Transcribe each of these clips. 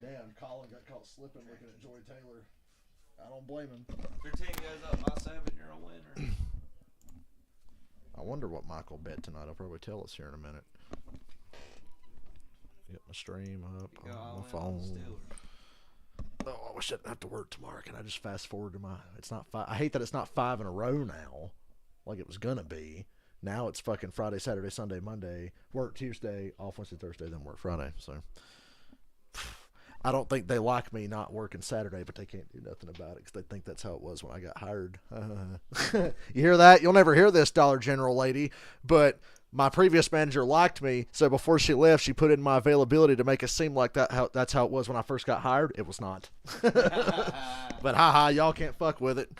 Damn, Colin got caught slipping looking at Joy Taylor. I don't blame him. If your team goes up by 7, you're a winner. I wonder what Michael bet tonight. I'll probably tell us here in a minute. Get my stream up on my phone. Oh, I wish I didn't have to work tomorrow. Can I just fast forward to my? It's not 5. I hate that it's not 5 in a row now, like it was gonna be. Now it's fucking Friday, Saturday, Sunday, Monday. Work Tuesday, off Wednesday, Thursday, then work Friday. So I don't think they like me not working Saturday, but they can't do nothing about it because they think that's how it was when I got hired. You hear that? You'll never hear this, Dollar General lady, but my previous manager liked me, so before she left, she put in my availability to make it seem like that's how it was when I first got hired. It was not. But haha, y'all can't fuck with it.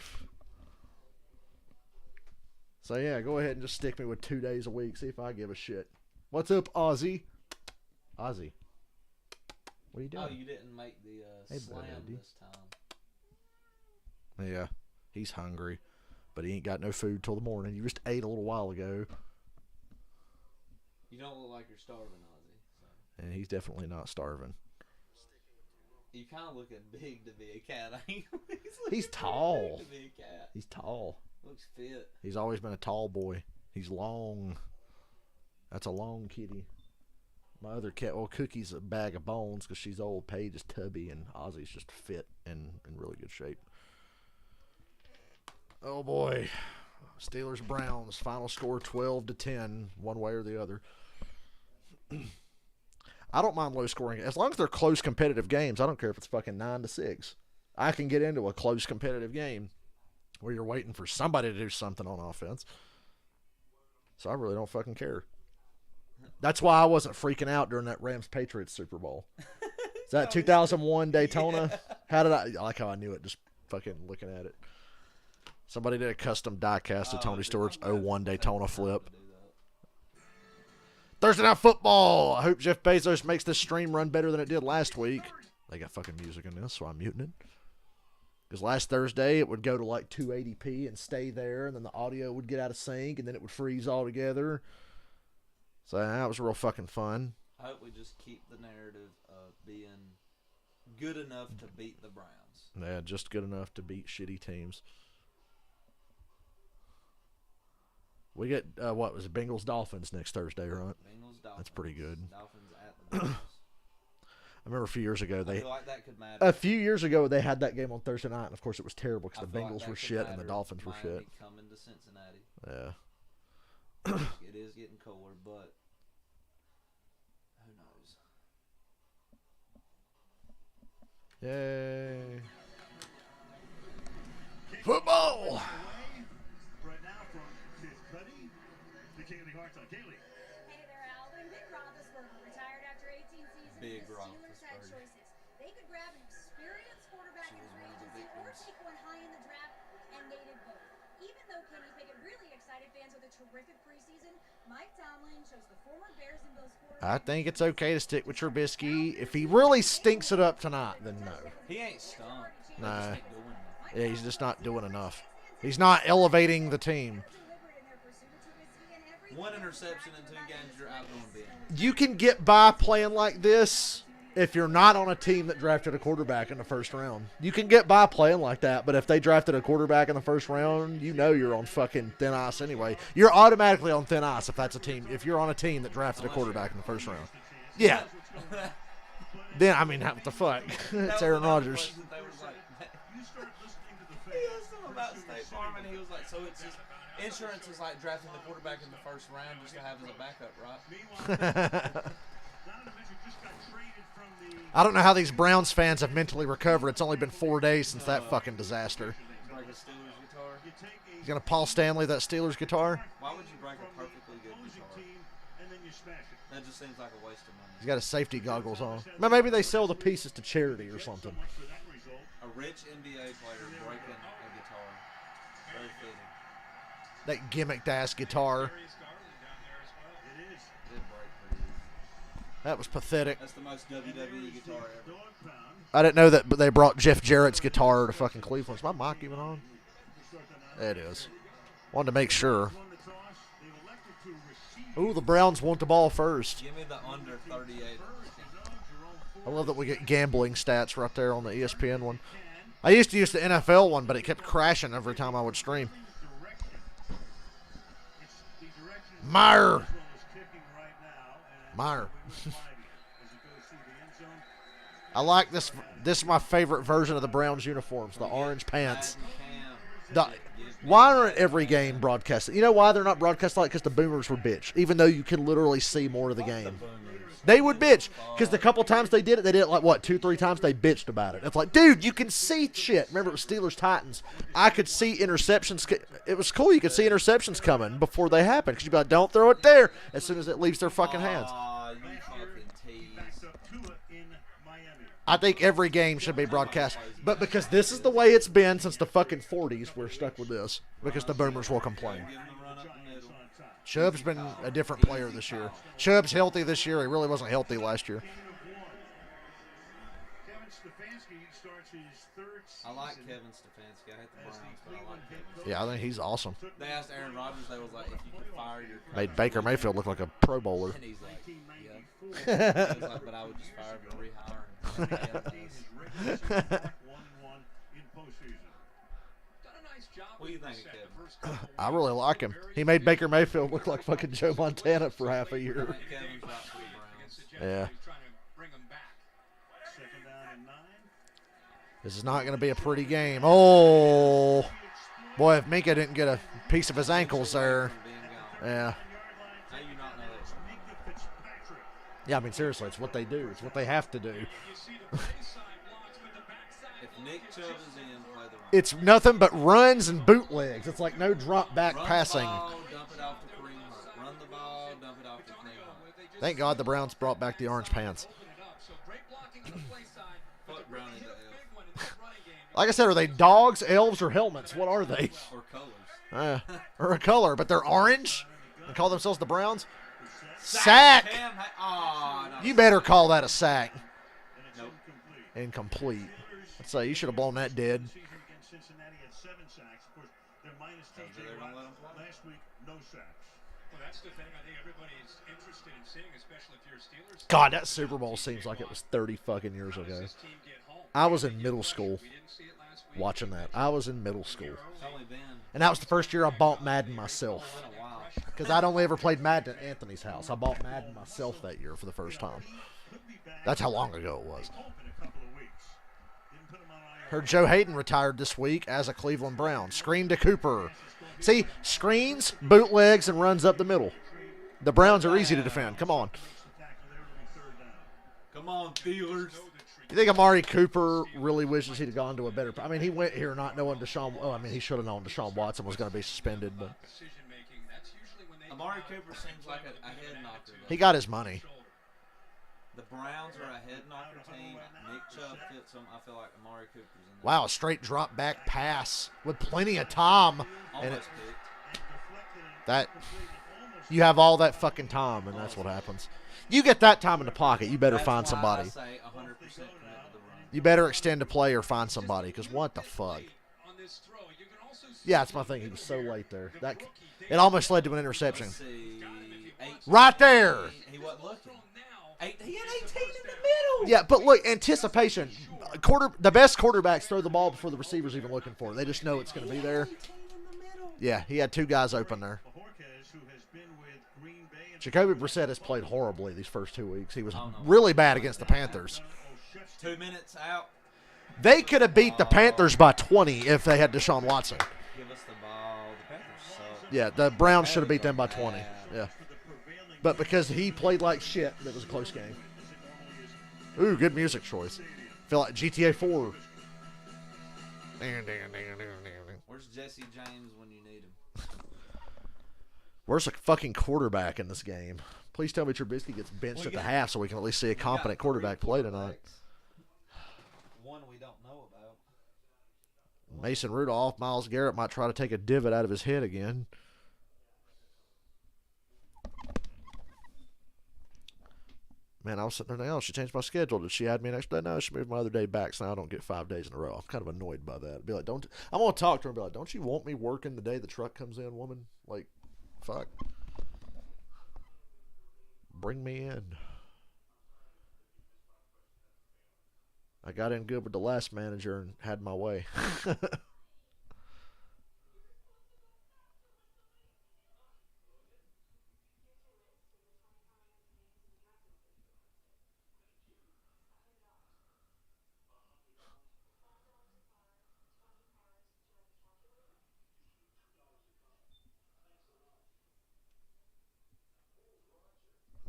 So yeah, go ahead and just stick me with 2 days a week. See if I give a shit. What's up, Ozzy? Ozzy. What are you doing? Oh, you didn't make the slam this time. Yeah, he's hungry, but he ain't got no food till the morning. You just ate a little while ago. You don't look like you're starving, Ozzy. So. And he's definitely not starving. You kind of looking big to be a cat, ain't you? He's tall. Big to be a cat. He's tall. Looks fit. He's always been a tall boy. He's long. That's a long kitty. My other cat, well, Cookie's a bag of bones because she's old. Paige is tubby, and Ozzy's just fit and in really good shape. Oh boy, Steelers Browns final score 12-10, one way or the other. I don't mind low scoring as long as they're close competitive games. I don't care if it's fucking 9-6. I can get into a close competitive game where you're waiting for somebody to do something on offense. So I really don't fucking care. That's why I wasn't freaking out during that Rams-Patriots Super Bowl. Is that 2001 Daytona? Yeah. How did I like how I knew it just fucking looking at it. Somebody did a custom die cast of Tony Stewart's 01 Daytona flip. Thursday Night Football. I hope Jeff Bezos makes this stream run better than it did last week. They got fucking music in this, so I'm muting it. Because last Thursday, it would go to like 280p and stay there, and then the audio would get out of sync, and then it would freeze altogether. So that was real fucking fun. I hope we just keep the narrative of being good enough to beat the Browns. Yeah, just good enough to beat shitty teams. We get, what was it, Bengals-Dolphins next Thursday, right? Bengals-Dolphins. That's pretty good. Dolphins at the Bengals. I remember a few years ago I feel like that could matter. A few years ago they had that game on Thursday night, and of course it was terrible because the Bengals like were shit and the Dolphins were shit. Coming to Cincinnati. Yeah. It is getting colder, but who knows? Yay! Football. Right now from Cuddy, the Kaylee Hart's on Kaylee. Hey there, Alvin. Big Roethlisberger retired after 18 seasons. Big the Steelers had Roethlisberger. choices. They could grab an experienced quarterback in free agency or take one high in the draft, and they did both. Even though Kenny Pickett really excited fans with a terrific preseason, Mike Tomlin chose the former Bears and Bills quarterback. I think it's okay to stick with Trubisky. If he really stinks it up tonight, then no. He ain't stunk. Nah. He just ain't doing nothing. Yeah, he's just not doing enough. He's not elevating the team. One interception in 2 games, you're out going big. You can get by playing like this if you're not on a team that drafted a quarterback in the first round. You can get by playing like that, but if they drafted a quarterback in the first round, you know you're on fucking thin ice anyway. You're automatically on thin ice if that's a team. If you're on a team that drafted a quarterback in the first round. Yeah. Then, I mean, what the fuck? It's Aaron Rodgers. He asked him about State Farm, and he was like, so it's just insurance is like drafting the quarterback in the first round just to have as a backup, right? I don't know how these Browns fans have mentally recovered. It's only been 4 days since that fucking disaster. Break a Steelers guitar. He's going to Paul Stanley that Steelers guitar. Why would you break a perfectly good guitar? That just seems like a waste of money. He's got his safety goggles on. Maybe they sell the pieces to charity or something. A rich NBA player breaking a guitar. Very fitting. That gimmicked ass guitar. It did break pretty easy. That was pathetic. That's the most WWE guitar ever. I didn't know that, but they brought Jeff Jarrett's guitar to fucking Cleveland. Is my mic even on? It is. Wanted to make sure. Ooh, the Browns want the ball first. Give me the under 38. I love that we get gambling stats right there on the ESPN one. I used to use the NFL one, but it kept crashing every time I would stream. Meyer. Meyer. I like this. This is my favorite version of the Browns uniforms, the orange pants. Why aren't every game broadcasted? You know why they're not broadcast like? Because the Boomers would bitch, even though you can literally see more of the game. They would bitch because the couple times they did it like what 2-3 times they bitched about it. It's like, dude, you can see shit. Remember it was Steelers Titans. I could see interceptions. It was cool. You could see interceptions coming before they happened because you'd be like, don't throw it there as soon as it leaves their fucking hands. I think every game should be broadcast. But because this is the way it's been since the fucking 40s, we're stuck with this. Because the Boomers will complain. Chubb's been a different player this year. Chubb's healthy this year. He really wasn't healthy last year. I like Kevin Stefanski. I hate the Browns, but I like Kevin. Yeah, I think he's awesome. They asked Aaron Rodgers, they was like, if you could fire your coach. Made Baker Mayfield look like a Pro Bowler. And he's like, yeah. He was like, but I would just fire him and rehire him. What do you think of Kevin? I really like him. He made Baker Mayfield look like fucking Joe Montana for half a year. Kevin's right for the Browns. Yeah. This is not going to be a pretty game. Oh, boy, if Minka didn't get a piece of his ankles there. Yeah. How you not know that? Yeah, I mean, seriously, it's what they do. It's what they have to do. If Nick Chubb is in, play the run. It's nothing but runs and bootlegs. It's like no drop back passing. Run the ball, dump it off to Kareem Hunt. Run the ball, dump it off to Kareem Hunt. Thank God the Browns brought back the orange pants. Fuck Brown into L. Like I said, are they dogs, elves, or helmets? What are they? Or colors. Or a color, but they're orange? They call themselves the Browns? Sack! You better call that a sack. Nope. Incomplete. I'd say you should have blown that dead. God, that Super Bowl seems like it was 30 fucking years ago. I was in middle school watching that. I was in middle school. And that was the first year I bought Madden myself. Because I'd only ever played Madden at Anthony's house. I bought Madden myself that year for the first time. That's how long ago it was. Heard Joe Hayden retired this week as a Cleveland Brown. Screen to Cooper. See, screens, bootlegs, and runs up the middle. The Browns are easy to defend. Come on. Come on, Steelers. You think Amari Cooper really wishes he'd have gone to a better... I mean, he went here not knowing Deshaun... Oh, I mean, he should have known Deshaun Watson was going to be suspended, but... Amari Cooper seems like a head knocker. He got his money. The Browns are a head knocker team. Nick Chubb fits them. I feel like Amari Cooper's in there. Wow, a straight drop back pass with plenty of time. And Almost picked. that... You have all that fucking time, and that's what happens. You get that time in the pocket, you better That's find why somebody. I say 100% commit to the run. You better extend a play or find somebody, because what the fuck? Yeah, that's my thing. He was so late there. It almost led to an interception. Let's see. Right there. He wasn't looking. He had 18 in the middle. Yeah, but look, anticipation. The best quarterbacks throw the ball before the receiver's even looking for it. They just know it's going to be there. Yeah, he had two guys open there. Jacoby Brissett has played horribly these first 2 weeks. He was really bad against the Panthers. 2 minutes out. They could have beat the Panthers by 20 if they had Deshaun Watson. Give us the ball. The Panthers suck. Yeah, the Browns should have beat them by 20. Yeah. But because he played like shit, it was a close game. Ooh, good music choice. Feel like GTA 4. Where's Jesse James when you need him? Where's the fucking quarterback in this game? Please tell me Trubisky gets benched at the half so we can at least see a competent quarterback play tonight. One we don't know about. Mason Rudolph, Myles Garrett might try to take a divot out of his head again. Man, I was sitting there thinking, oh, she changed my schedule. Did she add me next day? No, she moved my other day back, so now I don't get 5 days in a row. I'm kind of annoyed by that. Be like, I'm going to talk to her and be like, don't you want me working the day the truck comes in, woman? Like, fuck. Bring me in. I got in good with the last manager and had my way.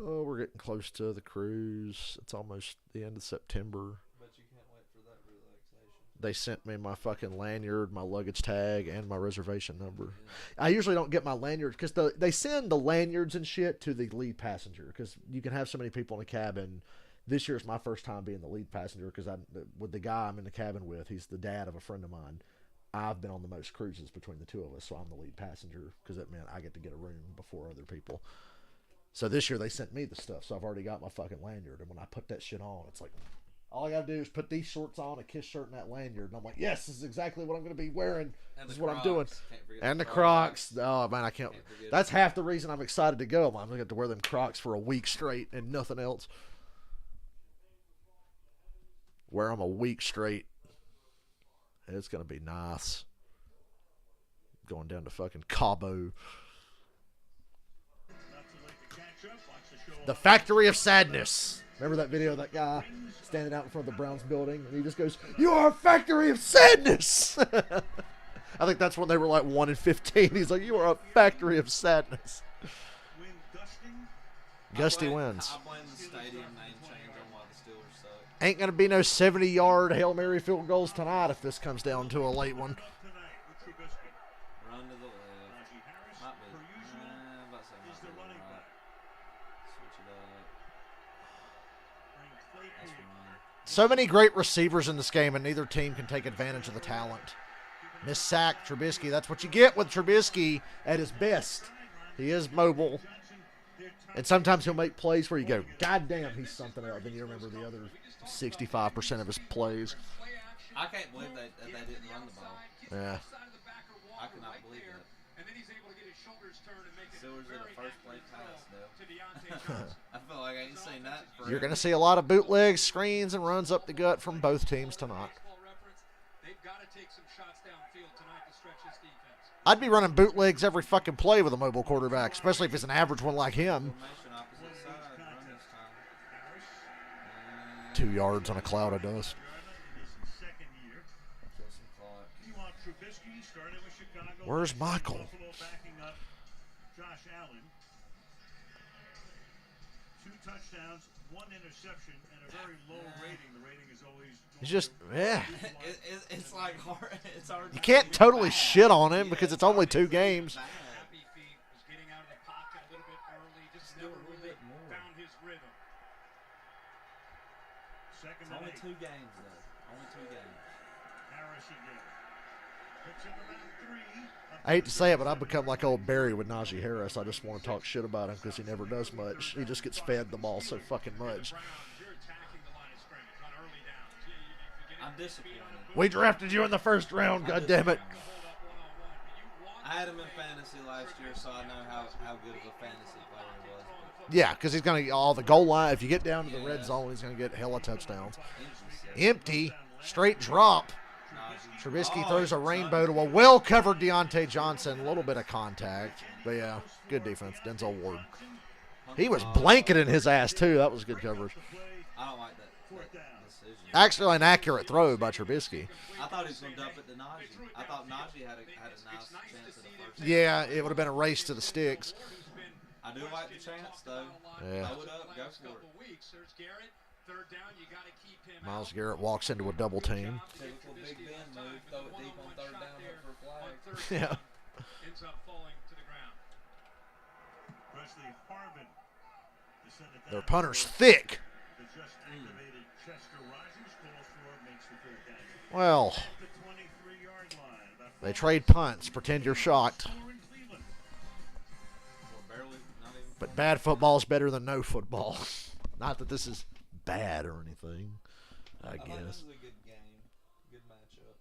Oh, we're getting close to the cruise. It's almost the end of September. But you can't wait for that relaxation. They sent me my fucking lanyard, my luggage tag, and my reservation number. I usually don't get my lanyard because they send the lanyards and shit to the lead passenger because you can have so many people in the cabin. This year is my first time being the lead passenger because with the guy I'm in the cabin with, he's the dad of a friend of mine. I've been on the most cruises between the two of us, so I'm the lead passenger because that meant I get to get a room before other people. So this year they sent me the stuff, so I've already got my fucking lanyard. And when I put that shit on, it's like, all I gotta do is put these shorts on, a Kiss shirt, and that lanyard. And I'm like, yes, this is exactly what I'm gonna be wearing. This is what I'm doing. And the Crocs. Oh, man, I can't. That's half the reason I'm excited to go. I'm gonna get to wear them Crocs for a week straight and nothing else. Wear them a week straight. It's gonna be nice. Going down to fucking Cabo. The Factory of Sadness. Remember that video of that guy standing out in front of the Browns building? And he just goes, "You are a factory of sadness." I think that's when they were like 1-15. He's like, "You are a factory of sadness." Gusty wins. I blame the stadium name change on why the Steelers suck. Ain't going to be no 70-yard Hail Mary field goals tonight if this comes down to a late one. Run to the left. Might be. About to say might be the right. Switch it up. That's one. So many great receivers in this game, and neither team can take advantage of the talent. Miss sack, Trubisky. That's what you get with Trubisky at his best. He is mobile. And sometimes he'll make plays where you go, God damn, he's something else. Then you remember the other 65% of his plays. I can't believe that they didn't run the ball. Yeah. I cannot believe that. Steelers are the first play pass, though. I feel like I ain't seen that forever. You're going to see a lot of bootlegs, screens, and runs up the gut from both teams tonight. I'd be running bootlegs every fucking play with a mobile quarterback, especially if it's an average one like him. 2 yards on a cloud of dust. Where's Michael? Touchdowns, 1 interception, and a very low rating. The rating is always. He's just, yeah. It's like hard. It's hard. You can't totally shit on him because it's only 2 games. Happy Feet was getting out of the pocket a little bit early, just never really found his rhythm. Second It's only 8. 2 games, though. Only 2 games. Harris again. Picks up about 3. I hate to say it, but I've become like old Barry with Najee Harris. I just want to talk shit about him because he never does much. He just gets fed the ball so fucking much. I'm disappointed. We drafted you in the first round, God damn it. I had him in fantasy last year, so I know how good of a fantasy player he was. Yeah, because he's going to get all the goal line. If you get down to the red zone, he's going to get hella touchdowns. Empty, straight drop. Trubisky throws a rainbow to a well-covered Deontay Johnson. A little bit of contact. But, yeah, good defense. Denzel Ward. He was blanketing his ass, too. That was good coverage. I don't like that decision. Actually, an accurate throw by Trubisky. I thought he was going to dump it to Najee. I thought Najee had a nice chance at the first. Yeah, it would have been a race to the sticks. I do like the chance, though. Yeah. Blow it up. Go for it. Myles Garrett walks into a double team. Typical Big Ben move. Throw it deep on 3rd down, look for a flag. Yeah. Ends up falling to the ground. Presley Harvin to send it down. Their punter's thick. The just activated Chester Rogers calls for it, makes the 3rd down. Well, At the 23-yard line. About they trade punts. Pretend you're shot. 4 in Cleveland. Well, barely, not even. But bad football is better than no football. Not that this is bad or anything, I This guess. is a good game. Good matchup.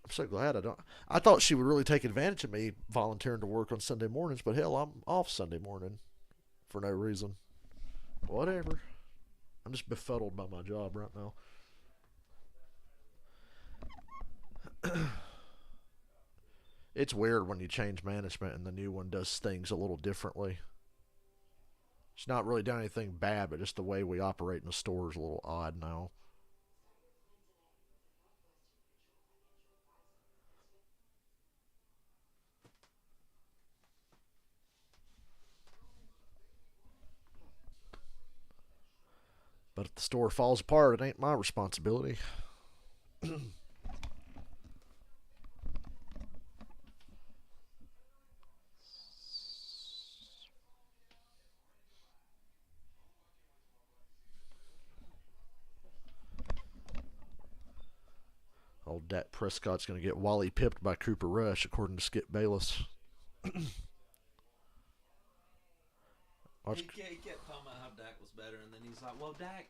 I'm so glad I thought she would really take advantage of me volunteering to work on Sunday mornings, but hell, I'm off Sunday morning for no reason. Whatever. I'm just befuddled by my job right now. It's weird when you change management and the new one does things a little differently. It's not really done anything bad, but just the way we operate in the store is a little odd now. But if the store falls apart, it ain't my responsibility. Old Dak Prescott's going to get Wally pipped by Cooper Rush, according to Skip Bayless. He kept talking about how Dak was better, and then he's like, well, Dak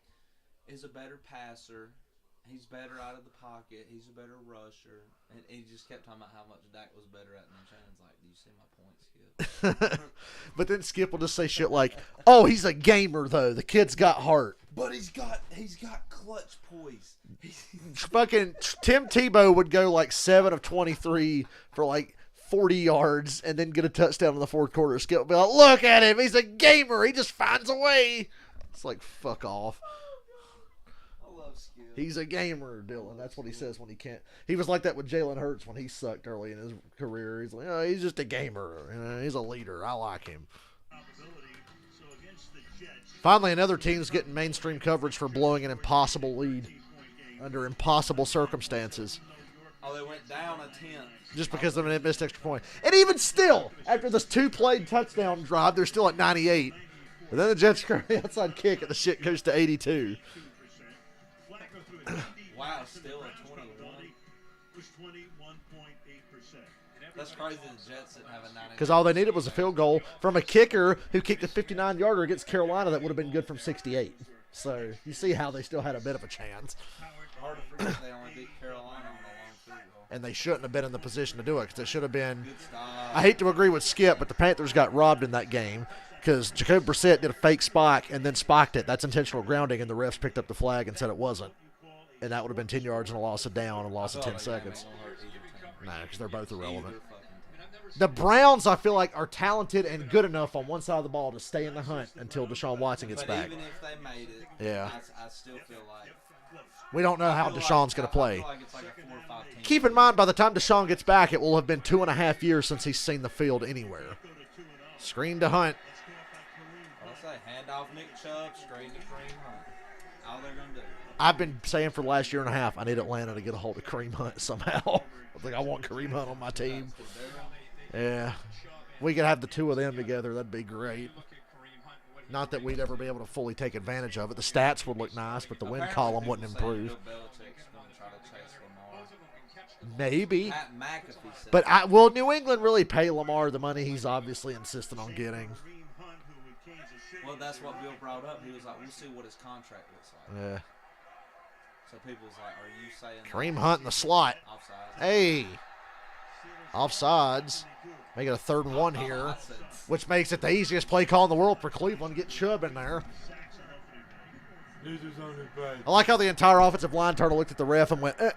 is a better passer. He's better out of the pocket. He's a better rusher. And he just kept talking about how much Dak was better at them. Shannon's like, do you see my point, Skip? But then Skip will just say shit like, oh, he's a gamer, though. The kid's got heart. But he's got clutch poise. Fucking Tim Tebow would go like 7 of 23 for like 40 yards and then get a touchdown in the fourth quarter. Skip will be like, look at him. He's a gamer. He just finds a way. It's like, fuck off. I love Skip. He's a gamer, Dylan. That's what he says when he can't. He was like that with Jalen Hurts when he sucked early in his career. He's like, oh, he's just a gamer. You know, he's a leader. I like him. Finally, another team's getting mainstream coverage for blowing an impossible lead under impossible circumstances. Oh, they went down a 10. Just because of a missed extra point. And even still, after this 2-play touchdown drive, they're still at 98. But then the Jets score the outside kick and the shit goes to 82. Wow, still at 21. That's crazy the Jets didn't have a 90. Because all they needed was a field goal from a kicker who kicked a 59-yarder against Carolina that would have been good from 68. So you see how they still had a bit of a chance. Hard to forget they only beat Carolina on a long field goal. And they shouldn't have been in the position to do it because it should have been. Good stop. I hate to agree with Skip, but the Panthers got robbed in that game because Jacoby Brissett did a fake spike and then spiked it. That's intentional grounding, and the refs picked up the flag and said it wasn't. And that would have been 10 yards and a loss of down and loss of 10 seconds. No, because they're both irrelevant. The Browns, I feel like, are talented and good enough on one side of the ball to stay in the hunt until Deshaun Watson gets back. Even if they made it, Yeah. I still feel like We don't know how Deshaun's going to play. I feel like it's like a 4 or 5 team. Keep in mind, by the time Deshaun gets back, it will have been 2.5 years since he's seen the field anywhere. Screen to Hunt. What's that? Hand off Nick Chubb, straight to Kareem Hunt. All they're going to do. I've been saying for the last year and a half, I need Atlanta to get a hold of Kareem Hunt somehow. I think I want Kareem Hunt on my team. Yeah. We could have the two of them together. That'd be great. Not that we'd ever be able to fully take advantage of it. The stats would look nice, but the win column wouldn't improve. Maybe. But will New England really pay Lamar the money he's obviously insisting on getting? Well, that's what Bill brought up. He was like, we'll see what his contract looks like. Yeah. So people was like, are you saying Kareem Hunt in the slot. offside? Hey. Offsides. Make it a 3rd and 1 here, which makes it the easiest play call in the world for Cleveland. Get Chubb in there. I like how the entire offensive line turned to look at the ref and went, eh.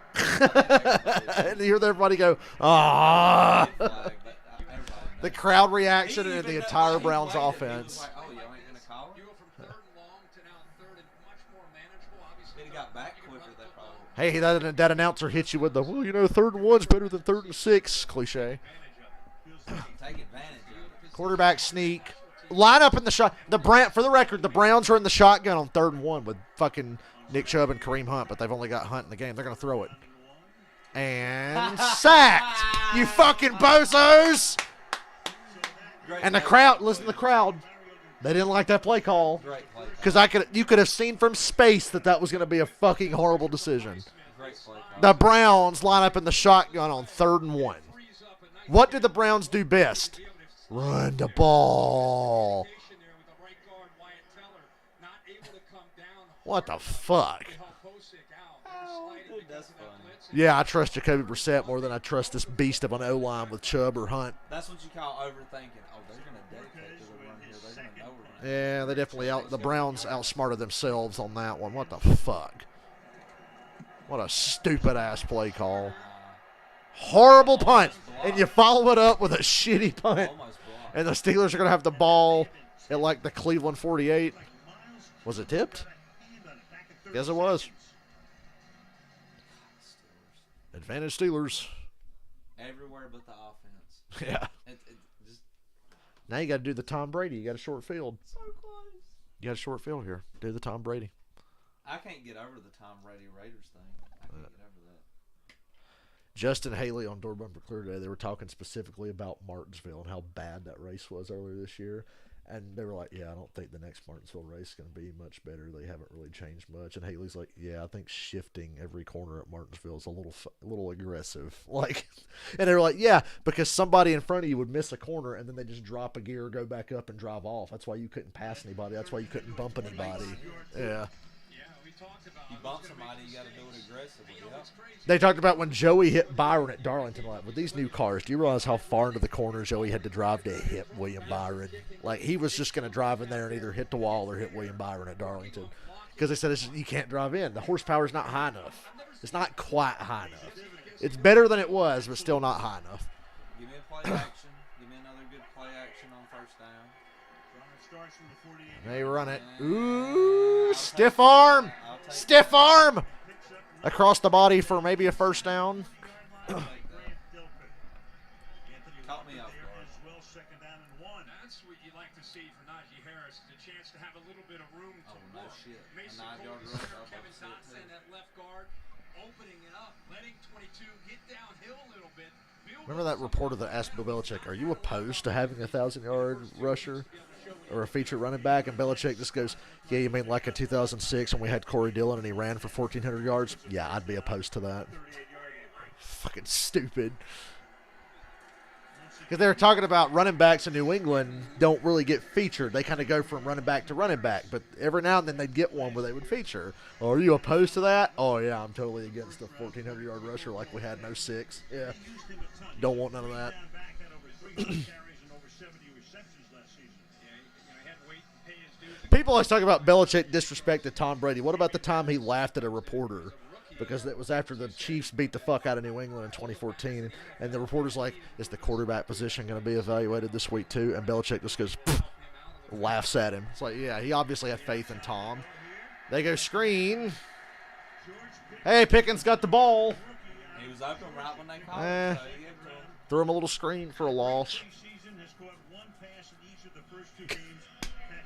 And you hear everybody go, ah. The crowd reaction and the entire Browns offense. Like, oh, y'all ain't gonna call it? He got back quicker. That probably. Hey, that announcer hits you with the, well, 3rd and 1's better than 3rd and 6 cliche. Take advantage of it. Quarterback sneak. Line up in the shot. For the record, the Browns are in the shotgun on 3rd and 1 with fucking Nick Chubb and Kareem Hunt, but they've only got Hunt in the game. They're going to throw it. And sacked. You fucking bozos. And the crowd, listen to the crowd. They didn't like that play call. Because you could have seen from space that was going to be a fucking horrible decision. The Browns line up in the shotgun on 3rd and 1. What did the Browns do best? Run the ball. What the fuck? That's funny. Yeah, I trust Jacoby Brissett more than I trust this beast of an O-line with Chubb or Hunt. That's what you call overthinking. Oh, they're going to dedicate to the run here. They're going to know we're going Yeah, they definitely the Browns outsmarted themselves on that one. What the fuck? What a stupid ass play call. Horrible punt, and you follow it up with a shitty punt. And the Steelers are gonna have the ball at like the Cleveland 48. Was it tipped? Guess it was. Advantage Steelers. Everywhere but the offense. Yeah. Just Now you got to do the Tom Brady. You got a short field. so close. You got a short field here. Do the Tom Brady. I can't get over the Tom Brady Raiders thing. I can't get over that. Justin Haley on Door Bumper Clear today, they were talking specifically about Martinsville and how bad that race was earlier this year. And they were like, yeah, I don't think the next Martinsville race is going to be much better. They haven't really changed much. And Haley's like, yeah, I think shifting every corner at Martinsville is a little aggressive. Like, and they were like, yeah, because somebody in front of you would miss a corner and then they just drop a gear, go back up, and drive off. That's why you couldn't pass anybody. That's why you couldn't bump anybody. Yeah. You bump somebody, you got to do it aggressively. Yep. They talked about when Joey hit Byron at Darlington. Like, with these new cars, do you realize how far into the corner Joey had to drive to hit William Byron? Like, he was just going to drive in there and either hit the wall or hit William Byron at Darlington. Because they said you can't drive in. The horsepower is not high enough. It's not quite high enough. It's better than it was, but still not high enough. Give me a play action. Give me another good play action on first down. They run it. Ooh, stiff arm. Stiff arm. Across the body for maybe a first down. Caught me off guard. That's what you like to see for Najee Harris, the chance to have a little bit of room to no work. shit. Mason A 9-yard Cole, rush, Kevin Dotson at left guard, opening it up, letting 22 get downhill a little bit. Remember that reporter that asked Bill Belichick, are you opposed to having a 1,000-yard rusher or a feature running back? And Belichick just goes, yeah, you mean like in 2006 when we had Corey Dillon and he ran for 1,400 yards? Yeah, I'd be opposed to that. Fucking stupid. Because they were talking about running backs in New England don't really get featured. They kind of go from running back to running back. But every now and then they'd get one where they would feature. Oh, are you opposed to that? Oh, yeah, I'm totally against the 1,400-yard rusher like we had in 06. Yeah. Don't want none of that. People always talk about Belichick disrespected Tom Brady. What about the time he laughed at a reporter? Because it was after the Chiefs beat the fuck out of New England in 2014. And the reporter's like, is the quarterback position going to be evaluated this week too? And Belichick just goes, laughs at him. It's like, yeah, he obviously had faith in Tom. They go screen. Hey, Pickens got the ball. He was open right when they called it, so he had to. Threw him a little screen for a loss.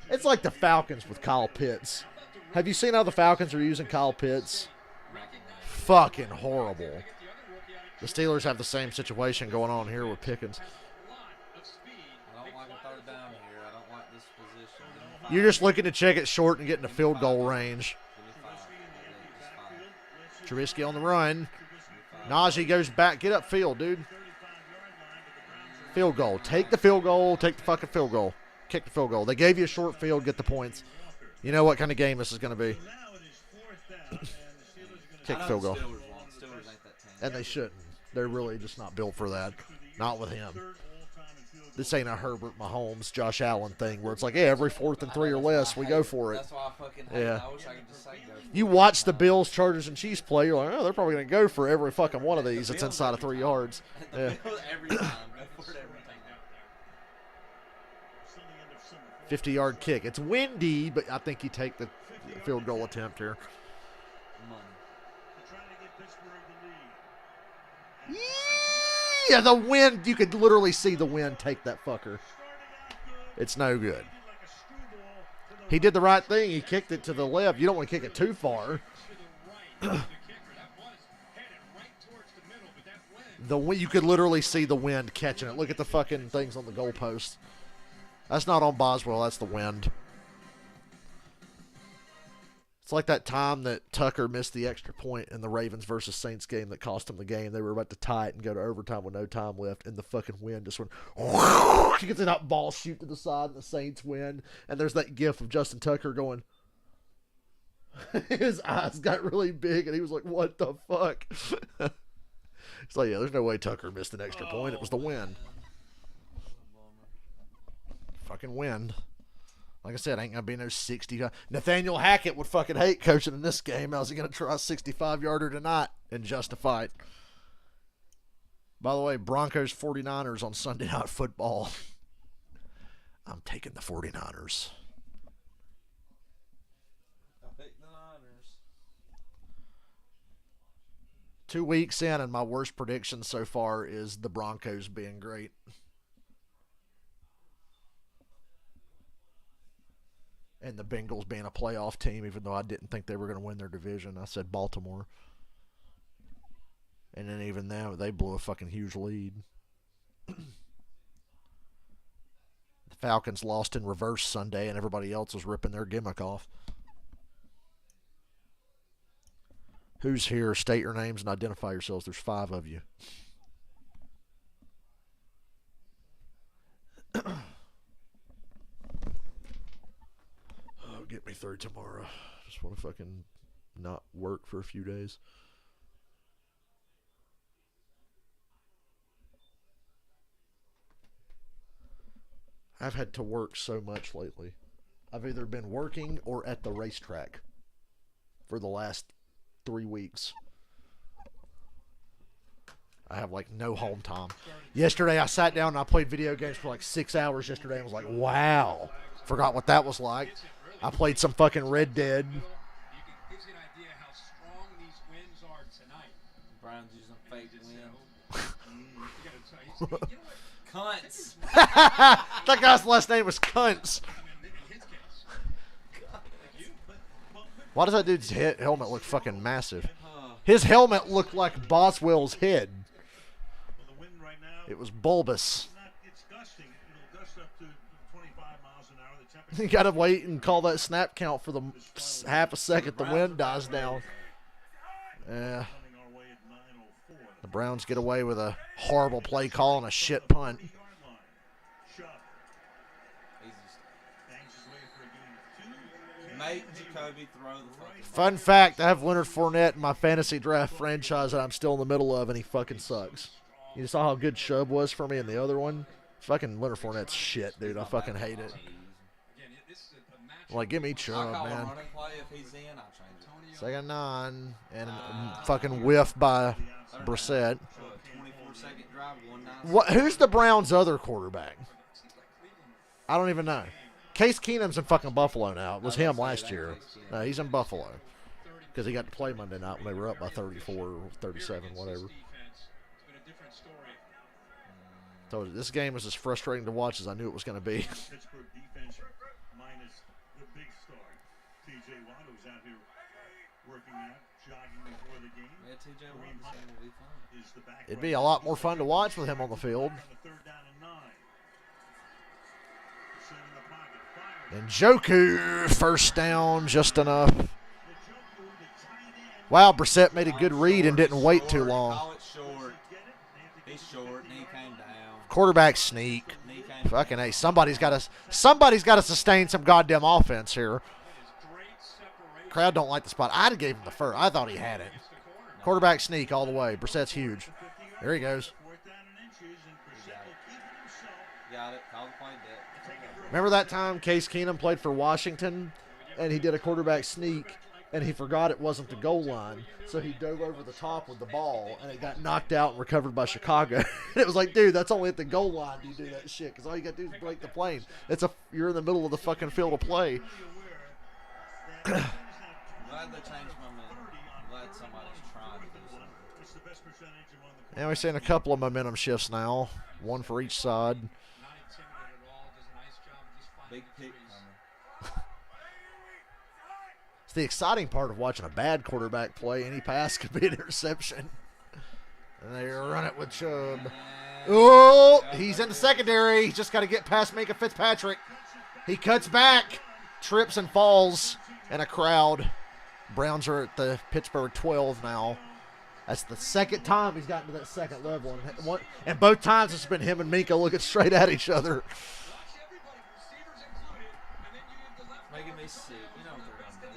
It's like the Falcons with Kyle Pitts. Have you seen how the Falcons are using Kyle Pitts? Fucking horrible. The Steelers have the same situation going on here with Pickens. I don't like a third down here. I don't like this position. You're just looking to check it short and get in the field goal range. Trubisky on the run. Najee goes back. Get upfield, dude. Field goal. Take the field goal. Take the fucking field goal. Kick the field goal. They gave you a short field. Get the points. You know what kind of game this is going to be. Kick the field goal. And they shouldn't. They're really just not built for that. Not with him. This ain't a Herbert, Mahomes, Josh Allen thing where it's like, yeah, every 4th and 3 or less, we go for it. That's why I fucking hate it. I wish I could just say go for it. You watch the Bills, Chargers, and Chiefs play, you're like, oh, they're probably going to go for every fucking one of these that's inside of 3 yards. Yeah. Every time. Go for it every time. 50-yard kick. It's windy, but I think you take the field goal attempt here. Yeah, the wind. You could literally see the wind take that fucker. It's no good. He did the right thing. He kicked it to the left. You don't want to kick it too far. The wind, you could literally see the wind catching it. Look at the fucking things on the goalpost. That's not on Boswell. That's the wind. It's like that time that Tucker missed the extra point in the Ravens versus Saints game that cost him the game. They were about to tie it and go to overtime with no time left, and the fucking wind just went. He gets that ball shoot to the side, and the Saints win. And there's that gif of Justin Tucker going. His eyes got really big, and he was like, "What the fuck?" It's like, yeah, there's no way Tucker missed an extra point. It was the wind. Fucking wind. Like I said, ain't going to be no 60. Nathaniel Hackett would fucking hate coaching in this game. How's he going to try a 65-yarder tonight and justify it? By the way, Broncos 49ers on Sunday Night Football. I'm taking the 49ers. I'll take the Niners. 2 weeks in, and my worst prediction so far is the Broncos being great. And the Bengals being a playoff team, even though I didn't think they were going to win their division. I said Baltimore. And then even then, they blew a fucking huge lead. The Falcons lost in reverse Sunday, and everybody else was ripping their gimmick off. Who's here? State your names and identify yourselves. There's 5 of you. Get me through tomorrow. Just want to fucking not work for a few days. I've had to work so much lately. I've either been working or at the racetrack for the last 3 weeks. I have like no home time. Yesterday I sat down and I played video games for like 6 hours yesterday and was like, wow. Forgot what that was like. I played some fucking Red Dead. Gives you an idea how strong these winds are tonight. Brian's using fake wind. You know what? Cunts. That guy's last name was Cunts. In his case. Why does that dude's helmet look fucking massive? His helmet looked like Boswell's head. It was bulbous. It's gusting. It'll gust up to 25 miles an hour. The temperature You gotta wait and call that snap count for the half a second the wind dies down. Yeah. coming our way at 9:04. The Browns get away with a horrible play call and a shit punt. 40-yard line. Shove. Easy Bangs his way for a gain of 2. stuff. Make Jacoby throw the fucking Fun fact, I have Leonard Fournette in my fantasy draft franchise that I'm still in the middle of, and he fucking sucks. You saw how good Chubb was for me in the other one? Fucking Leonard Fournette's shit, dude. I fucking hate it. Like, give me I Chubb, call a man. running play if he's in, I'll change it. Second 9, and a fucking whiff by Brissett. So a 24-second drive, 1-9. What? Who's the Browns' other quarterback? I don't even know. Case Keenum's in fucking Buffalo now. It was him last year. No, he's in Buffalo. Because he got to play Monday night when they were up by 34 or 37, whatever. So this game was as frustrating to watch as I knew it was going to be. Pittsburgh defense minus the big star. T.J. Watt, who's out here working out, jogging before the game. Yeah, TJ Watt this game will be fun. Is the back It'd be a lot more fun to watch with him on the field. on the 3rd down and 9. Set in the pocket, fires. And Njoku, first down, just enough. The Joker, the tight end. Wow, Brissett made a good read and didn't wait too long. Call it short. Get it? They have to He's short, and he came down. Quarterback sneak. And he came Fucking A. Somebody's got to sustain some goddamn offense here. Crowd don't like the spot. I'd have gave him the first. I thought he had it. Quarterback sneak all the way. Brissett's huge. There he goes. 4th down and inches, and Brissett will keep it himself. Got it. Call the play dead. Remember that time Case Keenum played for Washington and he did a quarterback sneak and he forgot it wasn't the goal line, so he dove over the top with the ball and it got knocked out and recovered by Chicago. And it was like, dude, that's only at the goal line you do that shit, because all you got to do is break the plane. You're in the middle of the fucking field of play. Glad they changed my mind. Glad somebody's trying to do something. It's the best percentage among the And we're seeing a couple of momentum shifts now, one for each side. Big pick coming. It's the exciting part of watching a bad quarterback play. Any pass could be an interception. And they run it with Chubb. Oh, he's in the secondary. He's just got to get past Minka Fitzpatrick. He cuts back, trips and falls in a crowd. Browns are at the Pittsburgh 12 now. That's the second time he's gotten to that second level. And both times it's been him and Minka looking straight at each other. Making me sick. You know what they're going to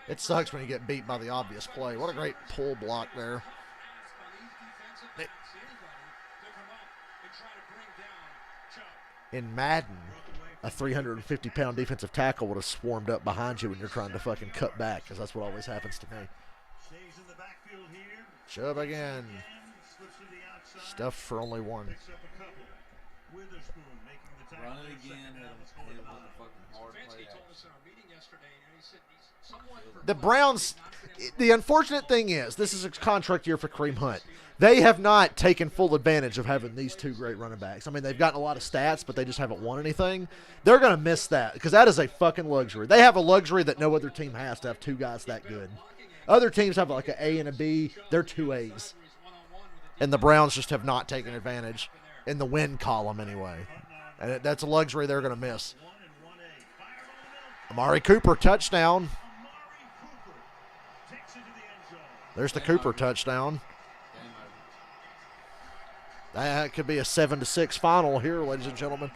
do. It sucks when you get beat by the obvious play. What a great pull block there. In Madden, a 350-pound defensive tackle would have swarmed up behind you when you're trying to fucking cut back, because that's what always happens to me. Stays in the backfield here. Shove again. Slips to the outside. Stuff for only one. Picks up a couple. Witherspoon making the tackle. Run it again. Hit him with a fucking hard play. Told us in our meeting yesterday, and he said he's somewhat The Browns, the unfortunate thing is, this is a contract year for Kareem Hunt. They have not taken full advantage of having these two great running backs. I mean, they've gotten a lot of stats, but they just haven't won anything. They're going to miss that because that is a fucking luxury. They have a luxury that no other team has to have two guys that good. Other teams have like an A and a B. They're two A's. And the Browns just have not taken advantage in the win column anyway. And that's a luxury they're going to miss. Amari Cooper, touchdown. There's the Cooper touchdown. That could be a 7-6 final here, ladies and gentlemen.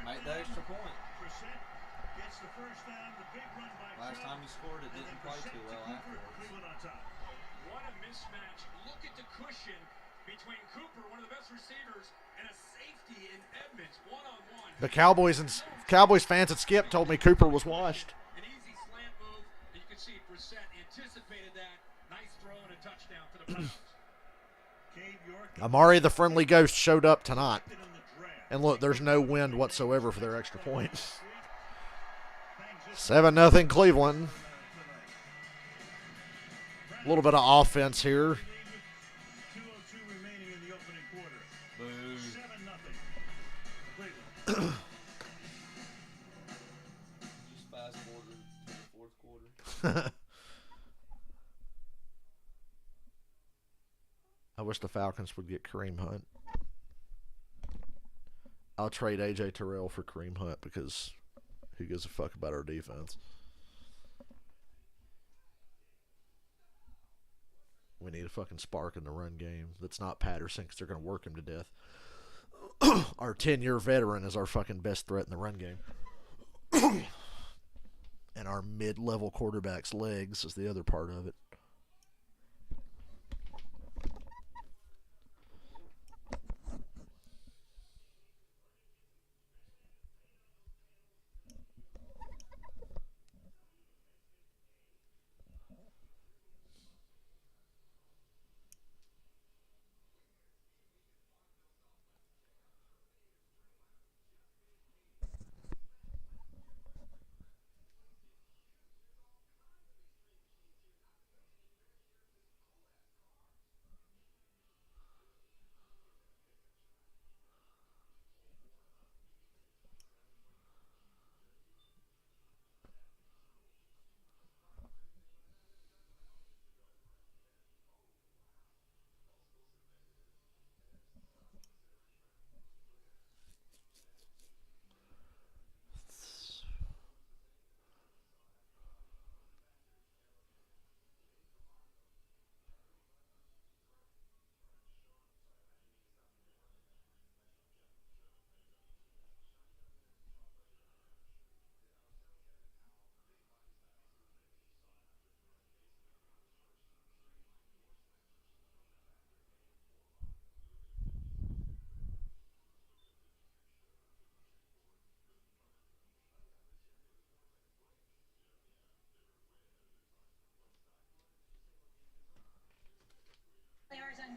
Make the extra point. Last time he scored, it didn't play too well afterwards. What a mismatch. Look at the cushion between Cooper, one of the best receivers, and a safety in Edmonds, one-on-one. The Cowboys fans at Skip told me Cooper was washed. An easy slant move, and you can see Brissett anticipated that. Nice throw and a touchdown to the Browns. Amari, the friendly ghost, showed up tonight. And look, there's no wind whatsoever for their extra points. 7-0 Cleveland. A little bit of offense here. 2:02 remaining in the opening quarter. Boo. 7-0. Cleveland. Just fast forward to the fourth quarter. I wish the Falcons would get Kareem Hunt. I'll trade A.J. Terrell for Kareem Hunt because who gives a fuck about our defense? We need a fucking spark in the run game. That's not Patterson because they're going to work him to death. Our 10-year veteran is our fucking best threat in the run game. And our mid-level quarterback's legs is the other part of it.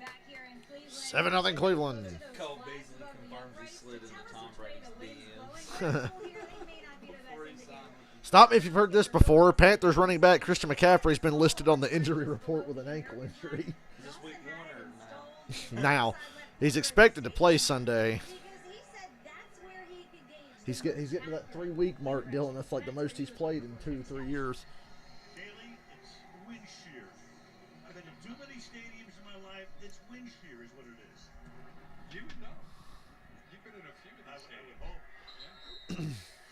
Back here in Cleveland. 7-0 Cleveland. Cole Beasley confirms he slid into Tom Brady's DMs. Before he signed with the Stop me if you've heard this before. Panthers running back Christian McCaffrey's been listed on the injury report with an ankle injury. Is this week 1 or now? Now, he's expected to play Sunday. He's getting to that 3-week mark, Dylan. That's like the most he's played in 2-3 years. Daily, it's wind shear. I've been to too many stadiums in my life. It's wind shear is what it is. You would know. You've been in a few of I these would stadiums. hope.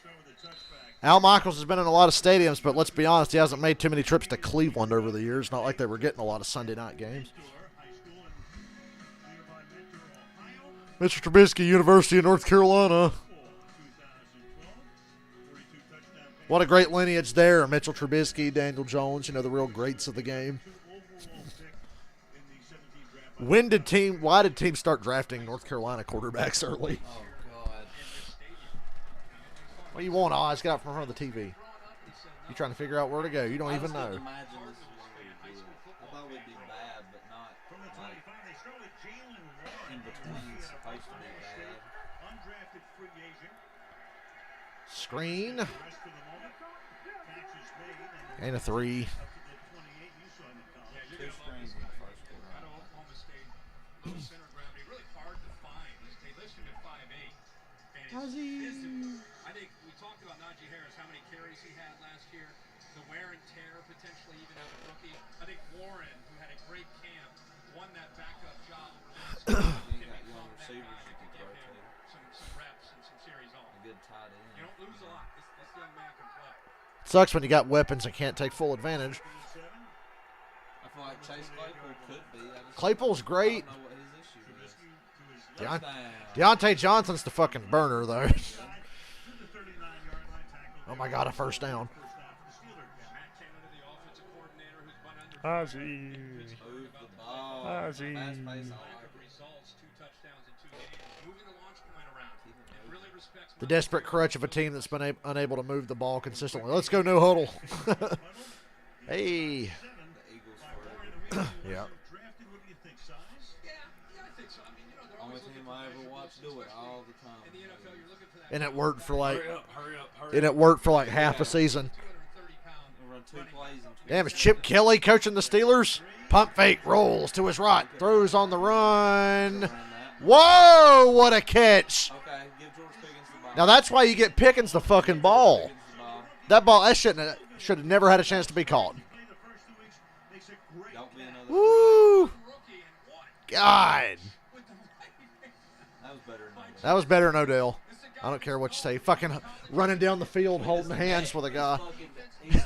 Start with the touchback. Al Michaels has been in a lot of stadiums, but let's be honest, he hasn't made too many trips to Cleveland over the years. Not like they were getting a lot of Sunday night games. High school in nearby Mentor, Ohio. Mr. Trubisky, University of North Carolina. 2012, 42 touchdown What a great lineage there. Mitchell Trubisky, Daniel Jones, the real greats of the game. overall pick in the 17 draft. Why did teams start drafting North Carolina quarterbacks early? Oh, God. What do you want, Oz? Get out from front of the TV. You trying to figure out where to go. You don't even know. Imagine this is what we do. I thought we'd be bad, but not like in between supposed to be bad. Undrafted free agent. Screen. Rest for the moment. Catch is made. And a 3. Up to the 28 you saw in the college. Two screens in the first quarter. Out of Oklahoma State, low center of gravity, really hard to find. They list him at 5'8". And it's visible. I think we talked about Najee Harris, how many carries he had last year, the wear and tear potentially even as a rookie. I think Warren, who had a great camp, won that backup job. You got young receivers you can throw to. Some reps and some series on. A good tight end. You don't lose a lot. This young man can play. Sucks when you got weapons and can't take full advantage. I feel like Chase Claypool could be. Claypool's great. I don't know what his issue is. Deontay Johnson's the fucking burner, though. Oh, my God, a first down. Move the ball. Fast pace, I like it. The desperate crutch of a team that's been unable to move the ball consistently. Let's go, no huddle. Hey. The Eagles for it. Yeah. Only team I ever watched do it all the time. And it worked for like, Hurry up, hurry up, hurry up. and it worked for like half a season. We'll run 2 plays in 2 Damn, is Chip Kelly coaching the Steelers? Pump fake, rolls to his right, throws on the run. Whoa, what a catch. Okay, give George Pickens the ball. Now that's why you get Pickens the fucking ball. That ball, that should have never had a chance to be caught. Don't be another. Woo! God. That was better than that. That was better than Odell. I don't care what you say. Fucking running down the field holding hands with a guy.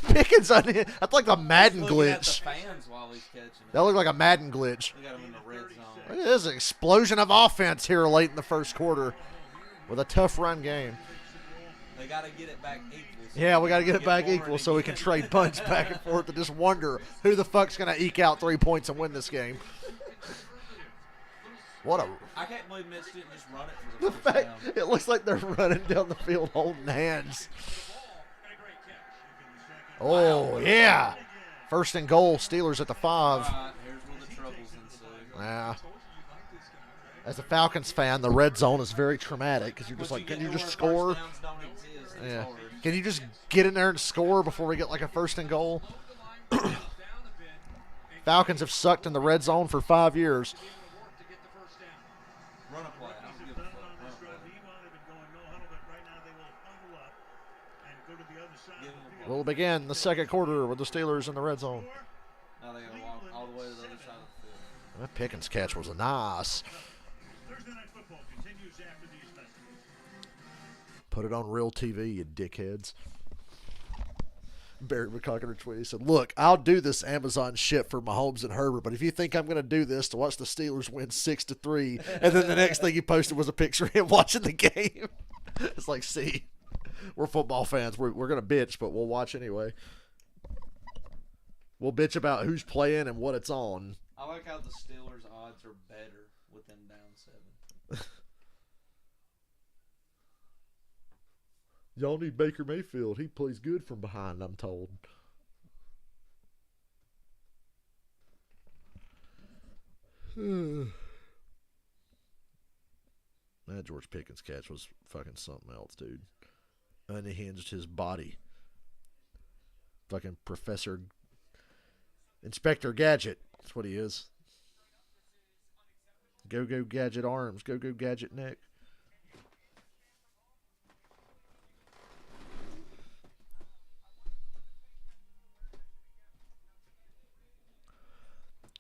Pickens, that's like a Madden glitch. That looked like a Madden glitch. We got him in the red zone. Look at this explosion of offense here late in the first quarter with a tough run game. They got to get it back equal. So Yeah, we got to get it back equal so we can trade punts back and forth and just wonder who the fuck's going to eke out 3 points and win this game. What a... I can't believe Mitch didn't just run it for The the first fact, down. it looks like they're running down the field holding hands. Oh, yeah. First and goal, Steelers at the 5. All right, here's where the troubles ensue. Yeah. As a Falcons fan, the red zone is very traumatic because you're just like, can you just score? Yeah. Can you just get in there and score before we get like a first and goal? Falcons have sucked in the red zone for 5 years. Run a play. I don't give a fuck. Run a play. Give him the ball. We'll begin the second quarter with the Steelers in the red zone. Now they got to walk all the way to the other side of the field. That Pickens catch was nice. Thursday Night Football continues after these messages. Put it on real TV, you dickheads. Barry McCockiner tweeted, he said, look, I'll do this Amazon shit for Mahomes and Herbert, but if you think I'm going to do this to watch the Steelers win 6-3, and then the next thing he posted was a picture of him watching the game. It's like, see, we're football fans. We're going to bitch, but we'll watch anyway. We'll bitch about who's playing and what it's on. I like how the Steelers' odds are better with them down 7. Y'all need Baker Mayfield. He plays good from behind, I'm told. That George Pickens catch was fucking something else, dude. Unhinged his body. Fucking Inspector Gadget. That's what he is. Go Gadget arms. Go Gadget neck.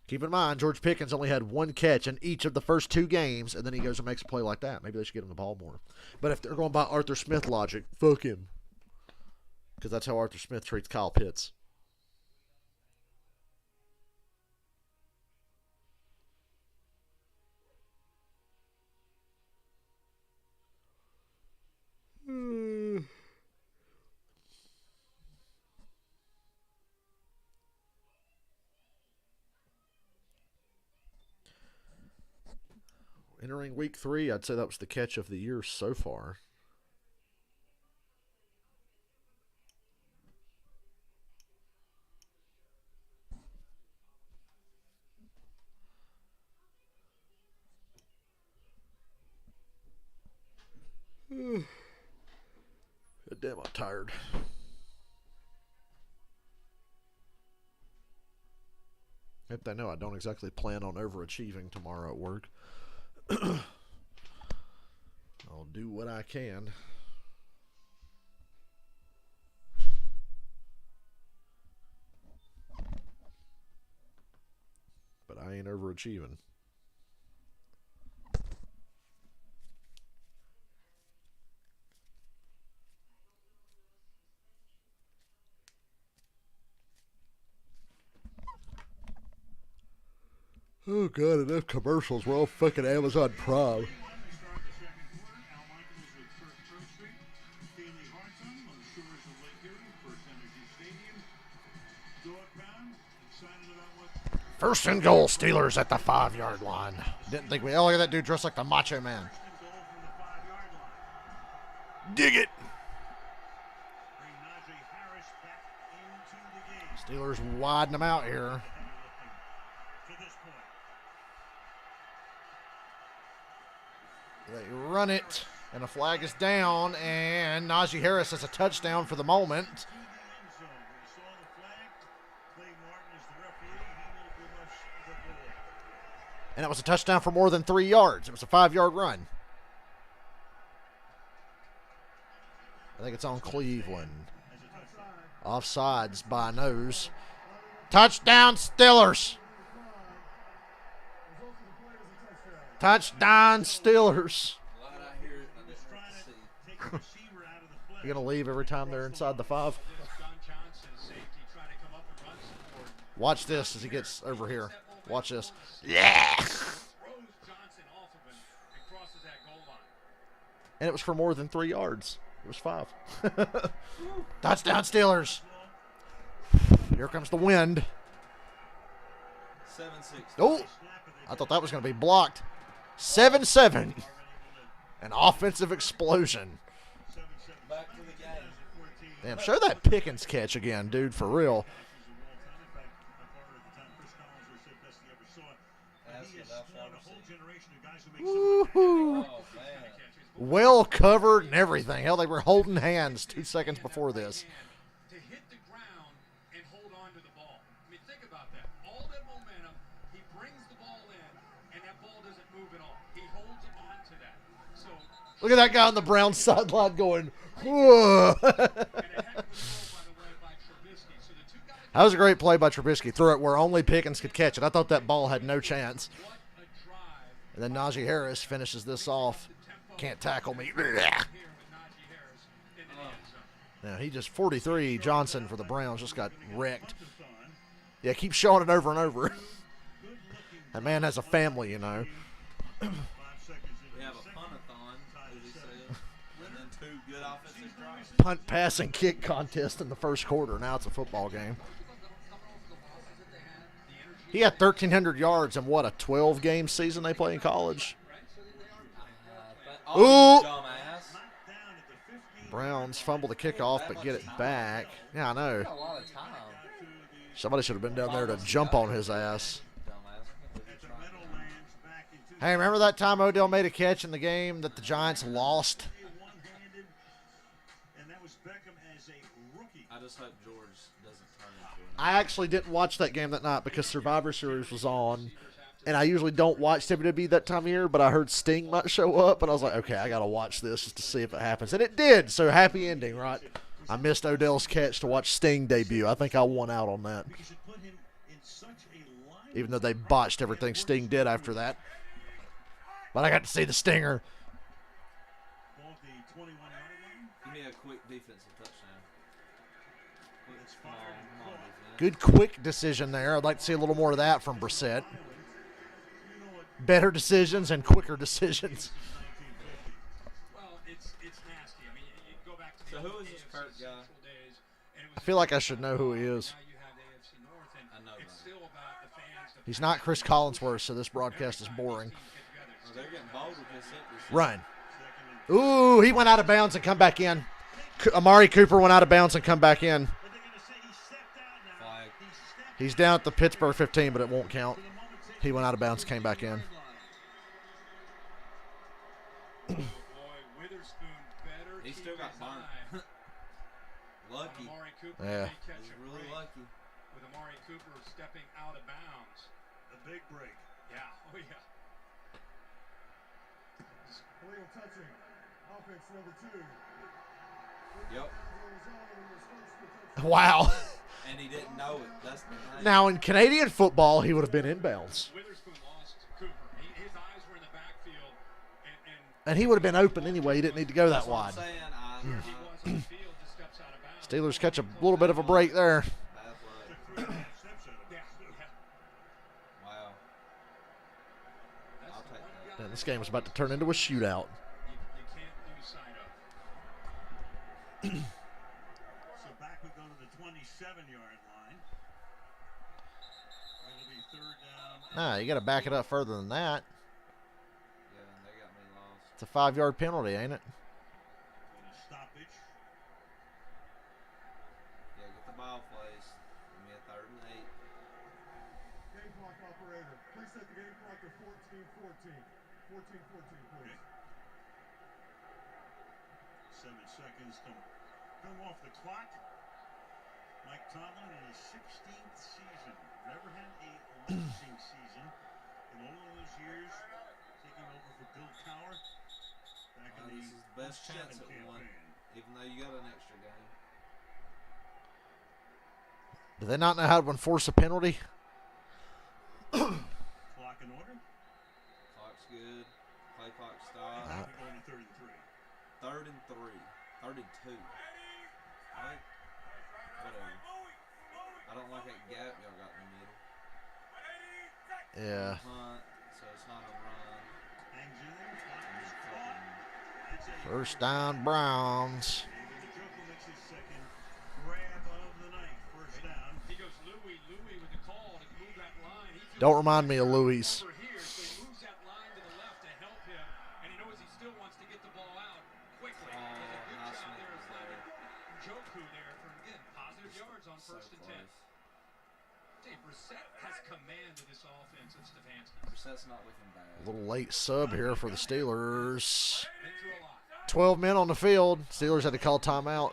Keep in mind, George Pickens only had 1 catch in each of the first 2 games, and then he goes and makes a play like that. Maybe they should get him the ball more. But if they're going by Arthur Smith logic, fuck him. Because that's how Arthur Smith treats Kyle Pitts. Entering week 3, I'd say that was the catch of the year so far. Damn, I'm tired. If they know I don't exactly plan on overachieving tomorrow at work. I'll do what I can. But I ain't overachieving. Oh god, enough commercials. We're all fucking Amazon Prime. First and goal, Steelers at the 5-yard line. Didn't think we. Oh, look at that dude dressed like the Macho Man. Dig it. Steelers widen them out here. They run it, and the flag is down, and Najee Harris has a touchdown for the moment. And it was a touchdown for more than 3 yards. It was a 5-yard run. I think it's on Cleveland. Offsides by nose. Touchdown, Steelers. Touchdown, Steelers. You're going to leave every time they're inside the 5? Watch this as he gets over here. Watch this. Yeah! And it was for more than 3 yards. It was 5. Touchdown, Steelers. Here comes the wind. 7-6. Oh, I thought that was going to be blocked. 7-7. An offensive explosion. Back to the game. Damn, show that Pickens catch again, dude, for real. Woo-hoo. Oh, man. Well covered and everything. Hell, they were holding hands 2 seconds before this. To hit the ground and hold on to the ball. I mean, think about that. All that momentum, he brings the ball in, and that ball doesn't move at all. He holds on to that. So Look at that guy on the Browns sideline going, whoa. That was a great play by Trubisky. Threw it where only Pickens could catch it. I thought that ball had no chance. And then Najee Harris finishes this off. Can't tackle me. Now he just 43. Johnson for the Browns just got wrecked. Yeah, keep showing it over and over. That man has a family, you know. We have a punt-a-thon, as he said, and then 2 good offensive drives. Punt, pass, and kick contest in the first quarter. Now it's a football game. He had 1,300 yards in what, a 12-game season they play in college? Oh, Ooh. dumbass. Browns fumble the kickoff but get it back. Yeah, I know. Got a lot of time. Somebody should have been down there to jump on his ass. Dumbass. Hey, remember that time Odell made a catch in the game that the Giants lost? I just hope George doesn't turn into it. I actually didn't watch that game that night because Survivor Series was on. And I usually don't watch WWE that time of year, but I heard Sting might show up, and I was like, okay, I got to watch this just to see if it happens. And it did, so happy ending, right? I missed Odell's catch to watch Sting debut. I think I won out on that. Even though they botched everything Sting did after that. But I got to see the Stinger. Give me a quick defensive touchdown. Come on, defense. Good quick decision there. I'd like to see a little more of that from Brissett. Better decisions and quicker decisions. Well, it's nasty. I mean, you go back to So the who is this AFC Kirk guy? Central days, and it was I feel like I should know who he is. now you have the AFC North, and I know it's that. still about the fans. The He's not Chris Collinsworth, so this broadcast is boring. Oh, they're getting bold with this. Run. Ooh, he went out of bounds and come back in. Amari Cooper went out of bounds and come back in. Flag. He's down at the Pittsburgh 15, but it won't count. He went out of bounds, came back in. Boy, Witherspoon Cooper Yeah. may catch He's a really break lucky. with Amari Cooper stepping out of bounds. The big break. Yeah, oh yeah. Illegal touching. Offense number 2. Yep. Wow. And he didn't know it. That's the thing. Now, in Canadian football, he would have been inbounds. Witherspoon lost Cooper. His eyes were in the backfield, And he would have been open anyway. He didn't need to go that That's what I'm wide. saying. he was on the field, just steps out of bounds. Steelers catch a little bit of a break there. Bad luck. Took 3.5 steps out of Yeah, it. yeah. Wow. That's I'll the take one that. guy Man, this game is about to turn into a shootout. you can't lose sight of. So back we go to the 27-yard line. It'll be third down. Nah, you got to back it up further than that. Yeah, they got me lost. It's a 5-yard penalty, ain't it? And a stoppage. Yeah, get the ball placed. Give me a 3rd and 8. Game clock operator. Please set the game clock to 14:14. 14:14, please. 7 seconds come off the clock. Mike Tomlin in his 16th season. Never had a losing season in all of those years. Taking over for Bill Cowher back in This is the best 07 chance at one, campaign. even though you got an extra game. Do they not know how to enforce a penalty? Clock in order. Clock's good. Play clock stop. We're going to 3rd and 3. 3rd and 3. 3rd and 2. Right? Whatever. I don't like that gap y'all got in the middle. Yeah. Punt, so it's not a run. Hangs in there. Clock And is then caught. fucking That's a First down, Browns. David Njoku makes his second grab of the night. First down. He goes Louis with the call to move that line. He feels Don't remind me of Louis. over here, so he moves that line to the left to help him, and he knows he still wants to get the ball out quickly. Does a good nice job man there of was slamming there. Njoku there for, again, positive yards on So 1st and 10. close. Brissett has command of this offense of Stefanski. Brissett's not looking bad. A little late sub here for the Steelers. Been through a lot. 12 men on the field. Steelers had to call timeout.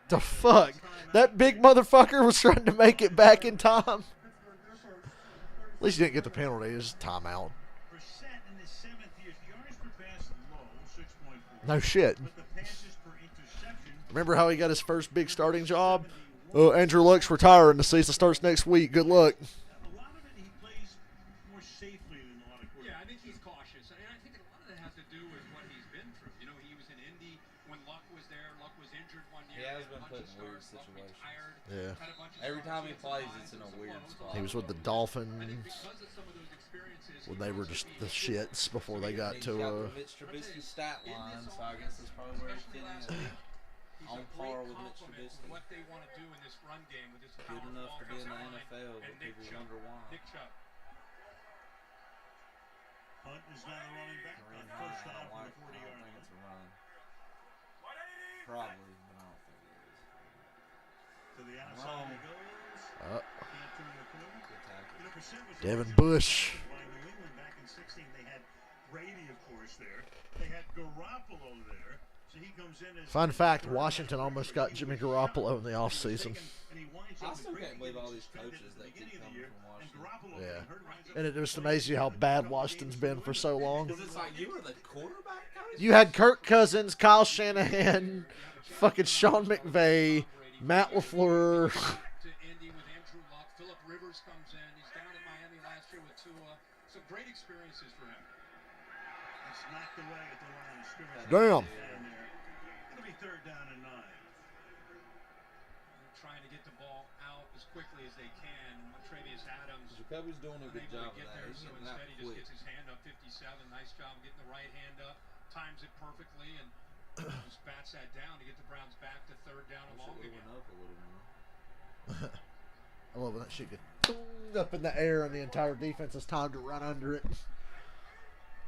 The fuck? That big motherfucker was trying to make it back in time. At least he didn't get the penalty. It was timeout. Brissett in his 7th year. The yards per pass low, 6.4. No shit. But the passes per interception. Remember how he got his first big starting job? Andrew Luck's retiring. The season starts next week. Good luck. A lot of it he plays more safely than a lot of quarterbacks. Yeah, I think he's cautious. And I think a lot of that has to do with what he's been through. You know, he was in Indy when Luck was there. Luck was injured one year. He has had a been bunch put of in weird starts. Luck situations. retired, Yeah. had a bunch of Every starts. time he He plays, had it's in some a highs, weird some spot. He lows. was with the I think Dolphins because of some of those experiences, when he they were wants just to the be shits before they got He's to got the Mitch Trubisky stat line, so I guess that's probably where he's especially last fitting week. in. He's On a par great with Mitch complement to Trubisky. what they want to do in this run game with this power Good enough to be in the offensive line NFL, and but Nick people Chubb. wonder why. Nick Chubb. Hunt is now the running back on Kareem first Hunt, down I don't from like. the I 40-yard don't think line. it's a run. Probably, but I don't think it is. To the outside he goes. Can't turn the corner. Good tackle. You know, Brissett was Devin originally Bush. drafted by New England back in 16. They had Brady, of course, there. They had Garoppolo there. So he comes in as Fun fact, third Washington round almost pick. got He Jimmy was Garoppolo in the young. He was offseason. taken, and he winds I up still with can't Brady believe all getting these suspended coaches at the that keep beginning of the coming year, from and Washington. Garoppolo Yeah. getting hurt, winds up And it with just Brady amazes you how getting bad a couple Washington's games been for so long. Because it's like you were the quarterback coach. You had Kirk Cousins, Kyle Shanahan, fucking Sean McVay, Matt LaFleur. To Indy with Andrew Luck. Phillip Rivers comes in. He's down at Miami last year with Tua. Some great experiences for him. It's knocked away at the line of scrimmage. Damn. Down there. It'll be third down and 9. They're trying to get the ball out as quickly as they can. Travius Adams Jacoby's doing a good unable job to of get that. there, He's so getting that instead he just quick. gets his hand up. 57. Nice job getting the right hand up. Times it perfectly and just bats that down to get the Browns back to third down and Wish long it again. went up a little more. I love when that shit gets up in the air and the entire defense has time to run under it.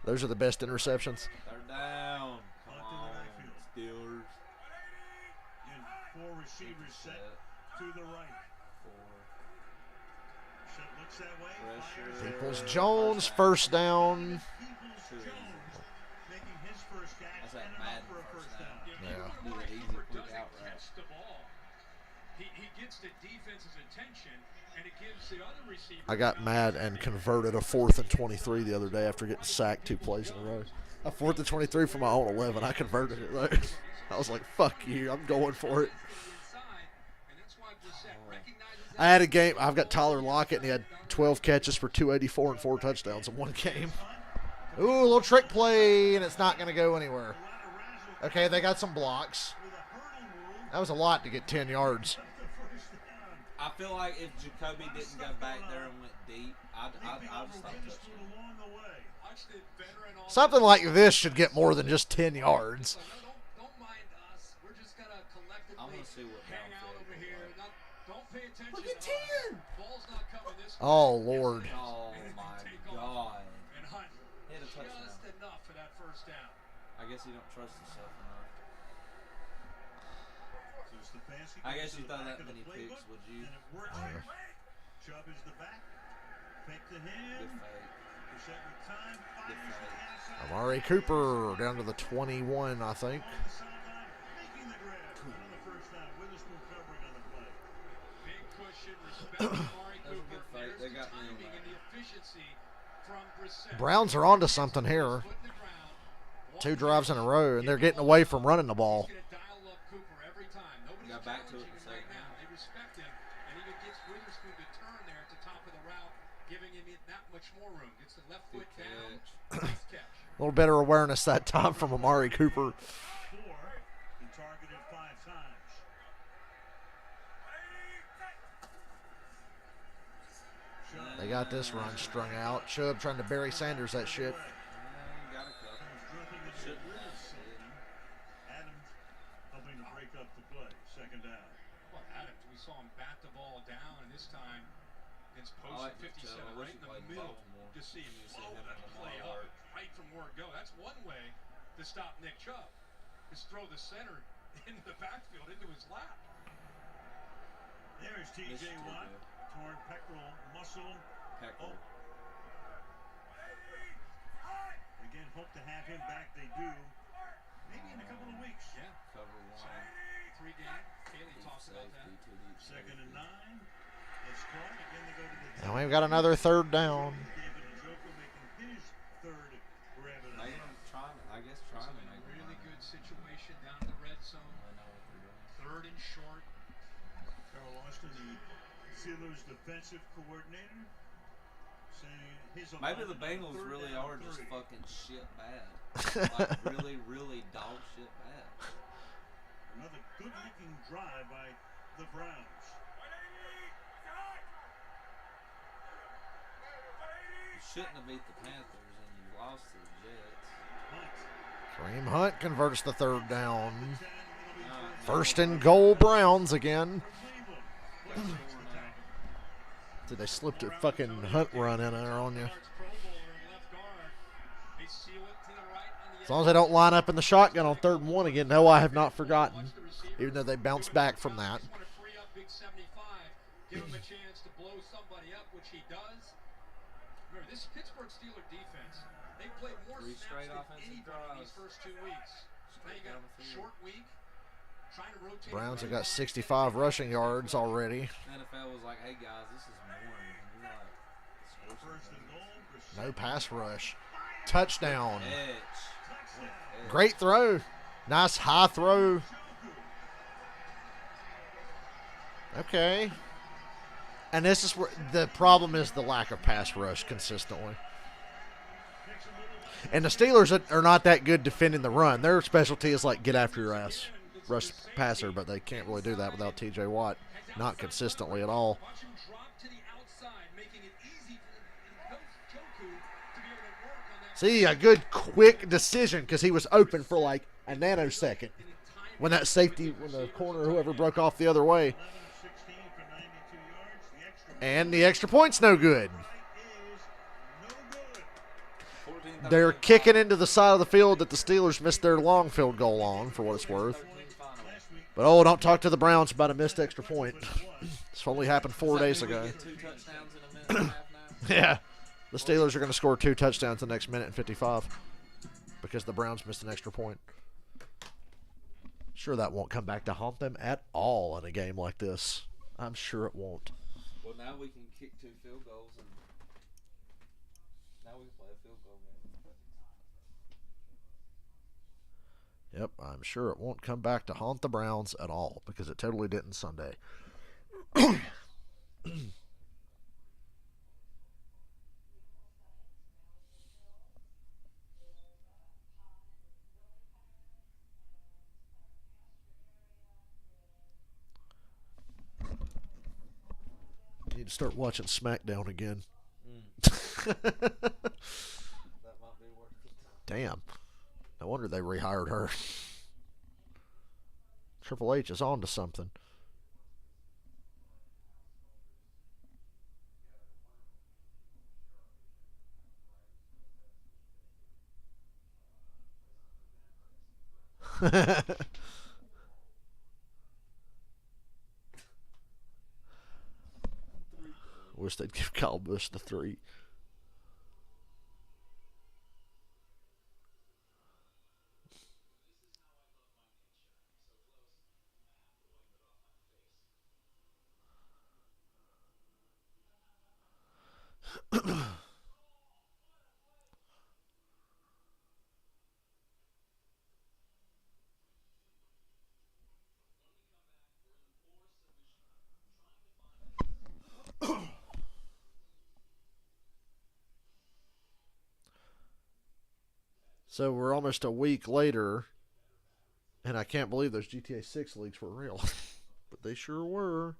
Those are the best interceptions. Third down. Come Punt in the on, backfield. Steelers. And 4 receivers set to the right. 4. Set looks that way. Pressure. Fires it. Peoples-Jones, first down. Peoples-Jones making his first catch That's that and enough Madden for a first first down. down. Yeah, Yeah. even when Do Amari it easy, Cooper quick doesn't out route. catch the ball, he gets the defense's attention, and it gives the other receiver. I got mad and converted a 4th and 23 the other day after getting sacked 2 plays in a row. A 4th and 23 from my own 11. I converted it there. I was like, fuck you. I'm going for it. I had a game. I've got Tyler Lockett, and he had 12 catches for 284 and 4 touchdowns in one game. Ooh, a little trick play, and it's not going to go anywhere. Okay, they got some blocks. That was a lot to get 10 yards. I feel like if Jacoby didn't go back there and went deep, I'd stop touching. Something like this should get more than just 10 yards. Don't mind us. We're just gonna collectively I'm gonna see what hang out over here. Don't pay attention. Look at to us. 10. Ball's not coming this way. Oh, Lord. Oh my God. And Hunt, Hit a touchdown. just enough for that first down. I guess you don't trust yourself enough. I guess you thought that many picks, would you? Chubb is the back. Fake to him. Good fake. Set with time. Good fake. Amari Cooper down to the 21, I think. On the sideline, making the grab. Another first down. Witherspoon covering on the play. Big cushion, respect to Amari That was a Cooper. good fight. There's They the got me on timing that. and the efficiency from Brissett. Browns are onto something here. Foot in the ground. 2 drives in a row, and they're getting away from running the ball. He's gonna dial up Cooper every time. Nobody's Got back to it in challenging the him right second now. They respect him, and even gets Witherspoon to turn there at the top of the route, giving him that much more room. Gets the left Good foot down. catch. Nice catch. A little better awareness that time from Amari Cooper. 4. He targeted 5 times. They got this run strung out. Chubb trying to bury Sanders that shit. Got a couple. Shouldn't have. Adams helping to break up the play. Second down. Well, Adams, we saw him bat the ball down, and this time it's I post like 57 Chubb. I wish right he in the played in middle. Baltimore. Just see him You see blow him that in play Lamar. up right from where it go. That's one way to stop Nick Chubb. Just throw the center into the backfield into his lap. There's This T.J. is too Watt. good. Torn pectoral muscle. Peckle. Again, hope to have him back. They do. Maybe in a couple of weeks. Yeah, Cover 1. 3 game. Kaylee talks about that. Safety, 2 deep Second and safety. 9. It's caught. Again, they go to the And we've got another 3rd down. David Njoku making his 3rd grab of the Maybe game. trying to It's make a it really run. good situation down in the red zone. I know what they're doing. 3rd and short. Carl Austin, the Steelers defensive coordinator, saying his Maybe the alignment on Bengals 3rd really down are just 3. fucking shit bad. Like really, really dog shit bad. Another good-looking drive by the Browns. You shouldn't have beat the Panthers and you lost to the Jets. Hunt. Kareem Hunt converts the 3rd down. 10, it'll be Uh, 1st and goal, Browns again. Cleveland. Score now. Did they slip a fucking Hunt run in there on you? Pro Bowler in left guard. They seal it to the right on the As long as they don't line up in the shotgun on 3rd and 1 again. No, I have not forgotten. Even though they bounced back from that. Just want to free up Big 75, give him a chance to blow somebody up, which he does. Remember, this Pittsburgh Steelers defense, they played more 3 snaps straight than offensive anybody these drives. first 2 weeks. Now you got down the field. short week, trying to rotate. Browns have got everybody. 65 rushing yards already. NFL was like, hey guys, this is boring. And you're like, score First something. and goal. No pass rush. Touchdown. Edge. Touchdown. Great throw. Nice high throw. Okay. And this is where the problem is the lack of pass rush consistently. And the Steelers are not that good defending the run. Their specialty is like get after your ass, rush passer, but they can't really do that without T.J. Watt. Not consistently at all. Watch him drop to the outside, making it easy for Njoku to be able to work on that. See, a good quick decision because he was open for like a nanosecond. When that safety, when the corner, whoever broke off the other way. 11 of 16 for 92 yards. The extra And the extra point's no good. point is no good. 14, They're 13, kicking final. into the side of the field that the Steelers missed their long field goal on, for what it's worth. 13 final. Last week, But oh, don't talk to the Browns about a missed extra point. but it was. This only happened 4 Does that days mean we ago. get 2 touchdowns in a minute and a half now? Yeah. The Steelers are going to score 2 touchdowns the next minute and 55 because the Browns missed an extra point. Sure, that won't come back to haunt them at all in a game like this. I'm sure it won't. Well, now we can kick 2 field goals, and now we can play a field goal game. Yep, I'm sure it won't come back to haunt the Browns at all, because it totally didn't Sunday. Need to start watching SmackDown again. That might be worth it. Damn. No wonder they rehired her. Triple H is on to something. Wish they'd give Kyle Busch the 3. So we're almost a week later, and I can't believe those GTA 6 leaks were real. But they sure were.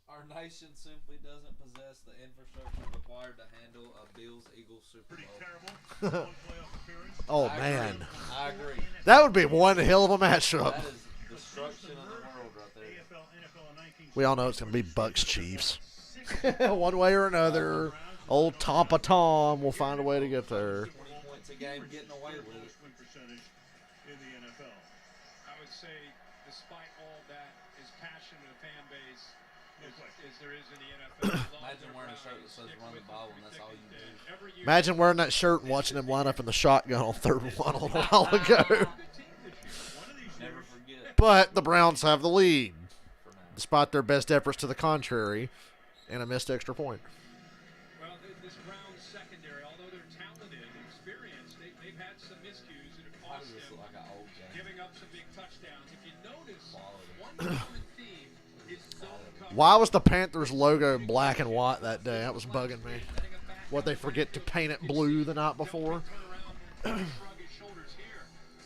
Our nation simply doesn't possess the infrastructure required to handle a Bills-Eagles Super Pretty Bowl. terrible. One playoff appearance. Oh, I man. agree. I agree. That would be one hell of a matchup. That is destruction of the world right there. AFL, NFL, and 19 We all know it's going to be Bucks Chiefs. One way or another. Old Tampa Tom will find a way to get there. 20 points a game, getting away with it. win percentage in the NFL. I would say, despite all that, as passionate a fan base as there is in the NFL. Imagine wearing a shirt that says run the ball and that's all you do. Imagine wearing that shirt and watching him line up in the shotgun on 3rd and 1 a little while ago. Never forget. But the Browns have the lead, For now. despite their best efforts to the contrary, and a missed extra point. Well, this Browns secondary, although they're talented and experienced, they've had some miscues that have Why cost does this them, look like an old game? giving up some big touchdowns. If you notice, Quality. one common theme is zone coverage. Why was the Panthers logo black and white that day? That was bugging me. What, they forget to paint it blue the night before?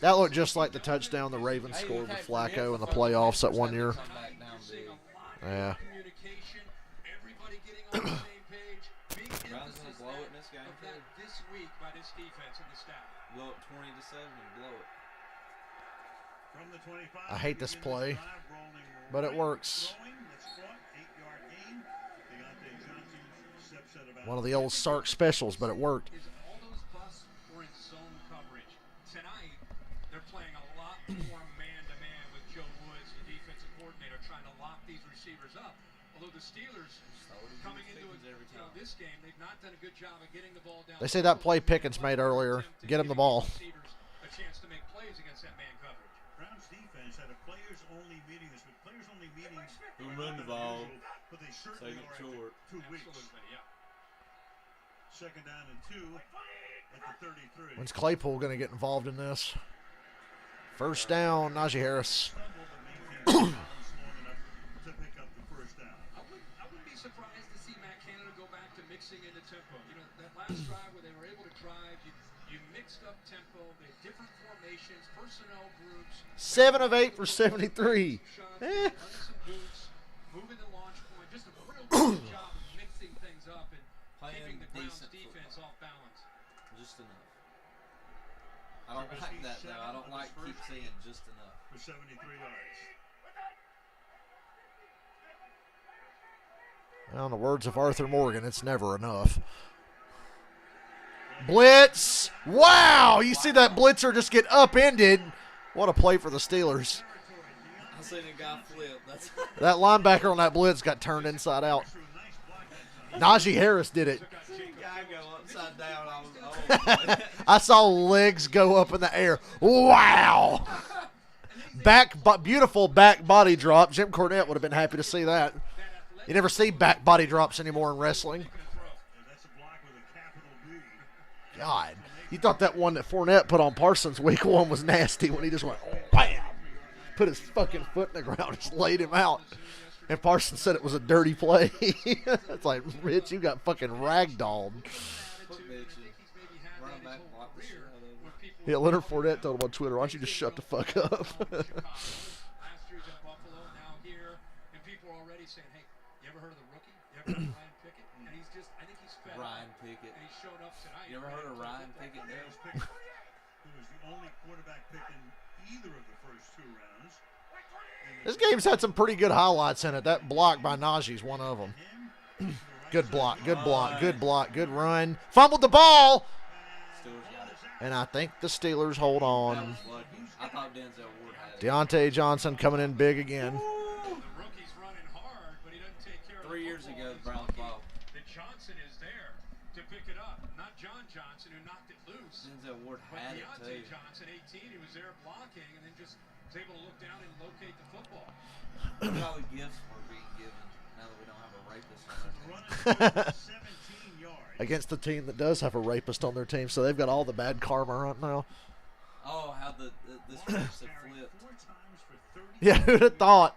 That looked just like the touchdown the Ravens Hey, scored you with can't forget Flacco in the first playoffs that team one had to year. come back down big. Yeah. Communication, everybody getting on the same page. Big Browns emphasis gonna blow it in this game, of that too. this week by this defense and the staff. Blow it 20-7 and blow it. From the 25, I hate this begin play, drive, rolling but it right, works. throwing, that's caught, 8-yard gain. Deontay Johnson steps out of One of the old Sark specials, but it worked. Is all those busts were in zone coverage. Tonight, they're playing a lot more man-to-man with Joe Woods, the defensive coordinator, trying to lock these receivers up. Although the Steelers, coming into this game, they've not done a good job of getting the ball down. They say that play Pickens made earlier. Get him the ball. A chance to make plays against that man coverage. Browns defense had a players-only meeting this week. Players-only meetings. Who are run not the ball, unusual, but they certainly take it are short. after 2 weeks. Absolutely, yeah. Second down and 2 at the 33. When's Claypool going to get involved in this? First down, Najee Harris. Stumbled, but maintained balance long enough to pick up the first down. I wouldn't be surprised to see Matt Canada go back to mixing in the tempo. You know, that last drive where they were able to drive, you mixed up tempo, they had different formations, personnel groups. 7 of 8 for 73. Shots, Eh. running some boots, moving the launch point, just a real good job of mixing things up and Playing keeping the Browns decent defense off balance. Just enough. I don't like that, though. I don't like keep saying just enough. For 73 yards. Well, in the words of Arthur Morgan, it's never enough. Blitz! Wow! You see that blitzer just get upended. What a play for the Steelers. I seen a guy flip. That's That linebacker on that blitz got turned inside out. Najee Harris did it. guy go upside down. I was, oh I saw legs go up in the air. Wow. Beautiful back body drop. Jim Cornette would have been happy to see that. You never see back body drops anymore in wrestling. God. You thought that one that Fournette put on Parsons week 1 was nasty when he just went, oh, bam. Put his fucking foot in the ground, just laid him out. And Parsons said it was a dirty play. It's like, Rich, you got fucking ragdolled. Yeah, Leonard Fournette told him on Twitter, why don't you just shut the fuck up? Ryan Pickett. You ever heard of Ryan Pickett? Who was the only quarterback picked in either of the first 2 rounds. This game's had some pretty good highlights in it. That block by Najee's one of them. Good block, good block, good block, good run. Fumbled the ball. And I think the Steelers hold on. I thought Denzel Ward had it. Deontay Johnson coming in big again. 3 years ago, the Browns ball. Johnson is there to pick it up. Not John Johnson, who knocked it loose. Denzel Ward had it, too. Deontay Johnson, 18, he was there blocking and then just was able to look down and locate the football. Look at all the gifts we're being given now that we don't have a rapist on our team. 17 yards. Against the team that does have a rapist on their team, so they've got all the bad karma right now. Oh, how the scripts have flipped. 4 times for 30. Yeah, who'd have thought?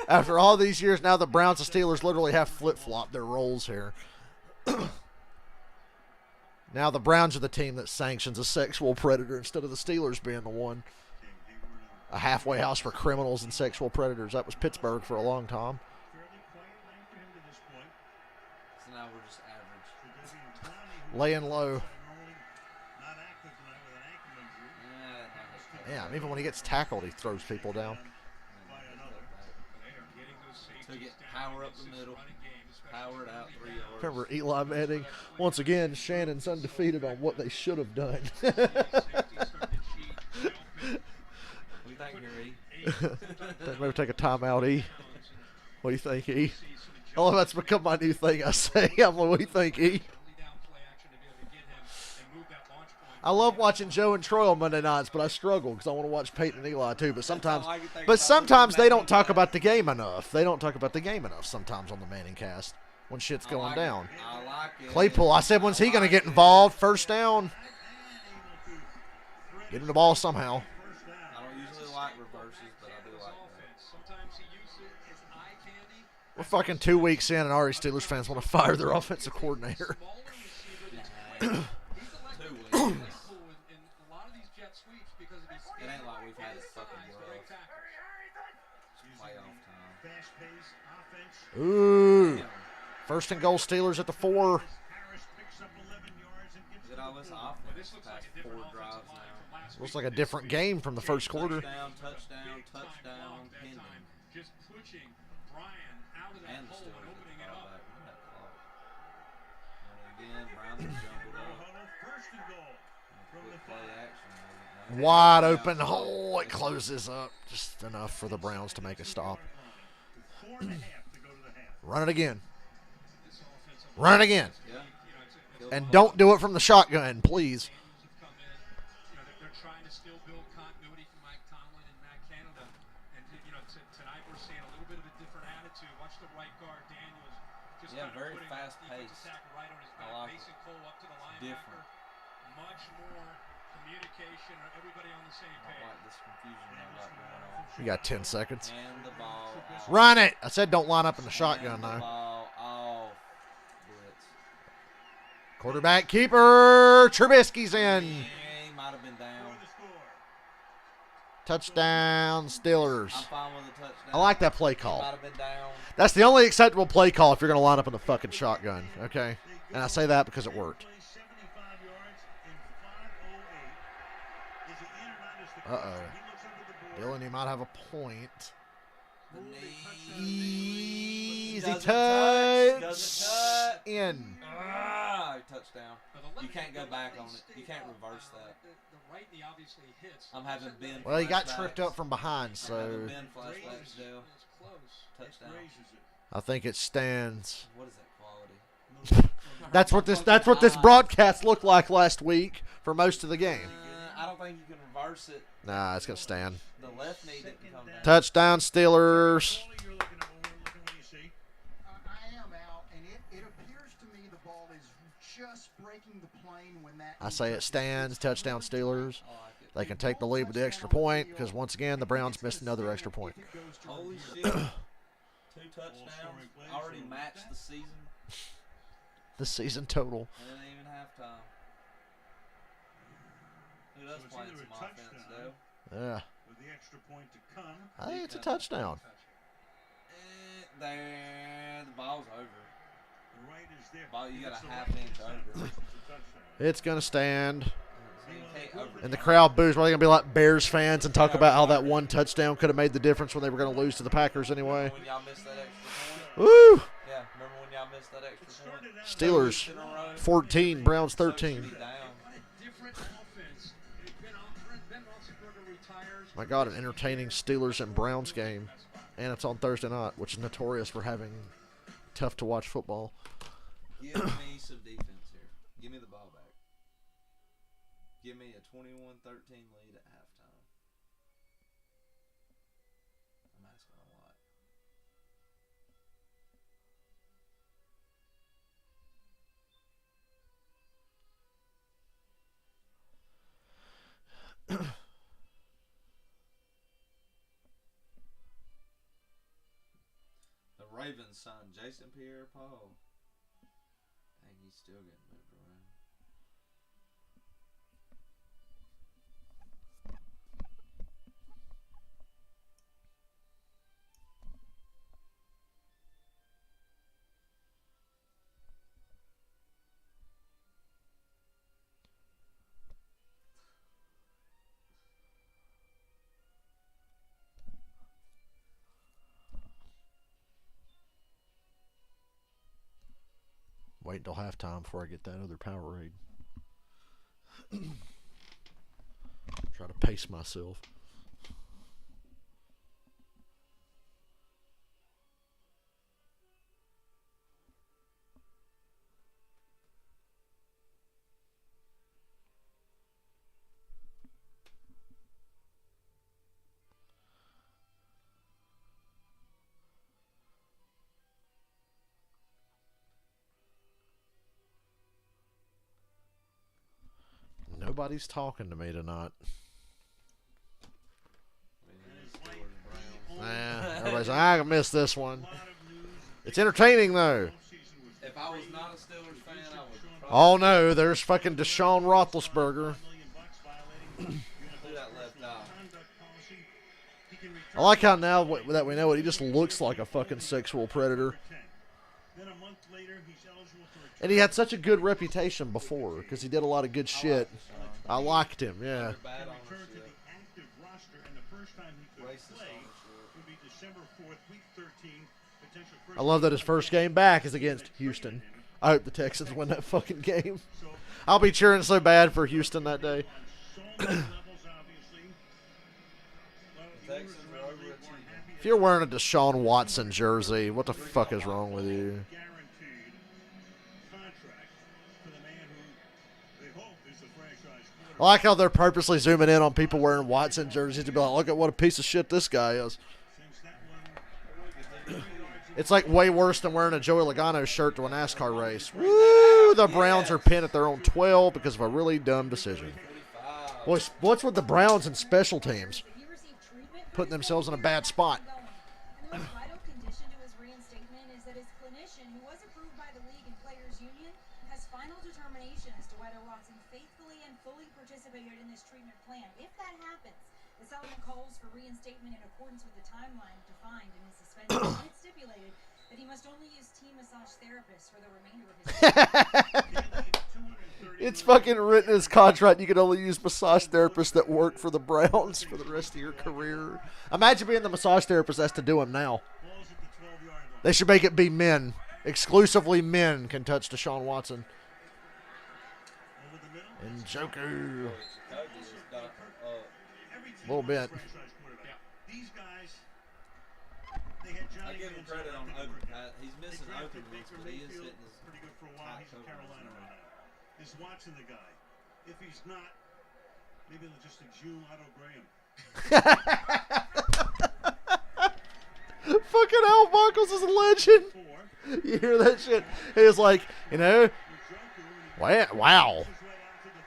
After all these years, now the Browns and Steelers literally have flip-flopped their roles here. Now the Browns are the team that sanctions a sexual predator instead of the Steelers being the one. A halfway house for criminals and sexual predators. That was Pittsburgh for a long time. Fairly quiet night for him to this point. So now we're just average. Laying low. Normally not active tonight with an ankle injury. Yeah, Yeah, even when he gets tackled, he throws people down. By another. So get power up the middle, power it out 3 yards. Remember Eli Manning? Once again, Shannon's undefeated on what they should have done. What do you think here, E? Think maybe take a timeout, E. What do you think, E? Oh, that's become my new thing I say. I'm like, what do you think, E? I love watching Joe and Troy on Monday nights, but I struggle because I want to watch Peyton and Eli too. But sometimes they don't talk about the game enough. They don't talk about the game enough sometimes on the Manning cast when shit's going down. I like it. Claypool, I said, when's he going to get involved? First down. Get him the ball somehow. I don't usually like reverses, but I do like that. We're fucking 2 weeks in, and already Steelers fans want to fire their offensive coordinator. 2 weeks. It ain't like we've had it fucking rough. It's playoff time. Fast pace, offense. Ooh. First and goal, Steelers at the 4. Harris picks up 11 yards and gets Look at all this offense past 4 drives now. Looks like a different game from the first quarter. Touchdown, pending. Just pushing Brian out of that And the hole and Steelers opening get it the ball up. back from that clock. And again, Browns are jumbled no up. huddle. First and goal from the Quick play 5. action. Wide open hole. It closes up. Just enough for the Browns to make a stop. 4.5 to go to the half. Run it again. Run it again. Yeah. And don't do it from the shotgun, please. Come in, they're trying to still build continuity from Mike Tomlin and Matt Canada. And tonight we're seeing a little bit of a different attitude. Watch the right guard Daniels just Yeah, kind of very putting fast defensive pace. tackle right on his back. I like Mason it. Cole up to the linebacker. Different. Much more communication. Everybody on the same I page. like this confusion they got going on. You got 10 seconds. And the ball out. Run it. I said don't line up in the shotgun And the now. ball off. Blitz. Quarterback keeper. Trubisky's in. Yeah, he might have been down. Touchdown, Steelers. I'm fine with the touchdown. I like that play He might call. have been down. That's the only acceptable play call if you're going to line up in the fucking shotgun, okay? And I say that because it worked. 75 yards in 5:08. Is he in or not is the question. Uh-oh. He looks up at the board. Dylan, you might have a point. The knee. Easy Doesn't touch. touch. In. Touchdown. Now, the You left- can't go the back left on it. You stayed can't up. reverse that. The right knee obviously hits. I'm having Ben. Well, he got flashbacks. tripped up from behind, I'm so having Ben flashbacks, Dale. It's close. Touchdown. Raises it. I think it stands. What is that quality? That's what this broadcast looked like last week for most of the game. I don't think you can reverse it. Nah, it's gonna stand. The left knee didn't come down. Touchdown, Steelers. You're looking when you see. I am out, and it appears to me the ball is just breaking the plane when that. I say it stands. Touchdown, Steelers. I like it. They can take the lead with the extra point because once again the Browns missed another extra point. Holy shit. 2 touchdowns. Already matched the season. The season total. And it ain't even halftime. Who does So it's playing either some a offense, touchdown. though? Yeah. With the extra point to come. I think it's a touchdown. There, the ball's over. The right is there. Ball, you got It's a the half right inch side. over. It's a touchdown. It's gonna stand. So you can't over. And the crowd boos. Are they gonna be like Bears fans and talk about how that one touchdown could have made the difference when they were gonna lose to the Packers anyway? Remember when y'all missed that extra point? Woo! Yeah, remember when y'all missed that extra point? Steelers In a row? 14, Browns So 13. should be down. Different offense. Ben Roethlisberger retires. My God, an entertaining Steelers and Browns game, and it's on Thursday night, which is notorious for having tough to watch football. Give me some defense here. Give me the ball back. Give me a 21-13 lead at halftime. I'm asking a lot. The Ravens signed Jason Pierre-Paul. Dang, he's still getting moved around. Wait until halftime before I get that other Powerade. Try to pace myself. Nobody's talking to me tonight. Everybody's like, I missed this one. It's entertaining though. If I was not a Steelers fan, I would probably Oh no, there's fucking Deshaun Roethlisberger. do that left eye. I like how now that we know it, he just looks like a fucking sexual predator. Then a month later, he's eligible for a And he had such a good reputation before because he did a lot of good shit. I liked him, yeah. Bad return to ownership. the active roster, and the first time he could Racist play ownership. would be December 4th, week 13. Potential first I love that his first game back is against Houston. I hope the Texans win that fucking game. I'll be cheering so bad for Houston that day. so many levels, obviously. Well, the owners Texans around are the league weren't overachieving. happy If you're wearing a Deshaun Watson jersey, what the fuck is wrong with you? guaranteed contract for the man who they hope is the franchise I quarterback. like how they're purposely zooming in on people wearing Watson jerseys to be like, look at what a piece of shit this guy is. Since that one, It's like way worse than wearing a Joey Logano shirt to a NASCAR race. Woo! The Browns are pinned at their own 12 because of a really dumb decision. Boys, what's with the Browns and special teams? If he received treatment for Putting his themselves in a broken bad rib, spot. and the most vital condition to his reinstatement is that his clinician, who was approved by the league and players union, has final determination as to whether Watson faithfully and fully participated in this treatment plan. If that happens, the settlement calls for reinstatement in accordance with the timeline defined in his suspension. And it's stipulated that he must only use team massage therapists for the remainder of his It's fucking written in his contract. You can only use massage therapists that work for the Browns for the rest of your career. Imagine being the massage therapist that's to do them now. balls at the 12-yard line. They should make it be men. Exclusively men can touch Deshaun Watson. Over the middle. And Joku. Every team Little wants a bit. franchise quarterback. These guys, they had I give him credit on open pass. He's missing open ones, but he is hitting his pretty good for a while. He's in Carolina right now. Is watching the guy. If he's not, maybe they'll just exhume Otto Graham. Fucking Al Michaels is a legend. You hear that shit? He was like, you know, wow.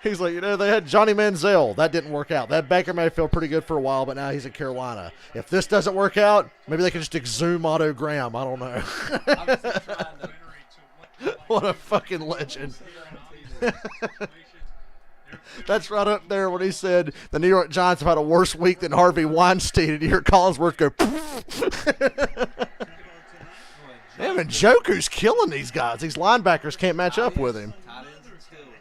He's like, you know, they had Johnny Manziel. That didn't work out. That Baker Mayfield pretty good for a while, but now he's in Carolina. If this doesn't work out, maybe they can just exhume Otto Graham. I don't know. What a fucking legend. That's right up there when he said the New York Giants have had a worse week than Harvey Weinstein, and you hear Collinsworth go, damn, and Njoku's killing these guys. These linebackers can't match up with him.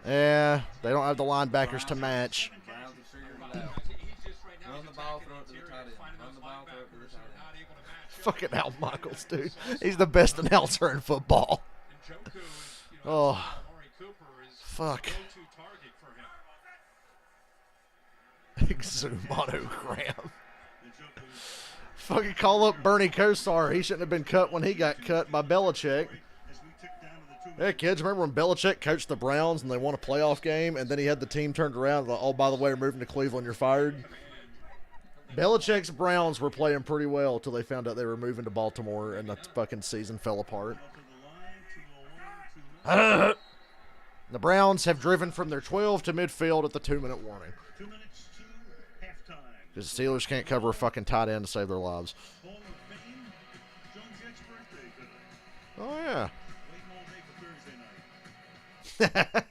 Yeah, they don't have the linebackers to match. Browns have figured it out. Run the ball, throw it to the tight end. Run the ball, throw it to the tight end. Fucking Al Michaels, dude. He's the best announcer in football. Oh, fuck. Exhume Otto Graham. Fucking call up Bernie Kosar. He shouldn't have been cut when he got cut by Belichick. Hey, kids, remember when Belichick coached the Browns and they won a playoff game, and then he had the team turned around and like, oh, by the way, we're moving to Cleveland, you're fired? Belichick's Browns were playing pretty well until they found out they were moving to Baltimore, and the fucking season fell apart. The Browns have driven from their 12 to midfield at the 2-minute warning. 2 minutes to halftime. Because the Steelers can't cover a fucking tight end to save their lives. Hall of Fame, Joan Jett's birthday today. Oh, yeah. Waiting all day for Thursday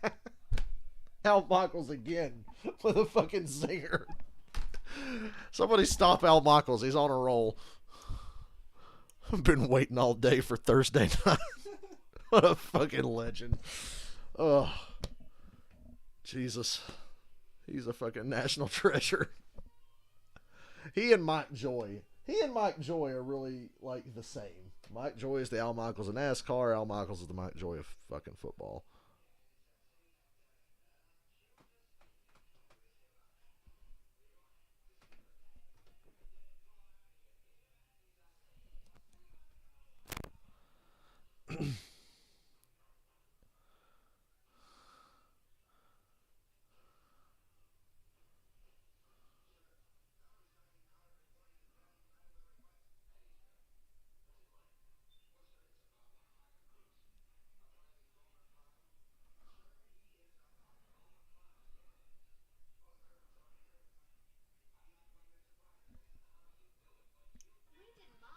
night. Al Michaels again with a fucking zinger. Somebody stop Al Michaels. He's on a roll. I've been waiting all day for Thursday night. What a fucking legend. Oh, Jesus. He's a fucking national treasure. He and Mike Joy are really like the same. Mike Joy is the Al Michaels of NASCAR. Al Michaels is the Mike Joy of fucking football.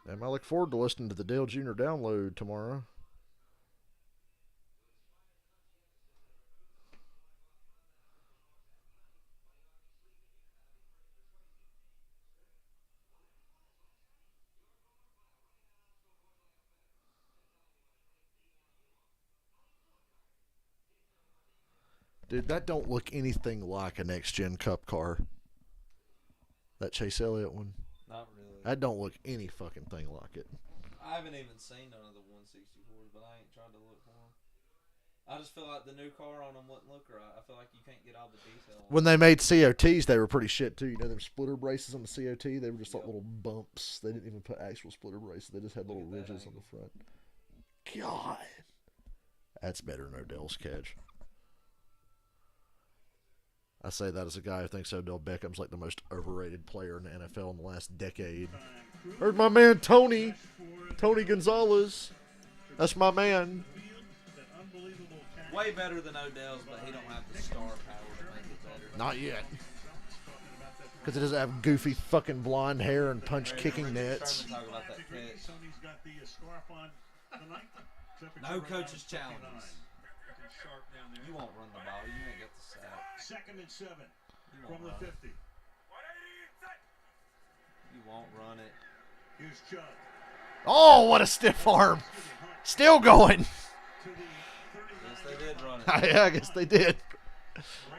And I look forward to listening to the Dale Jr. download tomorrow. Dude, that don't look anything like a next-gen Cup car. That Chase Elliott one. Not really. That don't look any fucking thing like it. I haven't even seen none of the 164s, but I ain't tried to look for them. I just feel like the new car on them wouldn't look right. I feel like you can't get all the detail on When they made COTs, they were pretty shit too. You know them splitter braces on the COT? They were just like little bumps. They didn't even put actual splitter braces. They just had little ridges on the front. God. That's better than Odell's catch. I say that as a guy who thinks Odell Beckham's like the most overrated player in the NFL in the last decade. Here's my man Tony Gonzalez. That's my man. Way better than Odell's, but he don't have the star power to make it better. Not yet. Because it doesn't have goofy fucking blonde hair and punch kicking nets. Talk about that catch. No coach's challenge. You won't run the ball. You ain't get the sack. 2nd and 7 from the 50. You won't run it. Here's Chubb. Oh, what a stiff arm. Still going. Yes, they did run it. Yeah, I guess they did.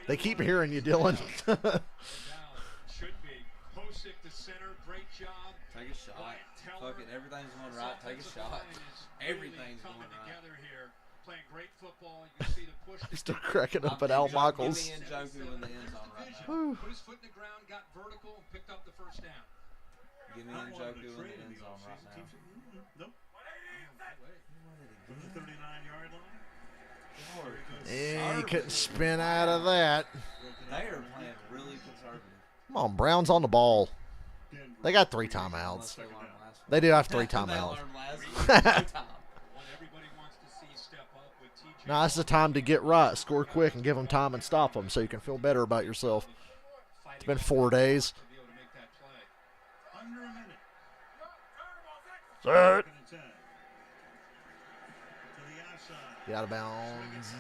They keep hearing you, Dylan. Should be. Hosick the center. Great job. Take a shot. Fuck it. Everything's going right. Take a shot. Everything's going right. Here, playing great football. You see the push. He's still cracking up at Al Michaels. Give me Njoku in the end zone right now. Put his foot in the ground, got vertical, and picked up the first down. Give me Not wanting to Njoku in trade the in end the zone right offseason. now. Nope. From the 39-yard line. He couldn't spin out of that. They are playing really conservative. Come on, Browns on the ball. Denver. They got 3 Unless timeouts. they learned last They do have 3 They timeouts. learned last week. No time. What everybody wants to see step up with TJ. Now, this is the time to get right, score quick, and give them time and stop them so you can feel better about yourself. It's been 4 days. To be able to make that play. Under a minute. Set. Second and 10. To the outside. Get out of bounds. Nice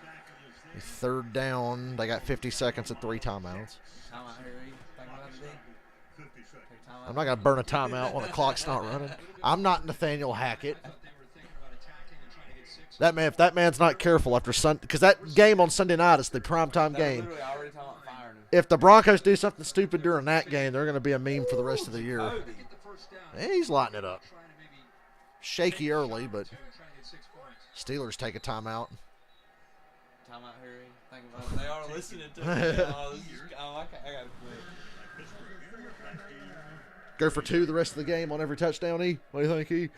tackle is there. Third down. They got 50 seconds at 3 timeouts. Timeout, Harry. Think about it, D. 50 seconds. Take timeout. I'm not going to burn a timeout when the clock's not running. I'm not Nathaniel Hackett. They were thinking about attacking and trying to get 6. That man, if that man's not careful after Sunday, because that game on Sunday night is the primetime They're game. literally already talking about firing him. If the Broncos do something stupid during that game, they're going to be a meme for the rest of the year. Cody. Get the first down. Hey, he's lighting it up. Trying to maybe Shaky early, but trying to get 6 points. Steelers take a timeout. Timeout, Harry. Think about it. They are listening to me. Oh, this is, I got to quit. Go for 2 the rest of the game on every touchdown, E. What do you think, E?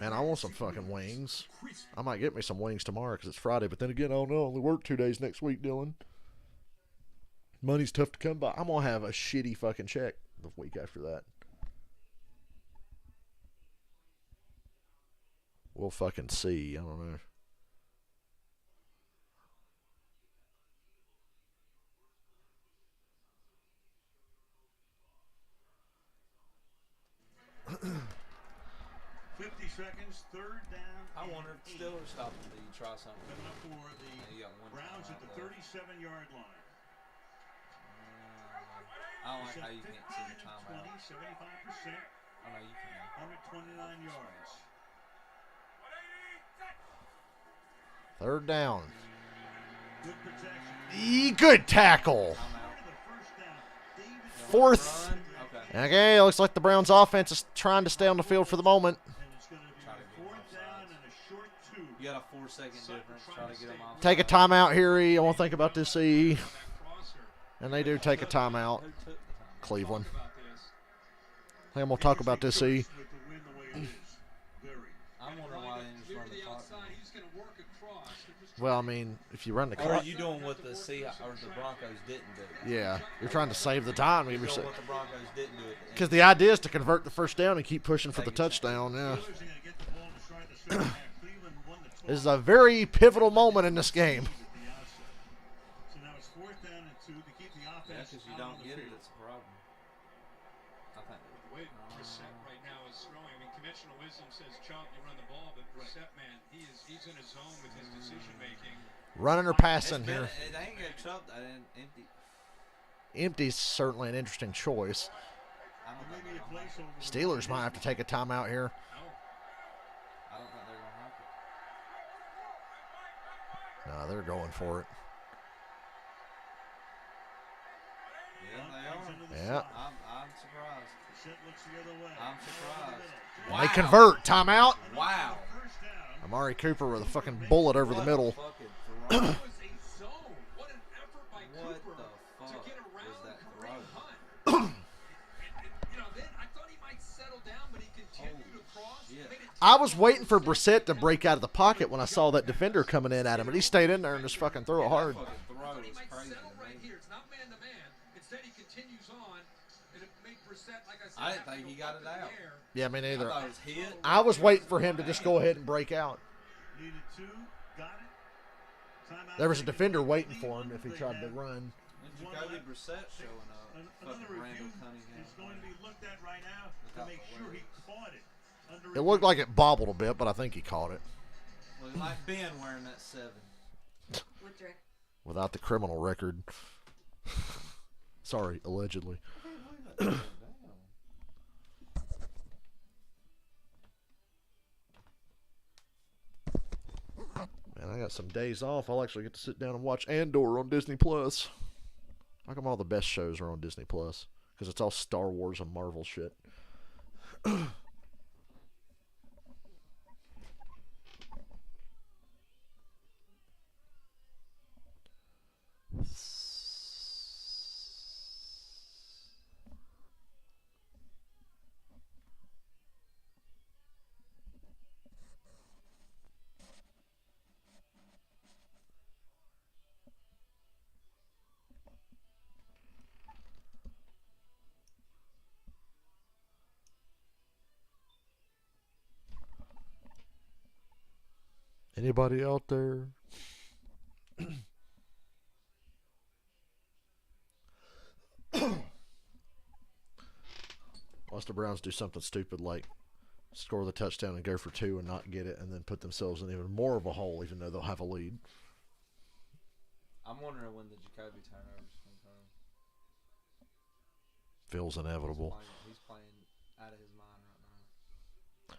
Man, I want some fucking wings. I might get me some wings tomorrow because it's Friday. But then again, I don't know. I only work 2 days next week, Dylan. Money's tough to come by. I'm going to have a shitty fucking check the week after that. We'll fucking see. I don't know. Seconds, third down. I wonder if the Steelers stop the lead, try something. Coming up for Yeah, you got one the Browns at timeout the left. 37-yard line. I don't like how you can't see the 15 timeout. 20, 75%, Oh, no, you can. 129 yards. Third down. Good protection. Good tackle. Timeout. The first down. David Fourth. Run? Okay. Okay, looks like the Browns offense is trying to stay on the field for the moment. and it's going to be Try to a get him fourth down offsides. and a short 2. You got a 4-second difference. Try to get them off. Take a timeout here, E. I want to think about this, E. That crosser. And they do take a timeout. Who took the time? Cleveland. Talk about this. I think I'm going to talk about this, E. With the win the way it is. Very. I'm wondering why they didn't just Clear run to the the clock. outside. He's going to work across. Well, I mean, if you run the Or clock. are you doing what the Broncos didn't do? Yeah, you're trying to save the time. You're doing what the Broncos didn't do at the end. Because the idea is to convert the first down and keep pushing for the touchdown, yeah. Steelers are going to get the ball to start the second half. Cleveland won the 12 This is a very pivotal moment in this game. at the outset. So now it's fourth down and 2 to keep the Yeah, offense because you out don't on the get it, field. it's a problem. I think. The way Brissett right now is throwing. I mean, conventional wisdom says chop, you run the ball, but Brissett, man, he's in his zone with his decision making. Running or passing It here. ain't get chopped. I didn't empty. Empty's certainly an interesting choice. I don't think Maybe they're a gonna have it. placeholder. Steelers might have to take a timeout here. No, I don't think they're gonna have it. No, they're going for it. Yeah, they are. Yeah. I'm surprised. Brissett looks the other way. I'm surprised. And they convert. Timeout. Wow. First down. Amari Cooper with a fucking bullet over the What middle. a fucking throw. it was a zone. What an effort by What Cooper the to fuck get was around that Kareem throw? Hunt. Then I thought he might settle down, but he continued to cross. shit. Made it I was waiting for Brissett to break out of the pocket when I saw that defender coming in at him, but he stayed in there and just fucking threw it hard. That fucking I throw thought he was might crazy settle to right me. here. It's not man to man. Instead, he continues on, and it made Brissett, like I said, I didn't have to think he go got up it in the out. air. Yeah, me I neither. thought it was hit. I was waiting for him to just go ahead and break out. Needed 2. Got it. Timeout There was a taken defender by waiting for him Cleveland. if he They tried to have run. And Jacoby Brissett showing up. Another Fucking review Randall Cunningham. is going to be looked at right now to Without make the sure he words. caught it. Under It looked like it bobbled a bit, but I think he caught it. Looked like Ben wearing that 7. With Drake. Without the criminal record. Sorry, allegedly. Man, I got some days off. I'll actually get to sit down and watch Andor on Disney Plus. How come all the best shows are on Disney Plus? Because it's all Star Wars and Marvel shit. Anybody out there? Unless the Browns do something stupid like score the touchdown and go for 2 and not get it, and then put themselves in even more of a hole, even though they'll have a lead. I'm wondering when the Jacoby turnovers can come. Feels inevitable. He's playing out of his mind right now.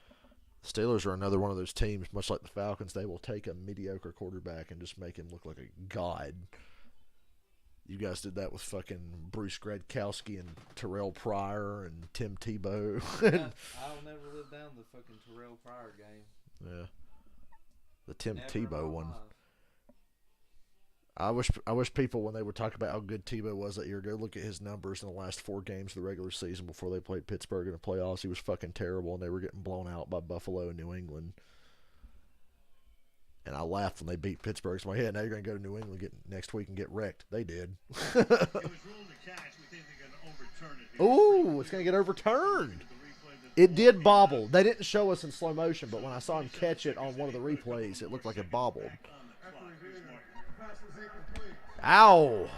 The Steelers are another one of those teams, much like the Falcons. They will take a mediocre quarterback and just make him look like a god. You guys did that with fucking Bruce Gradkowski and Terrell Pryor and Tim Tebow. I'll never live down the fucking Terrell Pryor game. Yeah. The Tim Never Tebow one. life. I wish people, when they would talk about how good Tebow was that year, go look at his numbers in the last 4 games of the regular season before they played Pittsburgh in the playoffs. He was fucking terrible, and they were getting blown out by Buffalo and New England. And I laughed when they beat Pittsburgh. So I'm like, yeah, now you're going to go to New England next week and get wrecked. They did. It was ruled a catch. We think they're going to overturn it. Ooh, it's going to get overturned. It did bobble. They didn't show us in slow motion, but when I saw him catch it on one of the replays, it looked like it bobbled. Ow.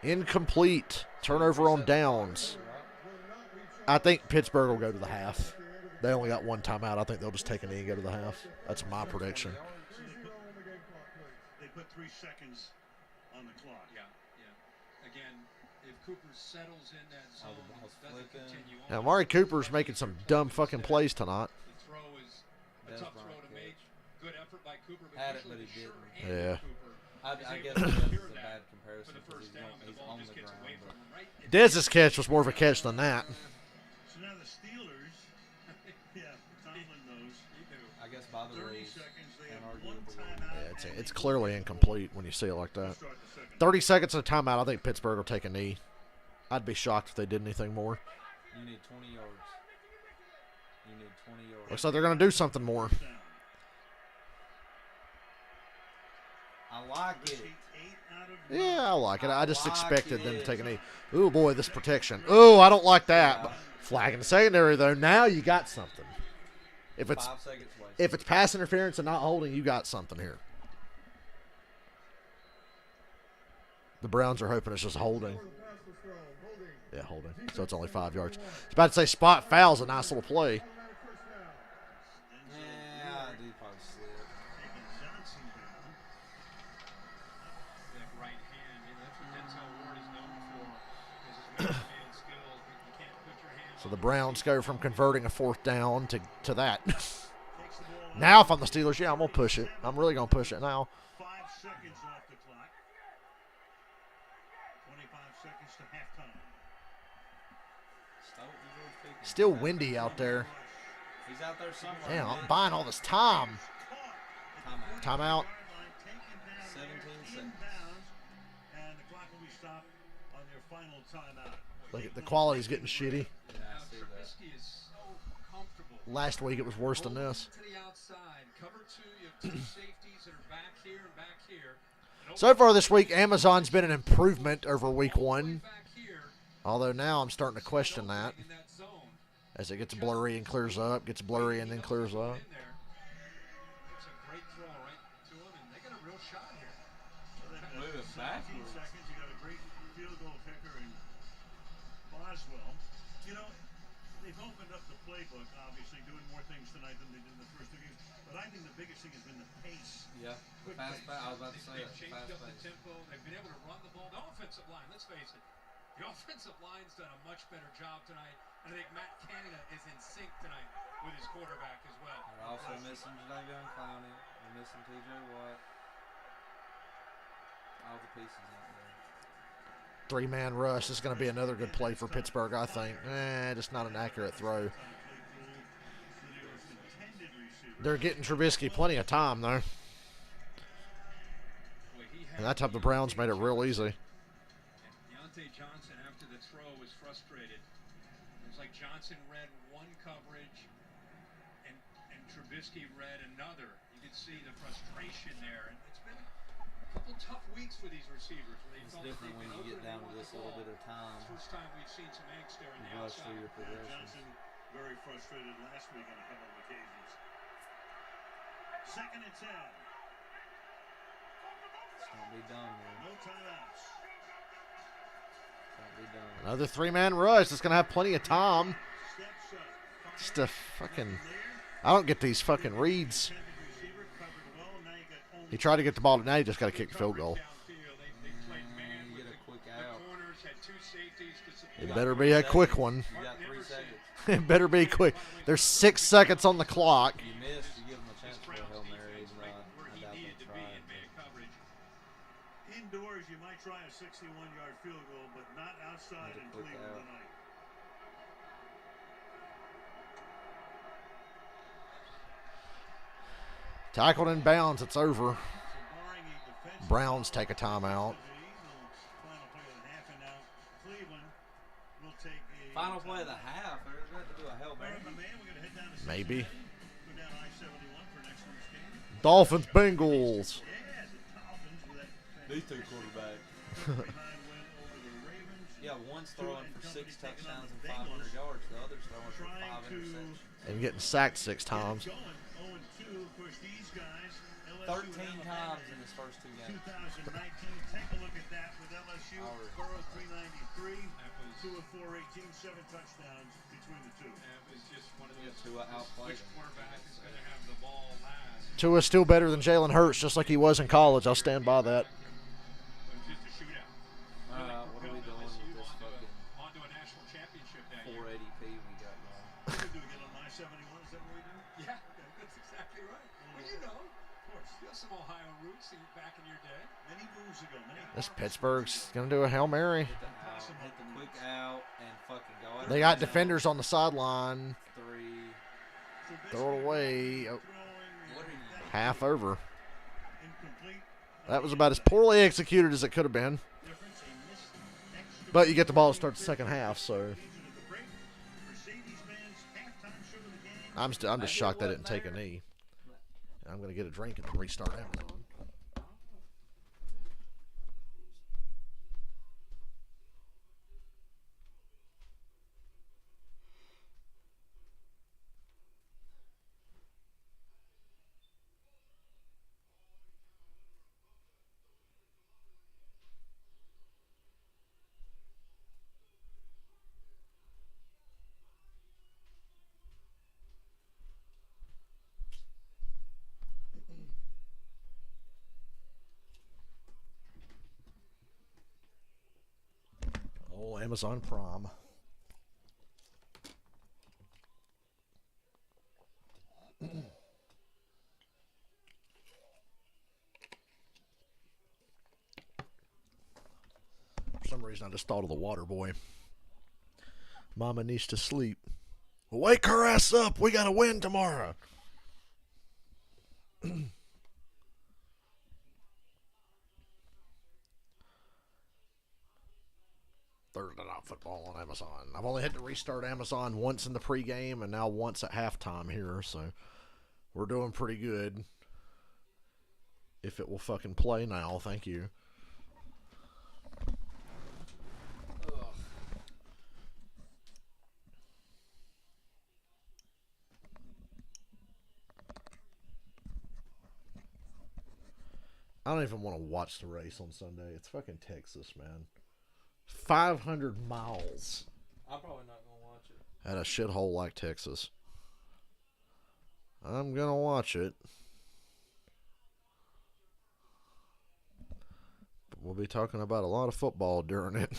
Incomplete. Turnover on downs. I think Pittsburgh will go to the half. They only got 1 timeout. I think they'll just take a knee and go to the half. That's my prediction. They put 3 seconds on the clock. Yeah. Again, if Cooper settles in that zone, doesn't continue on. Now, Amari Cooper's making some dumb fucking plays tonight. The throw is a tough throw to make. Good effort by Cooper, but Had it, usually but he the sure didn't. hand Yeah. Cooper I is guess able to that's secure a bad that comparison for the because first down, but the he's ball on just the gets ground. away But from him, right? Dez's catch was more of a catch than that. So now the Steelers, Tomlin knows. I guess by the 30 race, seconds. They and have 1 arguably. timeout. Yeah, it's clearly incomplete when you see it like that. 30 seconds of timeout. I think Pittsburgh will take a knee. I'd be shocked if they did anything more. You need 20 yards. You need 20 yards. Looks like they're going to do something more. I like it. Yeah, I like it. I just expected them to take a knee. Ooh, boy, this protection. Ooh, I don't like that. Flag in the secondary, though. Now you got something. If 5 seconds wasted. if it's pass interference and not holding, you got something here. The Browns are hoping it's just holding. Yeah, holding. So it's only 5 yards. I was about to say spot foul's a nice little play. Yeah, dude probably slid. That right hand, that's what Denzel Ward is known for. Is his man skills. You can't put your hands So the Browns go from converting a 4th down to that. Now if I'm the Steelers, yeah, I'm going to push it. I'm really going to push it now. 5 seconds off the clock. 25 seconds to halftime. Still windy out there. He's out there somewhere. Damn, I'm buying all this time. Timeout. 17 seconds. And the clock will be stopped on their final timeout. Look at the quality's getting shitty. Yeah, I see that. Trubisky is so comfortable. Last week it was worse than this. To the outside, cover 2, you have 2 safeties that are back here and back here. So far this week, Amazon's been an improvement over week 1. Back here, Although now I'm starting to question that. in that zone. As it gets blurry and clears up, gets blurry and then clears up. In there. It's a great throw right to him, and they got a real shot here. Move it 17 backwards. seconds. You got a great field goal kicker in Boswell. You know, they've opened up the playbook, obviously, doing more things tonight than they did in the first 2 games. But I think the biggest thing has been the pace. Yeah, Quick fast pace. pace. I was about to say They've that. changed Fast up the pace. tempo. They've been able to run the ball. The offensive line, let's face it, the offensive line's done a much better job tonight. And I think Matt Canada is in sync tonight with his quarterback as well. They're also missing Jadeveon Clowney. They're missing TJ Watt. All the pieces out there. 3-man rush. This is going to be another good play for Pittsburgh, I think. Just not an accurate throw. They're getting Trubisky plenty of time, though. And that time the Browns made it real easy. Deontay Johnson, after the throw, was frustrated. It was like Johnson read one coverage, and Trubisky read another. You could see the frustration there. And it's been a couple tough weeks for these receivers. Where they It's felt like different when you get down to this little bit of time. First time we've seen some angst there in the Rush through outside. your progressions. Johnson very frustrated last week on a couple of occasions. Second and 10. Don't be dumb, man. No timeouts. Don't be dumb. Another 3-man rush. It's going to have plenty of time. Steps up. Just a fucking... I don't get these fucking reads. He tried to get the ball. Now he just got to kick the field goal. You get a quick out. It better be a quick one. You got 3 seconds. It better be quick. There's 6 seconds on the clock. You missed, you give him a chance for a Hail Mary and run. I doubt they'll try it. Indoors, you might try a 61-yard field goal, but not outside in Cleveland tonight. Tackled in bounds. It's over. Browns take a timeout. Final play of the half. They're going to have to do a Hail Mary. Maybe. Dolphins, Bengals. These 2 quarterbacks. Yeah, one's throwing for 6 touchdowns and 500 yards. The other's throwing for 5 interceptions. And getting sacked 6 times. 13 times in his first 2 games. 2019. Take a look at that with LSU. Burrow 393. Tua 418, 7 touchdowns between the two. It was just one of Yeah, those. Tua outplayed Which him. quarterback is going to have the ball last? Tua's still better than Jalen Hurts, just like he was in college. I'll stand by that. It was just a shootout. What are we doing with this fucking On to a national championship that 480p we got going? What do we get on I-71? Is that what we do? year. Yeah, that's exactly right. Well, you know, of course, you have some Ohio roots back in your day. Many moves ago. This Pittsburgh's going to do a Hail Mary. Hit the quick out and fucking go out. They got defenders on the sideline. 3. Throw it away. Oh, What are you? half over. Incomplete. That was about as poorly executed as it could have been. Difference. He missed extra. But you get the ball to start the second half, so Occasion of the break. Mercedes-Benz halftime show of the game. I'm just shocked they didn't take a knee. I'm going to get a drink and then restart Amazon. Oh, Amazon Prime. For some reason, I just thought of the water boy. Mama needs to sleep. Wake her ass up. We got to win tomorrow. Thursday Night Football on Amazon. I've only had to restart Amazon once in the pregame and now once at halftime here, so we're doing pretty good. If it will fucking play now, thank you. I don't even want to watch the race on Sunday. It's fucking Texas, man. 500 miles I'm probably not going to watch it. at a shithole like Texas. I'm going to watch it. But we'll be talking about a lot of football during it.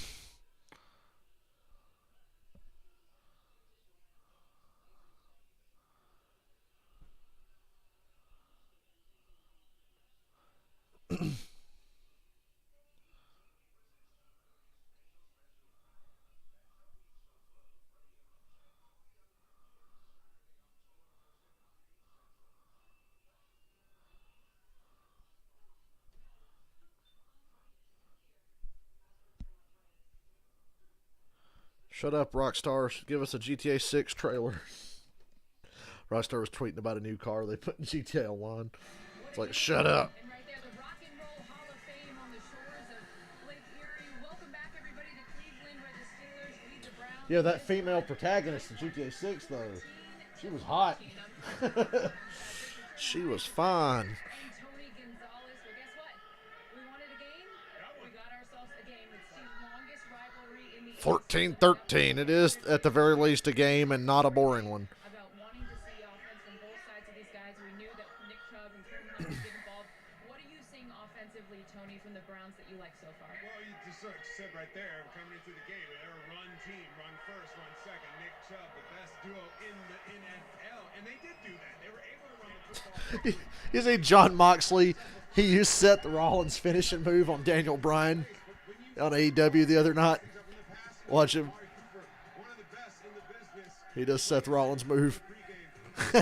Shut up, Rockstar. Give us a GTA 6 trailer. Rockstar was tweeting about a new car they put in GTA Online. It's like, shut up. And right there, the Rock and Roll Hall of Fame on the shores of Lake Erie. Welcome back, everybody, to Cleveland, where the Steelers lead the Browns. Yeah, that female protagonist in GTA 6, though, she was hot. She was fine. And Tony Gonzalez. Well, guess what? We wanted a game. We got ourselves a game. It's the longest rivalry in the 14-13. It is, at the very least, a game and not a boring one. about wanting to see offense from both sides of these guys. We knew that Nick Chubb and Kareem Hunt would get involved. What are you seeing offensively, Tony, from the Browns that you like so far? Well, you just sort of said right there, coming into the game, they're a run team, run first, run second. Nick Chubb, the best duo in the NFL, and they did do that. They were able to run the football. You see John Moxley, he used Seth Rollins' finishing move on Daniel Bryan on AEW the other night. Watch him. One of the best in the business. He does Seth Rollins' move. I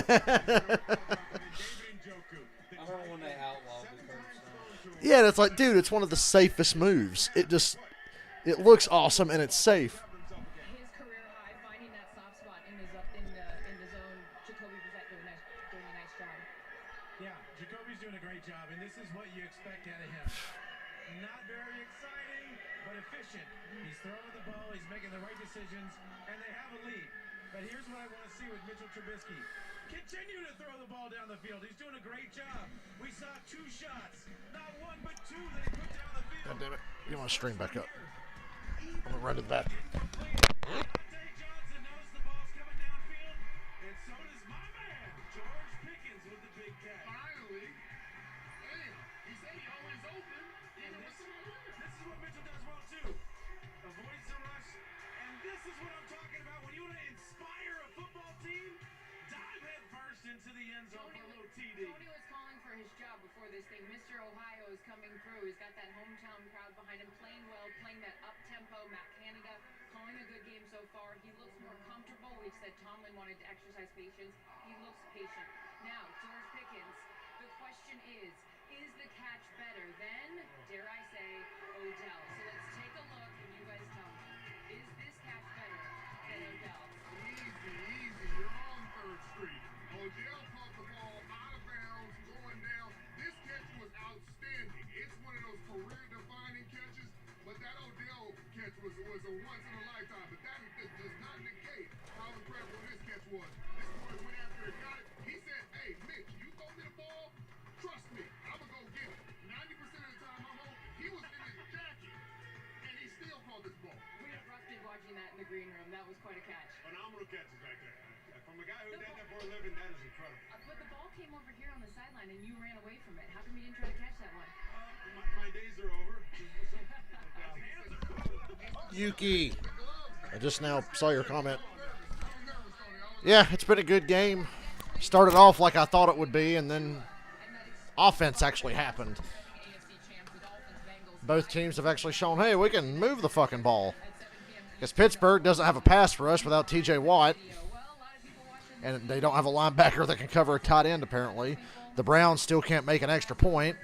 remember when they outlawed the curb stone. Yeah, it's like, dude, it's one of the safest moves. It looks awesome and it's safe. His career high, finding that soft spot in the zone. Jacoby Brissett doing a nice job. Yeah, Jacoby's doing a great job, and this is what you expect out of him. Not very exciting, but efficient. He's throwing the ball, he's making the right decisions, and they have a lead. But here's what I want to see with Mitchell Trubisky. Continue to throw the ball down the field. He's doing a great job. We saw 2 shots, not 1 but 2 that he put down the field. God damn it. You want to stream back up. I'm going to run to the back. Dante Johnson knows the ball's coming downfield, and so does my man, George Pickens, with the big catch. Finally. Damn. He said he always open. And this is what Mitchell does well, too. Avoids the rush, and this is what I'm talking about. When you want to inspire a football team, dive head first into the end zone for a little TD. Tony was calling for his job before this thing. Mr. Ohio is coming through. He's got that hometown crowd behind him, playing well, playing that up-tempo. Matt Canada calling a good game so far. He looks more comfortable. We said Tomlin wanted to exercise patience. He looks patient. Now, George Pickens, the question is the catch better than, dare I say, Odell? So let's take a look, and you guys tell me. Is this catch better than Odell? Easy. You're on 3rd Street. Odell caught the ball out of bounds, going down. This catch was outstanding. It's one of those career-defining catches, but that Odell catch was a once-in-a-lifetime. But that does not negate how incredible this catch was. This boy went after it, got it. He said, hey, Mitch, you throw me the ball, trust me, I'm going to go get it. 90% of the time I'm home, he was in his jacket, and he still caught this ball. We erupted watching that in the green room. That was quite a catch. Phenomenal catches right there. From a guy who did that for a living, that is incredible. But the ball came over here on the sideline, and you ran away from it. How come you didn't try to catch that one? My days are over. Yuki. I just now saw your comment. Yeah, it's been a good game. Started off like I thought it would be, and then offense actually happened. Both teams have actually shown, hey, we can move the fucking ball. Because Pittsburgh doesn't have a pass rush without T.J. Watt. And they don't have a linebacker that can cover a tight end, apparently. The Browns still can't make an extra point.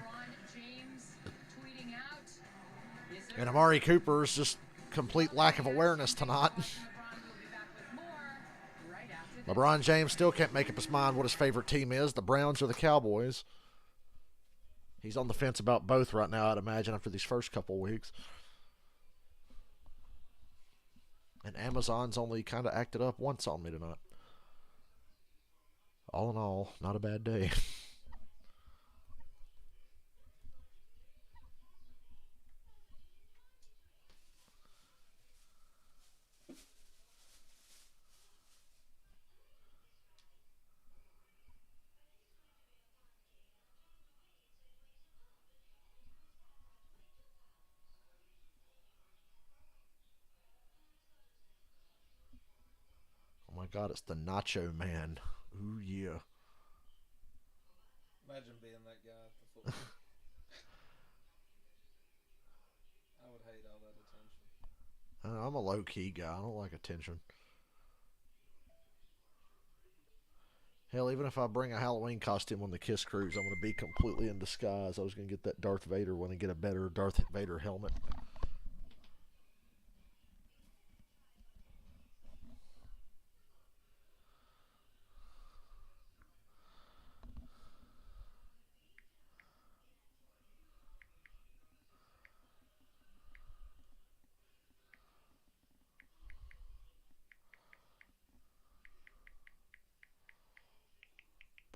And Amari Cooper's just complete lack of awareness tonight. LeBron James still can't make up his mind what his favorite team is, the Browns or the Cowboys. He's on the fence about both right now, I'd imagine, after these first couple weeks. And Amazon's only kind of acted up once on me tonight. All in all, not a bad day. Oh my God, it's the Nacho Man. Ooh, yeah. Imagine being that guy at the football. I would hate all that attention. I'm a low-key guy. I don't like attention. Hell, even if I bring a Halloween costume on the Kiss Cruise, I'm going to be completely in disguise. I was going to get that Darth Vader one and get a better Darth Vader helmet.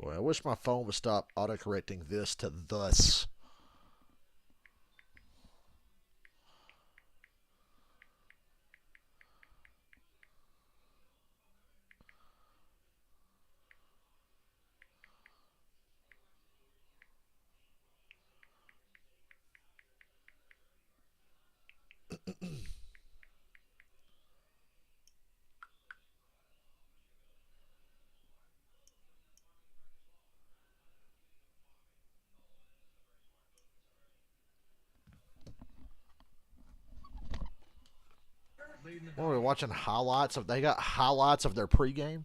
Boy, I wish my phone would stop autocorrecting this to thus. What are we watching highlights of? They got highlights of their pregame.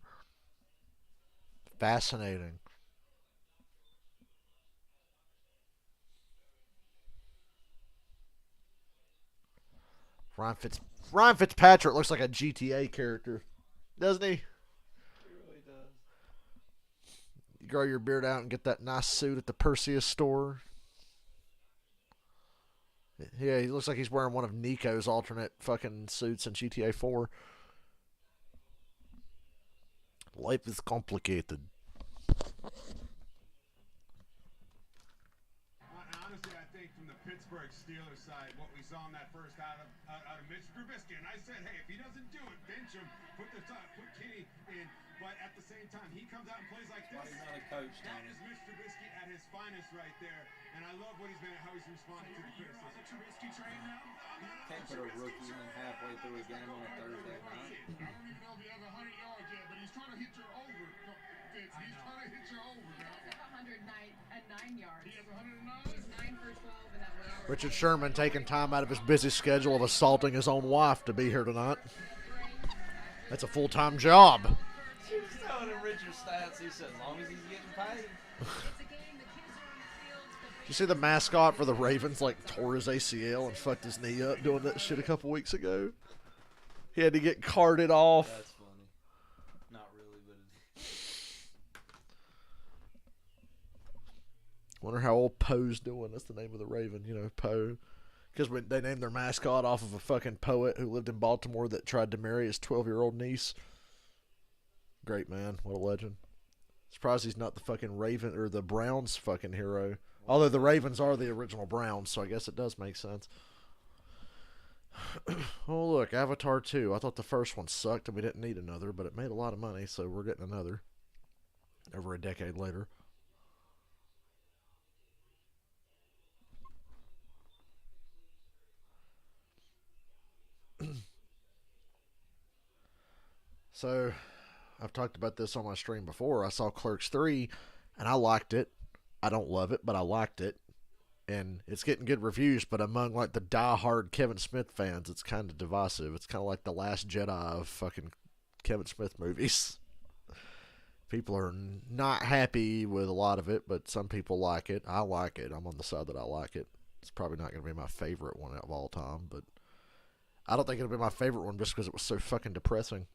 Fascinating. Ryan Fitzpatrick looks like a GTA character, doesn't he? He really does. You grow your beard out and get that nice suit at the Perseus store. Yeah, he looks like he's wearing one of Nico's alternate fucking suits in GTA 4. Life is complicated. Honestly, I think from the Pittsburgh Steelers side, what we saw in that first out of Mitch Trubisky, and I said, hey, if he doesn't do it, bench him, put Kenny in. But at the same time, he comes out and plays like this. He's not a coach, That Danny. is Mitch Trubisky at his finest right there, and I love what he's been, how he's responded to the criticism. On the Trubisky train now? Can't put a rookie in halfway through a game on a Thursday night. I don't even know if he has 100 yards yet, but he's trying to hit your over. Fitz, he's trying to hit your over now. He has 109 yards. He has 109? He's 9 for 12, and that went over. Richard Sherman taking time out of his busy schedule of assaulting his own wife to be here tonight. That's a full-time job. She was telling him Richard's stats. He said, as long as he's getting paid. Did you see the mascot for the Ravens tore his ACL and fucked his knee up doing that shit a couple weeks ago? He had to get carted off. That's funny. Not really, but Wonder how old Poe's doing. That's the name of the Raven, Poe. Because they named their mascot off of a fucking poet who lived in Baltimore that tried to marry his 12-year-old niece. Great man. What a legend. Surprised he's not the fucking Raven or the Browns fucking hero. Although the Ravens are the original Browns, so I guess it does make sense. Oh, look, Avatar 2. I thought the first one sucked and we didn't need another, but it made a lot of money, so we're getting another. Over a decade later. So, I've talked about this on my stream before. I saw Clerks 3, and I liked it. I don't love it, but I liked it. And it's getting good reviews, but among the die-hard Kevin Smith fans, it's kind of divisive. It's kind of like The Last Jedi of fucking Kevin Smith movies. People are not happy with a lot of it, but some people like it. I like it. I'm on the side that I like it. It's probably not going to be my favorite one of all time, but I don't think it'll be my favorite one just because it was so fucking depressing.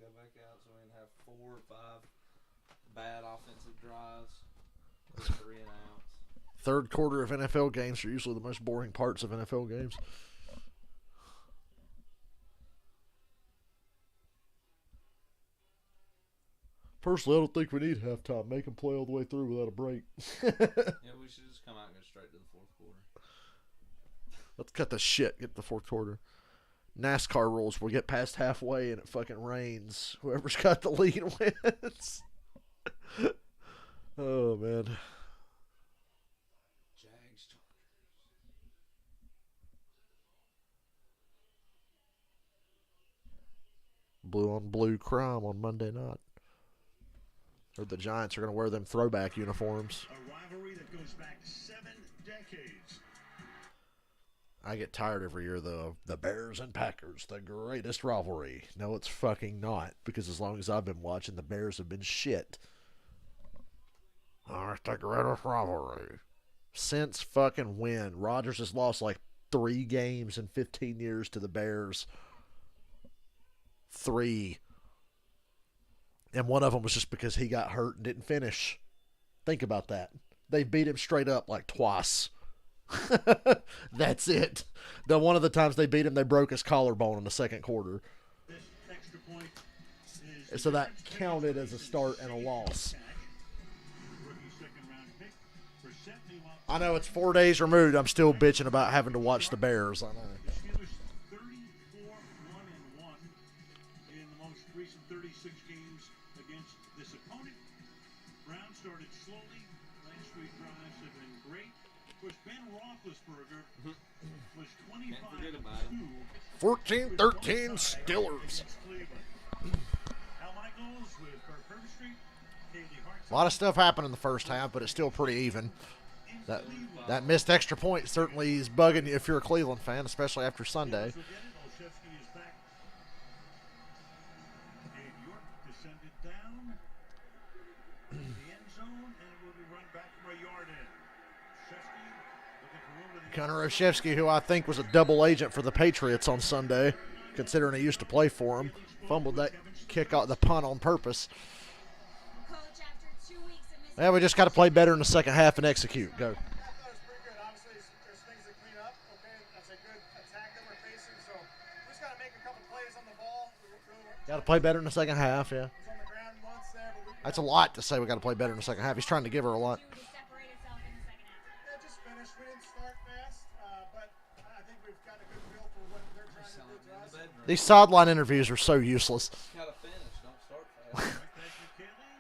go back out so we can have 4 or 5 bad offensive drives with 3 and outs. Third quarter of NFL games are usually the most boring parts of NFL games. Personally, I don't think we need halftime. Make them play all the way through without a break. Yeah, we should just come out and go straight to the 4th quarter. Let's cut the shit. Get to the 4th quarter. NASCAR rules. We get past halfway and it fucking rains. Whoever's got the lead wins. Oh, man. Jags, Chargers. Blue on blue crime on Monday night. Or the Giants are going to wear them throwback uniforms. A rivalry that goes back 7 decades. I get tired every year, though. The Bears and Packers, the greatest rivalry. No, it's fucking not. Because as long as I've been watching, the Bears have been shit. Oh, it's the greatest rivalry. Since fucking when? Rodgers has lost like 3 games in 15 years to the Bears. 3. And one of them was just because he got hurt and didn't finish. Think about that. They beat him straight up like twice. That's it. One of the times they beat him, they broke his collarbone in the second quarter. So that counted as a start and a loss. I know it's 4 days removed. I'm still bitching about having to watch the Bears. I know. The Steelers 34-1-1 in the most recent 36 games against this opponent. Browns started slowly. Last week's drives have been great. Of course, Ben Roethlisberger was 25-2. 14-13 Steelers. Al Michaels with Kirk Herbstreit. A lot of stuff happened in the first half, but it's still pretty even. That missed extra point certainly is bugging you if you're a Cleveland fan, especially after Sunday. Connor Olszewski, who I think was a double agent for the Patriots on Sunday, considering he used to play for him, fumbled that kick out the punt on purpose. Yeah, we just got to play better in the second half and execute. Go. Got to play better in the second half, yeah. That's a lot to say we got to play better in the second half. He's trying to give her a lot. These sideline interviews are so useless.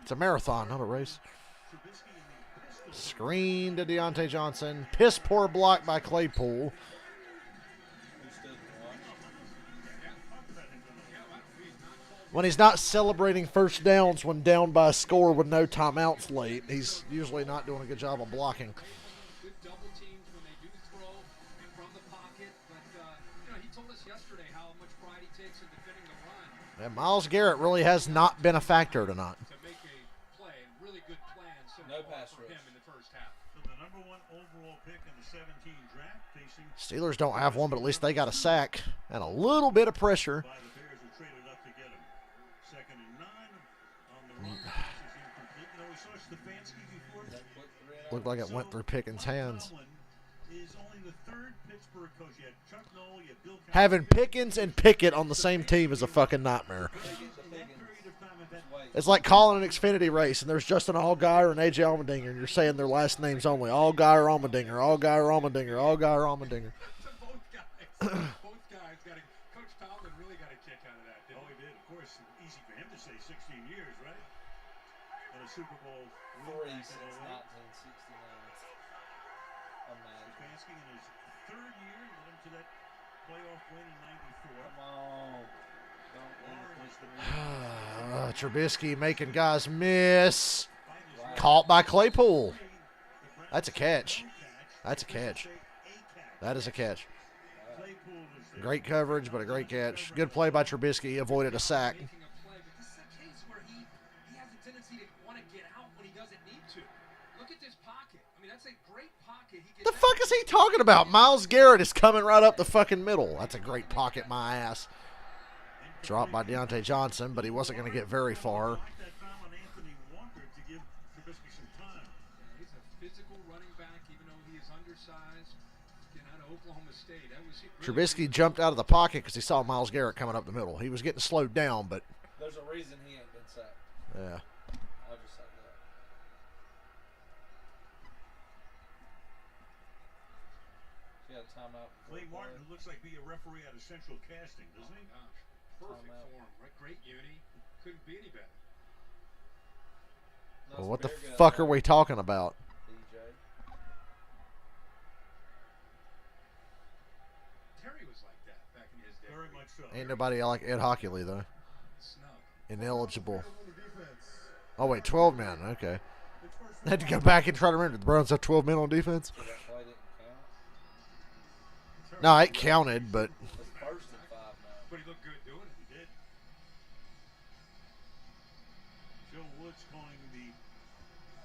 It's a marathon, not a race. Screen to Deontay Johnson. Piss poor block by Claypool. When he's not celebrating first downs when down by a score with no timeouts late, he's usually not doing a good job of blocking. Good double teams when they do throw from the pocket, but he told us yesterday how much pride he takes in defending the run. And Myles Garrett really has not been a factor tonight. To make a play, really good plan so no far pass for rush him in the first half. So the number 1 overall pick in the 17 draft facing Steelers don't have one, but at least they got a sack and a little bit of pressure. by the Bears who traded up to get him. 2nd and 9 on the run. This is incomplete. We saw Stefanski before. Looked like it went through Pickens' hands. Tomlin is only the 3rd Pittsburgh coach. You had Chuck Noll, you had Bill Cowher. Having Pickens and Pickett on the same team is a fucking nightmare. It's like calling an Xfinity race, and there's Justin Allgaier and AJ Allmendinger, and you're saying their last names only. Allgaier, Allmendinger, Allgaier, Allmendinger, Allgaier, Allmendinger. Both guys got a Coach Tomlin really got a kick out of that. Oh, he did. Of course, easy for him to say 16 years, right? And a Super Bowl win back in 08. 1969. Stefanski in his 3rd year led him to that playoff win in '94. Come on. Trubisky making guys miss. Caught by Claypool. That's a catch. That's a catch. That is a catch. Great coverage, but a great catch. Good play by Trubisky. Avoided a sack. Making a play, but this is a case where he has a tendency to want to get out when he doesn't need to. Look at this pocket. I mean, that's a great pocket. He The fuck is he talking about? Myles Garrett is coming right up the fucking middle. That's a great pocket, my ass. Dropped by Deontay Johnson, but he wasn't going to get very far. He's a physical running back, even though he is undersized. Getting out of Oklahoma State. That was really Trubisky jumped out of the pocket because he saw Myles Garrett coming up the middle. He was getting slowed down, but There's a reason he ain't been sacked. yeah. I'll just say that. He had a timeout. Clay Martin, who looks like be a referee out of Central Casting, doesn't he? gosh, perfect form. Right? Great uni. Couldn't be any better. Well, what the fuck are we talking about? DJ. Terry was like that back in his day. Very much so. Ain't nobody like Ed Hockley, though. Snug. Ineligible. Oh, wait, 12 men. Okay. I had to go back and try to remember. The Browns have 12 men on defense? So that play didn't count. No, it counted, but It's 1st and 5 now. But he looked good doing it. He did. Joe Woods calling the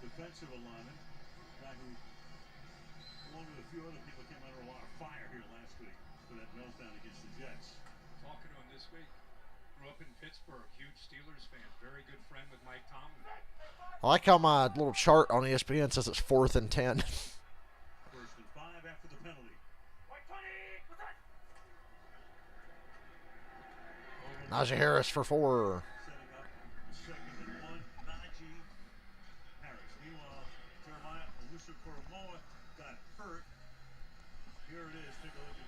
defensive alignment, guy who along with a few other people, came under a lot of fire here last week for that meltdown against the Jets. Talking to him this week. Grew up in Pittsburgh. Huge Steelers fan. Very good friend with Mike Tomlin. I like how my little chart on ESPN says it's 4th and 10. 1st and 5 after the penalty. Najee Harris for 4. Setting up 2nd and 1. Najee Harris. Meanwhile, Jeremiah Owusu-Koramoah got hurt. Here it is. Take a look at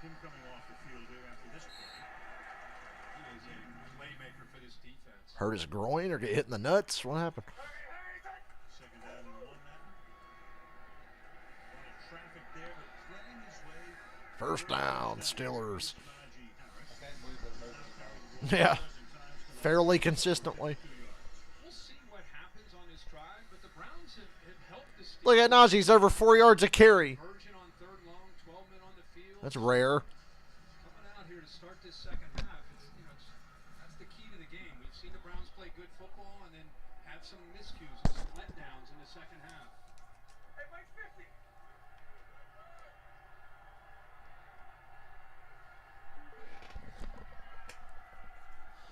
him coming off the field here after this play. He is a playmaker for this defense. Hurt his groin or get hit in the nuts? What happened? 2nd down and 1 now. A lot of traffic there, but threading his way. First down, Steelers. Najee Harris. I can't believe they're moving Yeah, fairly consistently. We'll see what happens on this drive, but the Browns have helped the Steelers. Look at Najee's over 4 yards a carry. Virgin on 3rd long, 12 men on the field. That's rare. Coming out here to start this second half, that's the key to the game. We've seen the Browns play good football and then have some miscues and some letdowns in the second half. Hey, Mike 50.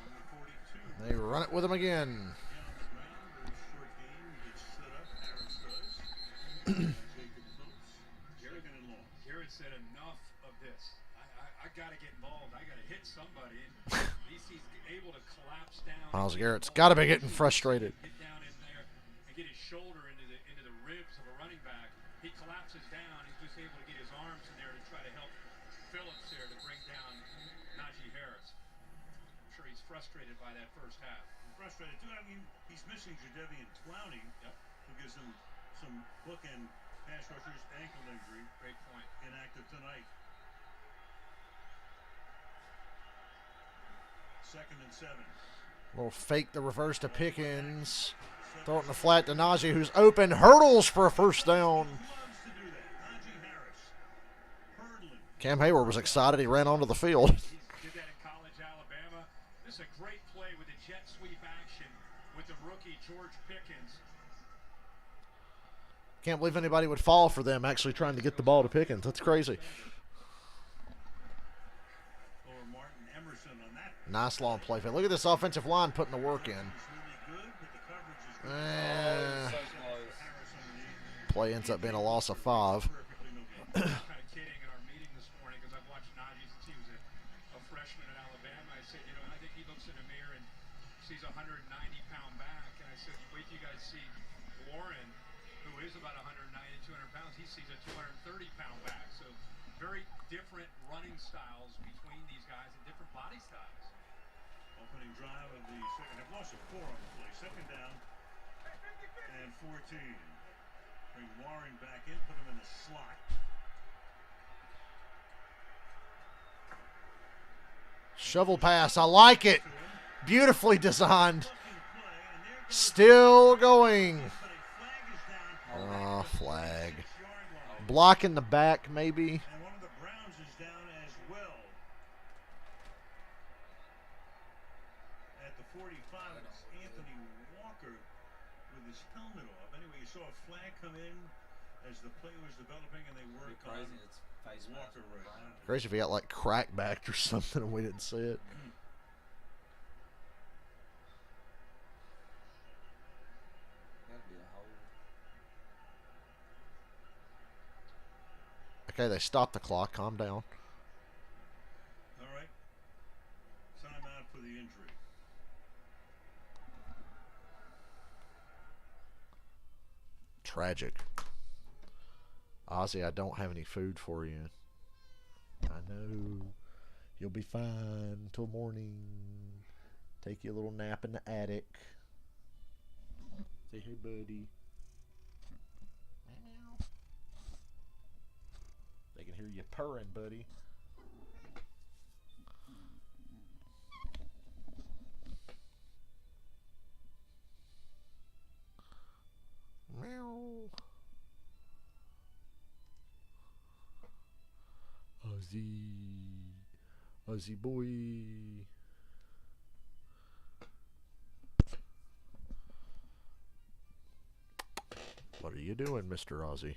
From the 42. They run it with him again. Again on the ground, very short game. Gets set up. Harris does. Jacob Phillips. 2nd and long. Garrett said enough of this. I got to get involved. I got to hit somebody. And at least he's able to collapse down. Myles Garrett's got to be getting frustrated. Get down in there and get his shoulder into the ribs of a running back. He collapses down. He's just able to get his arms in there to try to help Phillips there to bring down Najee Harris. I'm sure he's frustrated by that first half. Frustrated too. I mean, he's missing Jadeveon Clowney, who gives him some bookend pass rushers, ankle injury. Great point. Inactive tonight. 2nd and 7. Little fake the reverse to Pickens. Throw it in the flat to Najee, who's open. Hurdles for a first down. Loves to do that. Najee Harris. Hurdling. Cam Hayward was excited. He ran onto the field. He did that in college, Alabama. This is a great play with the jet sweep action with the rookie George Pickens. Can't believe anybody would fall for them actually trying to get the ball to Pickens. That's crazy. Or Martin Emerson on that. Nice long play. Look at this offensive line putting the work in. It's really good, but the coverage is good. So close. Harris underneath. Play ends up being a loss of 5. Perfectly no good. Kind of kidding in our meeting this morning because I've watched Najee since he was a freshman at Alabama. I said, I think he looks in a mirror and sees a 190-pound back. And I said, wait till you guys see Warren, who is about 190, 200 pounds. He sees a 230-pound back. So very different running styles between these guys and different body styles. Opening drive of the second half. Loss of 4 on the play. 2nd down and 14. Bring Warren back in, put him in the slot. Shovel pass. I like it. Beautifully designed. Still going. Oh, flag. Block in the back, maybe. And one of the Browns is down as well. At the 45, it's Anthony Walker with his helmet off. Anyway, you saw a flag come in as the play was developing, and they It'd worked be crazy. on It's face Walker mask. right now. Crazy if he got like crackbacked or something and we didn't see it. That'd be a whole. Okay, they stopped the clock. Calm down. All right. Timeout for the injury. Tragic. Ozzy, I don't have any food for you. I know. You'll be fine till morning. Take you a little nap in the attic. Say, hey, buddy. They can hear you purring, buddy. Meow. Ozzy boy. What are you doing, Mr. Ozzy?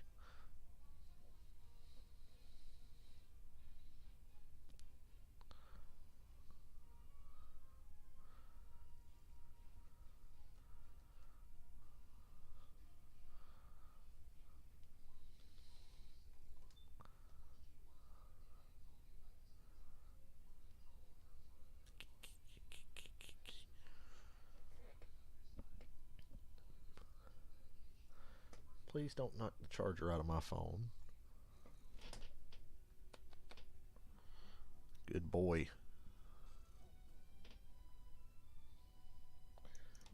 Please don't knock the charger out of my phone. Good boy.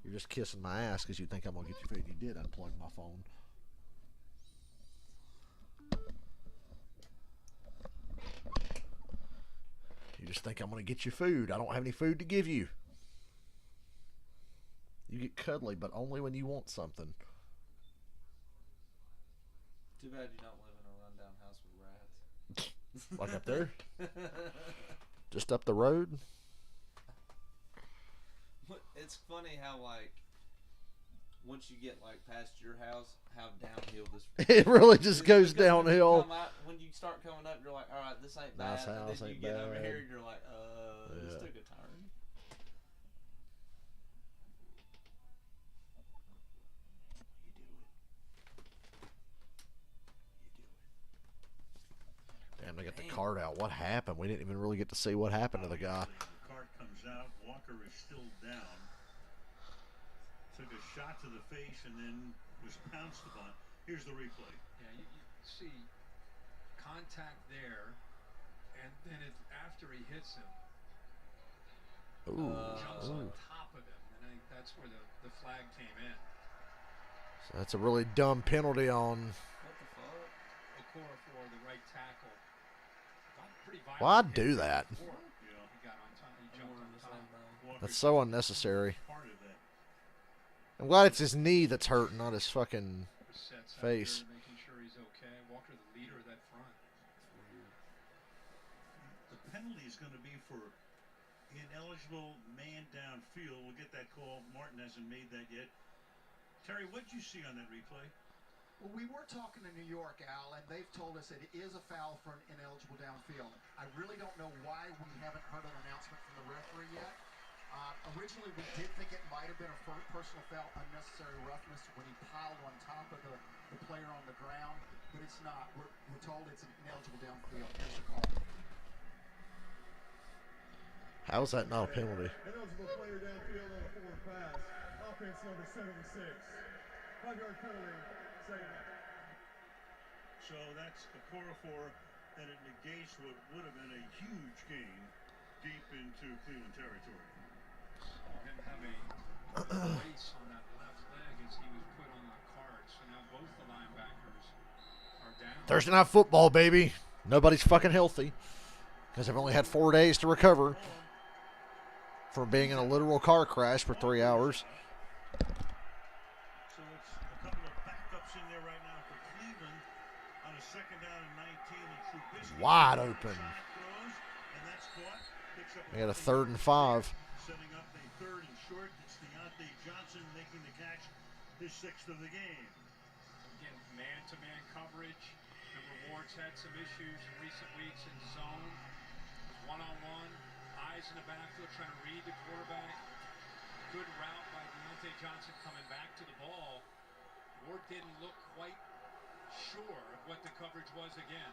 You're just kissing my ass because you think I'm going to get your food. You did unplug my phone. You just think I'm going to get you food. I don't have any food to give you. You get cuddly, but only when you want something. Too bad you don't live in a rundown house with rats. Like up there? Just up the road? It's funny how, like, once you get, like, past your house, how downhill this... It really just goes downhill. When you start coming up, you're like, all right, this ain't Nice bad. house, And then you ain't get over bad. here, and you're like, this took a turn. Damn, they got the card out. What happened? We didn't even really get to see what happened to the guy. The card comes out. Walker is still down. Took a shot to the face and then was pounced upon. Here's the replay. Yeah, you see contact there, and then after he hits him, jumps on top of him, and I think that's where the flag came in. So that's a really dumb penalty on... What the fuck? Okora for the right tackle. Pretty violent. Why'd do that? He got on top. He jumped on top. That's so unnecessary. Part of that. I'm glad it's his knee that's hurting, not his fucking Sets out face. there, making sure he's okay. Walker, the leader of that front. The penalty is going to be for ineligible man downfield. We'll get that call. Martin hasn't made that yet. Terry, what did you see on that replay? Well, we were talking to New York, Al, and they've told us that it is a foul for an ineligible downfield. I really don't know why we haven't heard an announcement from the referee yet. Originally, we did think it might have been a personal foul, unnecessary roughness when he piled on top of the player on the ground, but it's not. We're told it's an ineligible downfield. Here's the call. How is that not a penalty? Ineligible player downfield on a forward pass. Offense number 76. 5-yard penalty. Second down. So that's a Okora, and it negates what would have been a huge gain deep into Cleveland territory. Him have a brace on that left leg as he was put on the card. So now both the linebackers are down. Thursday Night Football, baby. Nobody's fucking healthy because they've only had 4 days to recover from being in a literal car crash for 3 hours. So it's a couple of backups in there right now for Cleveland on a second down and 19. And TruBrownsky Wide open. throws, and that's caught. Picks up They got a 3rd and 5. setting up a 3rd and short. It's Deontay Johnson making the catch, his 6th of the game. Again, man-to-man coverage. The Rewards had some issues in recent weeks in zone. One-on-one, eyes in the backfield trying to read the quarterback. Good route by Deontay Johnson coming back to the ball. Ward didn't look quite sure of what the coverage was again.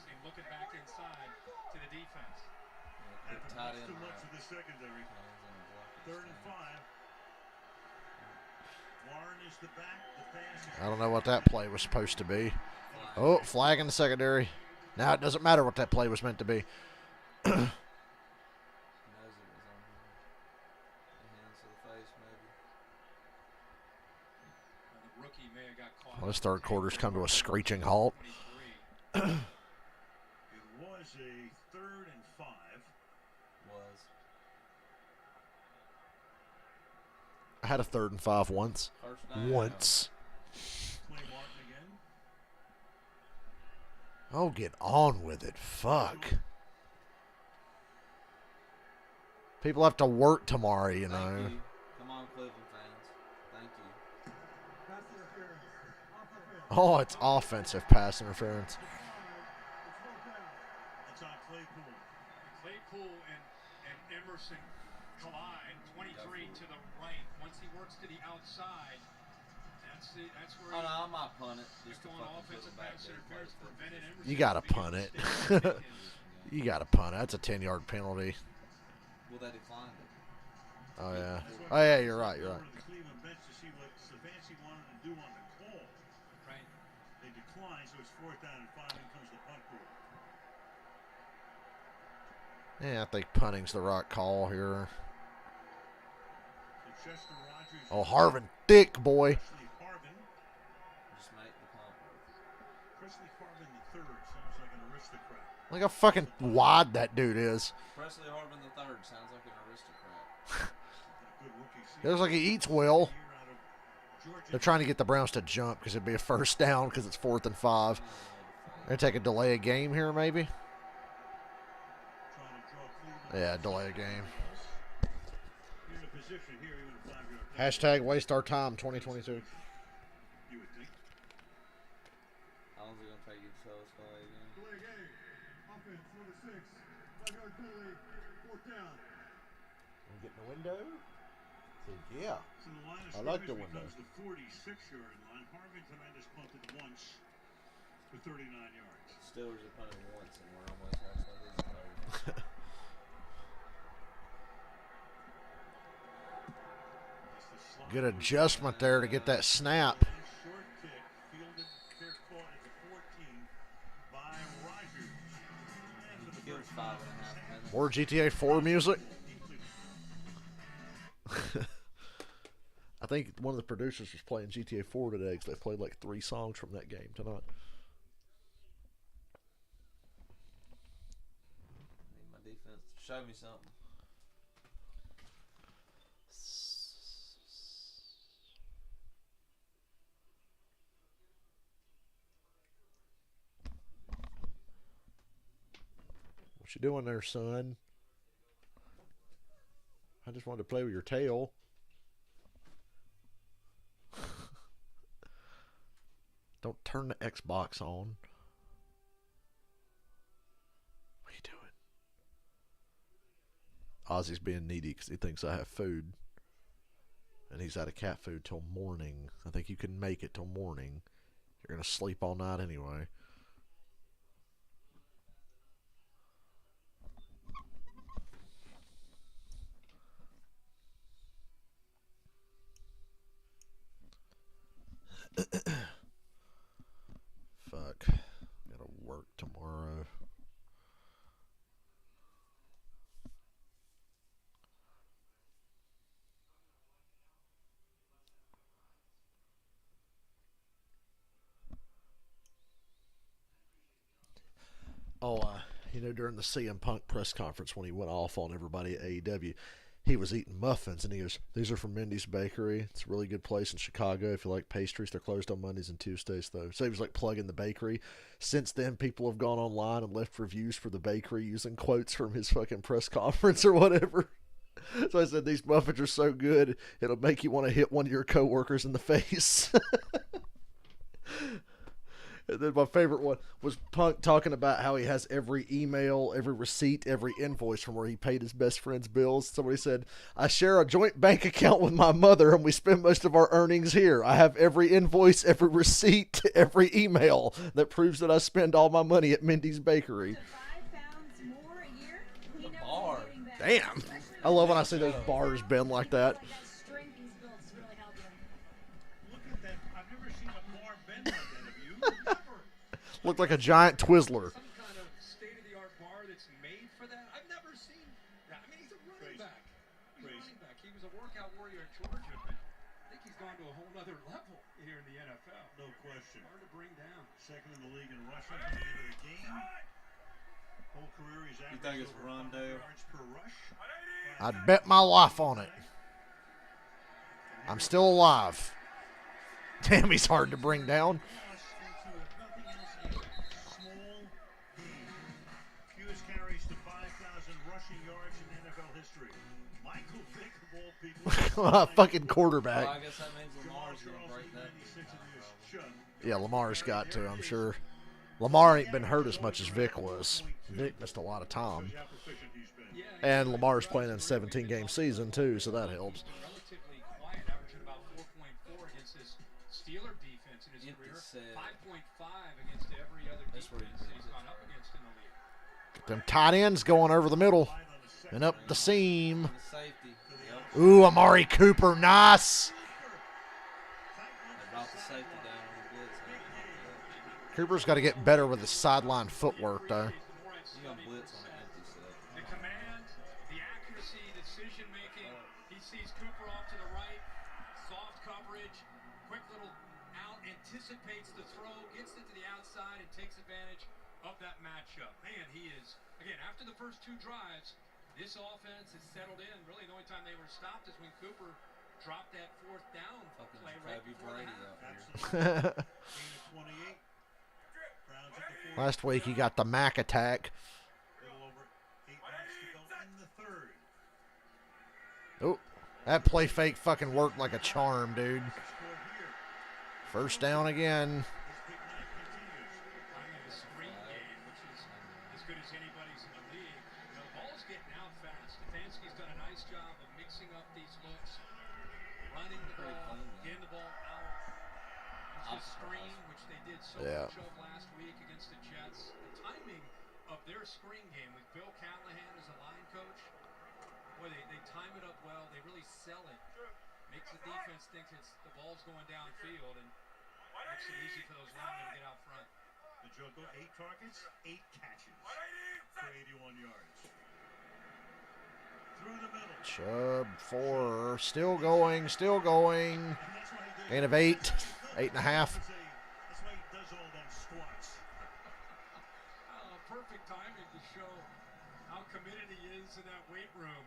See him looking back inside to the defense. That's too much of the secondary. 3rd and 5. Warren is the back. The pass is I don't know what that play was supposed to be. Oh, flag in the secondary. Now it doesn't matter what that play was meant to be. Well, this 3rd quarter's come to a screeching halt. It was a 3rd and 5. I had a 3rd and 5 once. Once. Clay Martin again. Oh, get on with it. Fuck. People have to work tomorrow, you know. Thank you. Come on, Cleveland fans. Thank you. Pass interference. Offense. Oh, it's offensive pass interference. It's on Claypool. Claypool and Emerson collide. 23 to the right. Once he works to the outside, that's where Oh, no, I might punt it. Just to going fucking offensive put it back pass there. interference prevented Emerson. You got to from punt it. being able to stick You got to punt it. That's a 10-yard penalty. Well, they declined it. Oh, yeah. Oh, yeah, you're right. You're right. Over to the Cleveland bench to see what Stefanski wanted to do on the call. line, so it's 4th down and 5. In comes the punt pool. Yeah, I think punting's the right call here. So Chester Rogers. Oh, Harvin, thick boy. Presley Harvin. Just make the punt work. Presley Harvin the third sounds like an aristocrat. Look how fucking wide that dude is. Presley Harvin the third sounds like an aristocrat. Good rookie season. It looks like he eats well. Year out of Georgia. They're trying to get the Browns to jump because it'd be a first down because it's 4th and 5. They're going to take a delay a game here, maybe? Trying to draw Cleveland. Yeah, delay a game. You're in a position here, even a 5-yard penalty. Hashtag waste our time 2022. You would think. How long is it going to take you to tell us delay again? Delay game. Offense, number 6. 5-yard penalty. 4th down. Get in the window? Yeah. So the line of I like the scrimmage window. becomes the 46-yard line. Harvin tonight has punted once for 39 yards. Steelers are punting once, and we're almost halfway through the third. Good adjustment there to get that snap. Short kick, fielded, fair caught at the 14 by Rogers. And for the It was first 5.5 minutes. More GTA 4 music. I think one of the producers was playing GTA 4 today because they played like 3 songs from that game tonight. Need my defense to show me something. What you doing there, son? I just wanted to play with your tail. Don't turn the Xbox on. What are you doing? Ozzy's being needy because he thinks I have food. And he's out of cat food till morning. I think you can make it till morning. You're going to sleep all night anyway. Fuck. Gotta work tomorrow. During the CM Punk press conference when he went off on everybody at AEW, he was eating muffins, and he goes, "These are from Mindy's Bakery. It's a really good place in Chicago if you like pastries. They're closed on Mondays and Tuesdays, though." So he was like plugging the bakery. Since then, people have gone online and left reviews for the bakery using quotes from his fucking press conference or whatever. So I said, "These muffins are so good, it'll make you want to hit one of your coworkers in the face." And then my favorite one was Punk talking about how he has every email, every receipt, every invoice from where he paid his best friend's bills. Somebody said, "I share a joint bank account with my mother and we spend most of our earnings here. I have every invoice, every receipt, every email that proves that I spend all my money at Mindy's Bakery." Damn. I love when I see those bars bend like that. Looked like a giant Twizzler. Some kind of state-of-the-art bar that's made for that. I've never seen that. I mean, he's a running back. He was a workout warrior in Georgia, but I think he's gone to a whole other level here in the NFL. No question. Hard to bring down. Second in the league in rushing coming into the game. Whole career he's You think averaged it's over 100 Rondo? yards per rush. I'd bet my life on it. I'm still alive. Damn, he's hard to bring down. Fewest carries to 5,000 rushing yards in NFL history. Michael Vick of all people. Fucking quarterback. Well, I guess that means Lamar's going to break that. Yeah, Lamar's got to, I'm sure. Lamar ain't been hurt as much as Vic was. Vic missed a lot of time. And Lamar's playing in a 17-game season, too, so that helps. Relatively quiet, averaging about 4.4 against this Steeler defense in his career. 5.5 against every other defense he's gone up against in the league. Them tight ends going over the middle and up the seam. Ooh, Amari Cooper, nice. They brought the safety down on the blitz. Cooper's got to get better with his sideline footwork, though. He's going to blitz on an empty set. The command, the accuracy, decision making. He sees Cooper off to the right. Soft coverage. Quick little out. Anticipates the throw. Gets it to the outside and takes advantage of that matchup. Man, he is, again, after the first 2 drives, this offense has settled in. Really, the only time they were stopped is when Cooper dropped that 4th down play right before the half. Last week he got the Mac attack. Oh, that play fake fucking worked like a charm, dude. First down again. As good as anybody's in the league. The ball's getting out fast. Stefanski's done a nice job of mixing up these looks, running the ball, getting the ball out. It's a screen, which they did so much of last week against the Jets. The timing of their screen game with Bill Callahan as a line coach, boy, they time it up well. They really sell it. Makes the defense think the ball's going downfield, and makes it easy for those linemen to get out front. The Joko, 8 targets, 8 catches for 81 yards. Through the middle. Chubb 4, still going. Gain of 8, 8.5. That's why he does all them squats. Perfect timing to show how committed he is in that weight room.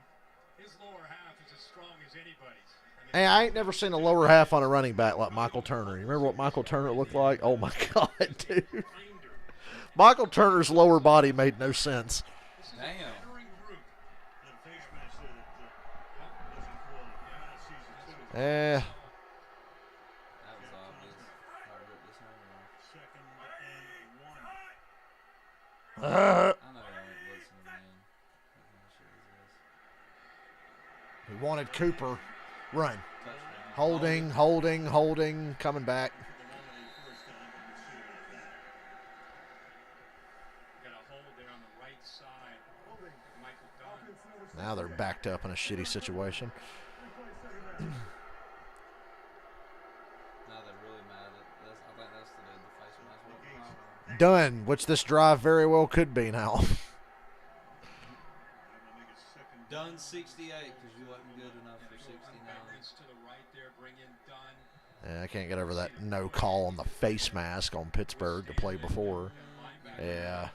His lower half is as strong as anybody's. Hey, I ain't never seen a lower half on a running back like Michael Turner. You remember what Michael Turner looked like? Oh, my God, dude. Michael Turner's lower body made no sense. Damn. Eh. That was obvious. I know they ain't blitzing again. He wanted Cooper. Run. Touchdown. Holding. Coming back. Got a hold there on the right side. Michael Dunn. Now they're backed up in a shitty situation. Now they're really mad at this. I think that's the face mask. Done, which this drive very well could be now. Done 68 because you wasn't good enough for 69. To the right there, bring in Dunn. Yeah, I can't get over that no call on the face mask on Pittsburgh to play before. Yeah.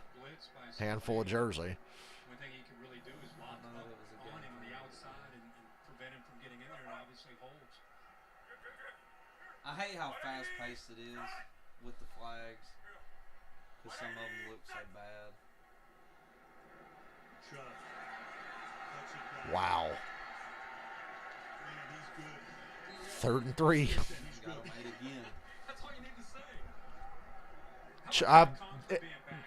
Handful of jersey. One thing he can really do is lock up on him on the outside and prevent him from getting in there, and obviously holds. I hate how fast-paced it is with the flags because some of them look so bad. Wow. 3rd and 3. Got him 8 again. That's all you need to say.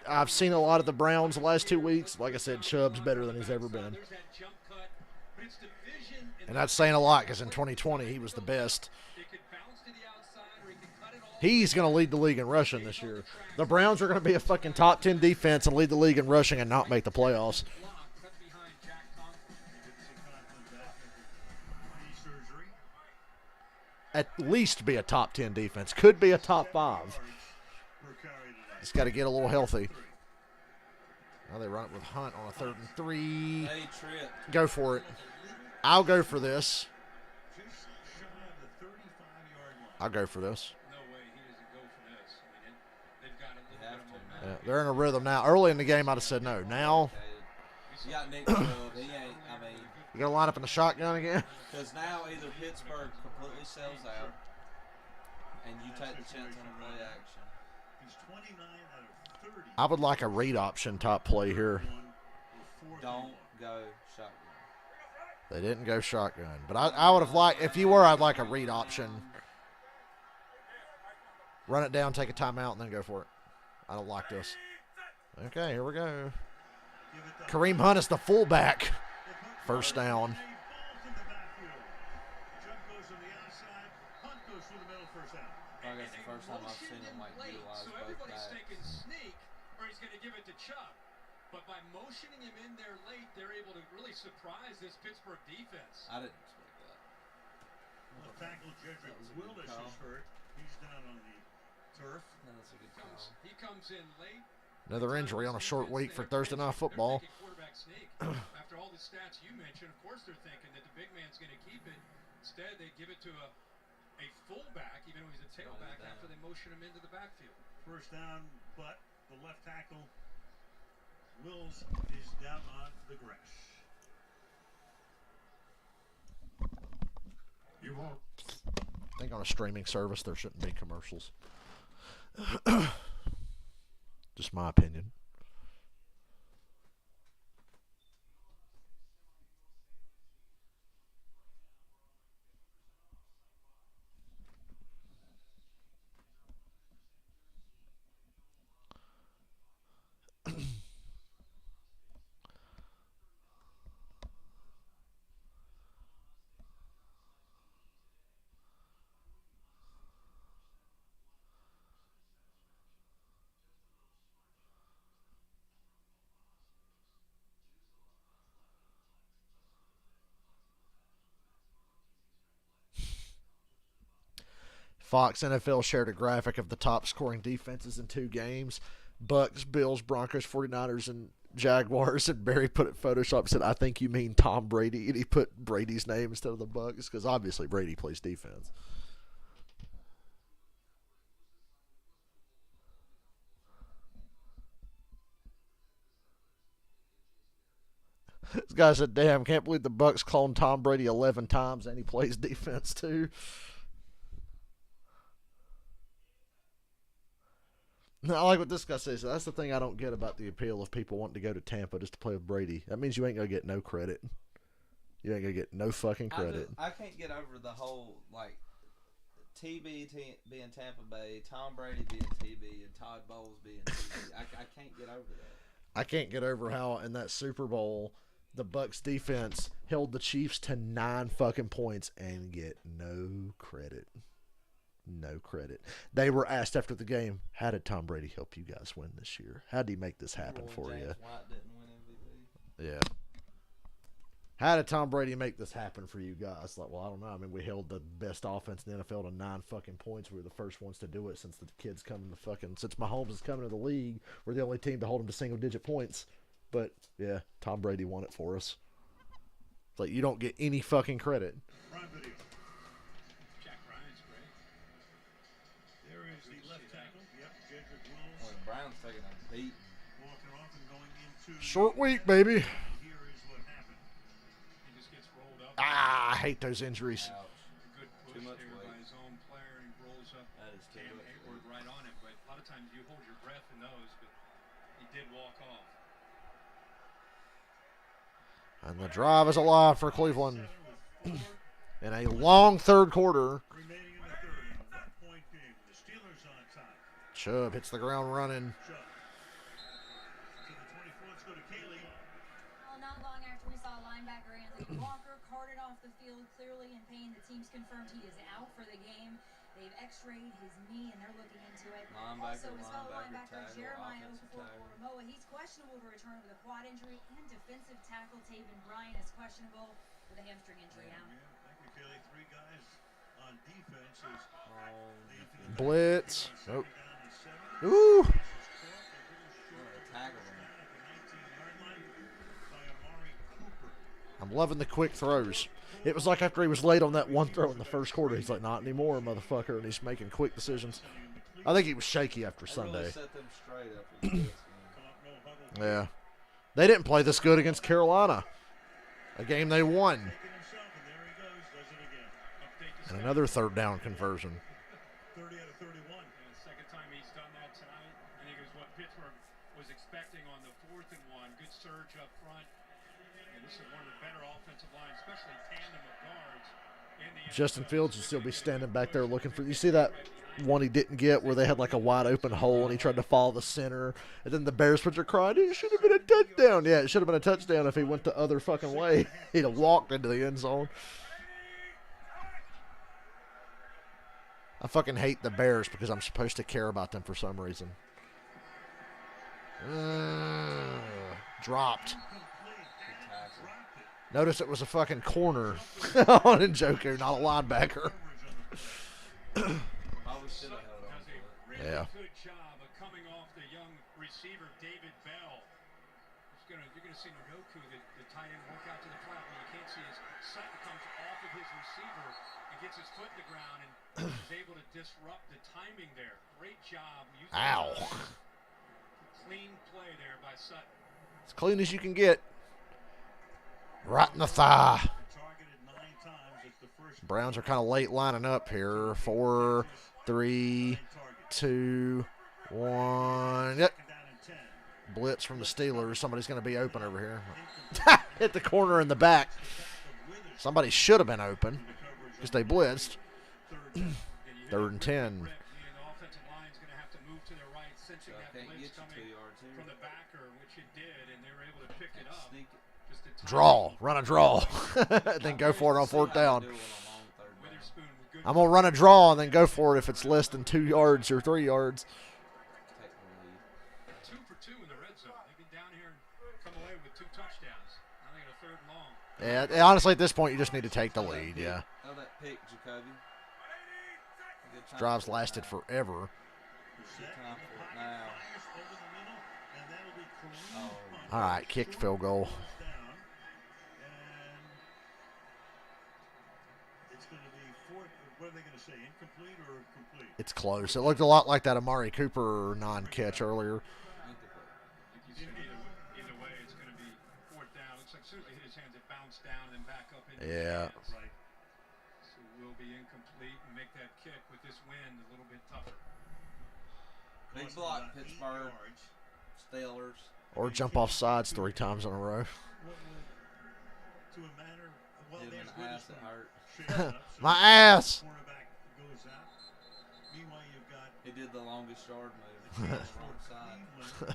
I've seen a lot of the Browns the last 2 weeks. Like I said, Chubb's better than he's ever been. And that's saying a lot because in 2020 he was the best. He's going to lead the league in rushing this year. The Browns are going to be a fucking top 10 defense and lead the league in rushing and not make the playoffs. At least be a top 10 defense. Could be a top 5. Just got to get a little healthy. Now they run it with Hunt on a 3rd and 3. Hey, Trip. Go for it. I'll go for this. I'll go for this. No way he doesn't go for this. I mean, they've got a little bit of momentum. Yeah, they're in a rhythm now. Early in the game, I'd have said no. Now, You got Nick Chubb. He ain't, I mean, you going to line up in the shotgun again? because now either Pittsburgh completely sells out and you take the chance on a play action. He's 29 out of 30. I would like a read option top play here. Don't go shotgun. They didn't go shotgun. But I would have liked, if you were, I'd like a read option. Run it down, take a timeout, and then go for it. I don't like this. Okay, here we go. Kareem Hunt is the fullback. First down. I guess the first time I've seen him like utilize So both everybody's backs. thinking sneak, or he's going to give it to Chubb. But by motioning him in there late, they're able to really surprise this Pittsburgh defense. I didn't expect that. The tackle, Jedrick That was a good Willis call. is hurt. He's down on the turf. No, that's a good call. He comes in late. Another injury on a short week for Thursday Night Football. They're thinking quarterback sneak. After all the stats you mentioned, of course they're thinking that the big man's going to keep it. Instead, they give it to a fullback, even though he's a tailback, after they motion him into the backfield. First down, but the left tackle, Wills, is down on the grass. I think on a streaming service there shouldn't be commercials. Just my opinion. Fox NFL shared a graphic of the top scoring defenses in 2 games. Bucks, Bills, Broncos, 49ers, and Jaguars. And Barry put it Photoshop, said, I think you mean Tom Brady. And he put Brady's name instead of the Bucks because obviously Brady plays defense. This guy said, damn, can't believe the Bucks cloned Tom Brady 11 times and he plays defense too. No, I like what this guy says. That's the thing I don't get about the appeal of people wanting to go to Tampa just to play with Brady. That means you ain't going to get no credit. You ain't going to get no fucking credit. I can't get over the whole, like, TB being Tampa Bay, Tom Brady being TB, and Todd Bowles being TB. I can't get over that. I can't get over how in that Super Bowl the Bucks defense held the Chiefs to 9 fucking points and get no credit. No credit. They were asked after the game, how did Tom Brady help you guys win this year? How did he make this happen for you? White didn't win MVP. Yeah. How did Tom Brady make this happen for you guys? Like, well, I don't know. I mean, we held the best offense in the NFL to 9 fucking points. We were the first ones to do it since the kids coming to fucking, since Mahomes is coming to the league. We're the only team to hold him to single-digit points. But, yeah, Tom Brady won it for us. It's like, you don't get any fucking credit. Prime video. Jack Ryan's great. There is the left tackle. Yep, Jedrick Well, Wills Brown's taking a beat. walking off and going into. Short week, baby. Here is what happened. He just gets rolled up. I hate those injuries. Ouch. Good push Too much there weight. by his own player, and he rolls up That is too Cam much Hayward weight. right on him. But a lot of times you hold your breath in those, but he did walk off. And the drive is alive for Cleveland. In a long third quarter, Remaining in the third, in a 1-point game. The Steelers on top. Chubb hits the ground running. Chubb. To the 24. Let's go to Kaylee. Well, not long after we saw linebacker Anthony Walker carted off the field clearly in pain, the team's confirmed he is out for the game. They've x-rayed his knee and they're looking into it. Also, his fellow linebacker Jeremiah Okafor-Moa, he's questionable to return with a quad injury, and defensive tackle Taven Bryan is questionable with a hamstring injury now. Yeah, thank you, Kaylee. 3 guys on defense. As Blitz. Nope. Ooh. Ooh. Tackle him. I'm loving the quick throws. It was like after he was late on that one throw in the first quarter, he's like, not anymore, motherfucker, and he's making quick decisions. I think he was shaky after Sunday. Really set them straight up. Yeah. They didn't play this good against Carolina. A game they won. And another third down conversion. 30 out of 31. And the second time he's done that tonight. I think it was what Pittsburgh was expecting on the 4th and 1. Good surge up front. And this is one of the better offensive lines, especially tandem of guards. Justin Fields would still be standing back there looking for. You see that one he didn't get where they had like a wide open hole and he tried to follow the center, and then the Bears fans are crying, it should have been a touchdown. Yeah, it should have been a touchdown if he went the other fucking way. He'd have walked into the end zone. I fucking hate the Bears because I'm supposed to care about them for some reason. Dropped. Notice it was a fucking corner on Njoku, not a linebacker. Probably should have held on to it. Yeah. Good job of coming off the young receiver, David Bell. You're gonna see Nadoku, the tight end, work out to the flat. What you can't see is Sutton comes off of his receiver and gets his foot in the ground and is able to disrupt the timing there. Great job. Ow. Clean play there by Sutton. As clean as you can get. Right in the thigh. Browns are kind of late lining up here. 4, 3, 2, 1. Yep. Blitz from the Steelers. Somebody's going to be open over here. Hit the corner in the back. Somebody should have been open because they blitzed. 3rd and 10. Draw. Run a draw. Then go for it on 4th down. I'm going to run a draw and then go for it if it's less than 2 yards or 3 yards. 2 for 2 in the red zone. They've been down here and come away with 2 touchdowns. Now they got a 3rd and long. Yeah, honestly, at this point, you just need to take the lead, yeah. Oh, that pick, Jacoby. Drives lasted forever. All right, kicked field goal. What are they going to say? Incomplete or complete? It's close. It looked a lot like that Amari Cooper non-catch earlier. Either way, it's going to be 4th down. Looks like certainly hit his hands. It bounced down and then back up into his hands. Right. So we'll be incomplete and make that kick with this wind a little bit tougher. Big block, Pittsburgh. Steelers. Or jump off sides 3 times in a row. To a manner, well, Hit him in the ass, it hurt. My ass. He did the longest yard move. Side.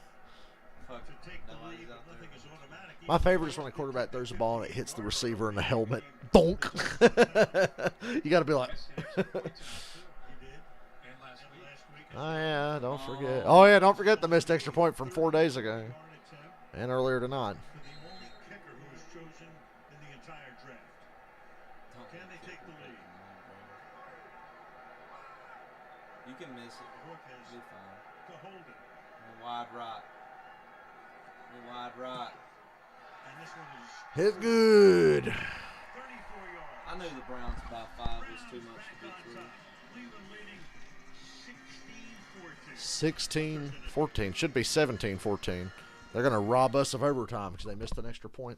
My favorite is when a quarterback throws a ball and it hits the receiver in the helmet. Donk. You got to be like. Oh yeah, don't forget. Oh yeah, don't forget the missed extra point from 4 days ago and earlier tonight. You can miss it. Be fine. And wide right. And wide right. Hit good. I knew the Browns by 5 was too much to be true. 16-14. Should be 17-14. They're going to rob us of overtime because they missed an extra point.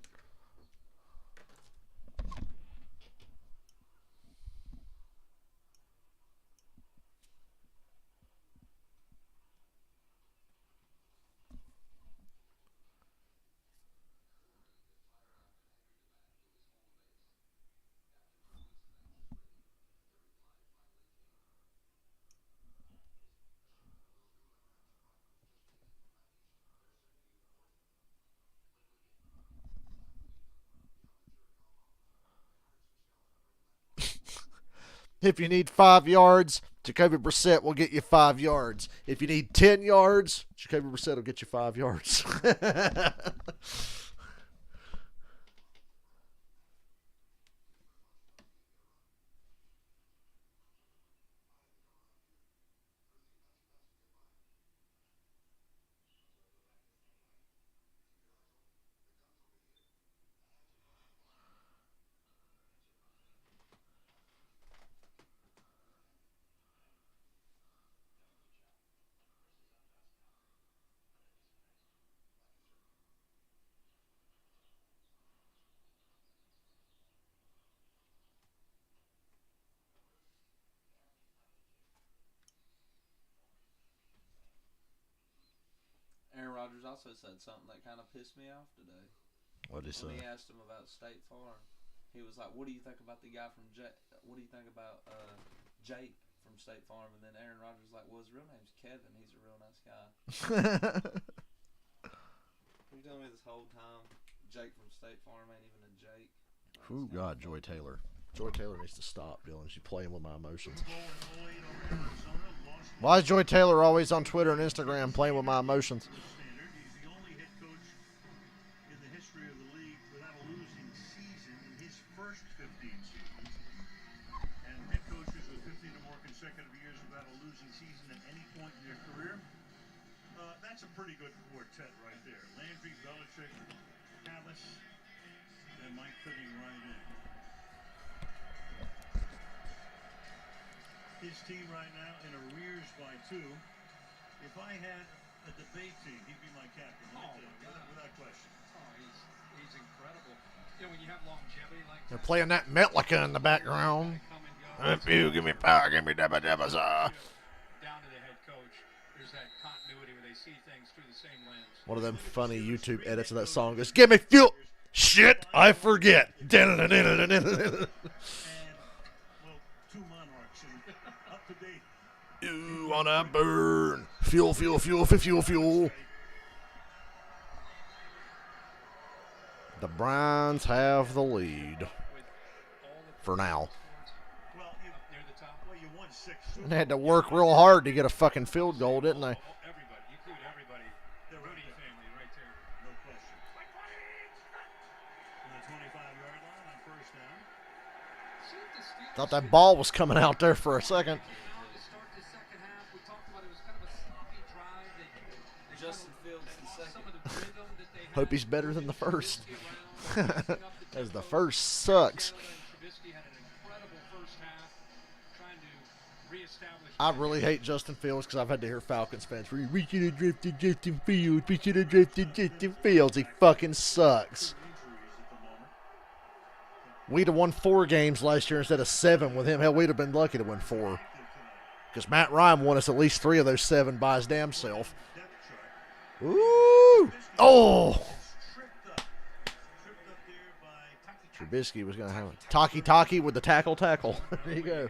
If you need 5 yards, Jacoby Brissett will get you 5 yards. If you need 10 yards, Jacoby Brissett will get you 5 yards. Aaron Rodgers also said something that kind of pissed me off today. What did he say? When he asked him about State Farm, he was like, "What do you think about the guy from What do you think about Jake from State Farm?" And then Aaron Rodgers was like, "Well, his real name's Kevin. He's a real nice guy." You telling me this whole time Jake from State Farm ain't even a Jake? Oh God, Joy Taylor. Joy Taylor needs to stop, Dylan. She's playing with my emotions. Why is Joy Taylor always on Twitter and Instagram playing with my emotions? He's the only head coach in the history of the league without a losing season in his first 15 seasons. And head coaches with 15 or more consecutive years without a losing losing season at any point in their career. That's a pretty good quartet right there. Landry, Belichick, Callis, and Mike fitting right in. His team right now in arrears by 2. If I had a debate team, he'd be my captain. Without question. Oh, he's incredible. You know, when you have longevity like They're that, playing that Metallica in the background. come and go. If you give me power, give me dabba dabba za. Down to the head coach. There's that continuity where they see things through the same lens. One of them funny YouTube edits of that song goes, "Give me fuel." Shit, I forget. And, well, 2 monarchs and up to date. You wanna burn? Fuel, fuel, fuel, fuel, fuel. The Browns have the lead for now. Well, Near the top. you won 6. And they had to work real hard to get a fucking field goal, didn't they? Everybody, include everybody. The Rooney family right there. No question. From the 25-yard line on first down. See if the Steelers Thought that ball was coming out there for a second. came out to start the second half. We talked about it was kind of a sloppy drive. They Justin Fields the lost some second. of the rhythm that they had. Hope he's better than the first. As As the first sucks. Trubisky had an incredible first half, trying to reestablish. I really hate Justin Fields because I've had to hear Falcons fans, "We should have drafted Justin Fields. We should have drafted Justin Fields. He fucking sucks." We'd have won 4 games last year instead of 7 with him. Hell, we'd have been lucky to win 4. Because Matt Ryan won us at least 3 of those 7 by his damn self. Ooh! Oh! Trubisky was going to have it. Taki with the tackle. There you go. You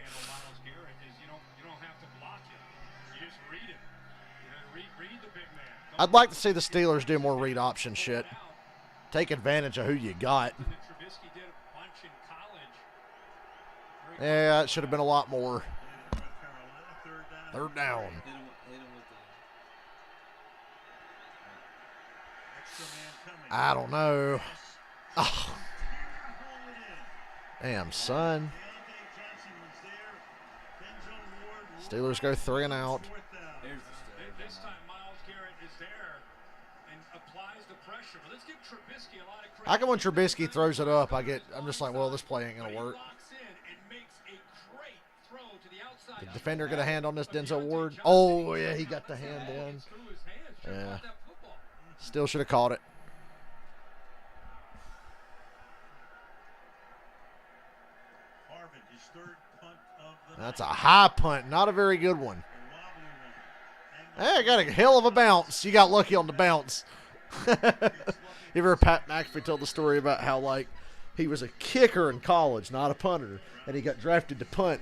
don't have to block him. You just read him. Read the big man. I'd like to see the Steelers do more read option shit. Take advantage of who you got. Trubisky did a bunch in college. Yeah, it should have been a lot more. Third down. Hit him with the. I don't know. Oh. Damn, son. Steelers go 3 and out. Here's the This time Myles Garrett is there and applies the pressure. But let's give Trubisky a lot of credit. I can when Trubisky throws it up, I'm just like, well, this play ain't gonna work. Locks in and makes a great throw to the outside. The defender get a hand on this Denzel Ward. Oh yeah, he got the hand in. Through his hands. Should have Yeah. caught that football. Still should have caught it. Harvin, his 3rd punt of the That's a high punt, not a very good one. Hey, I got a hell of a bounce. You got lucky on the bounce. You ever heard Pat McAfee tell the story about how, like, he was a kicker in college, not a punter, and he got drafted to punt.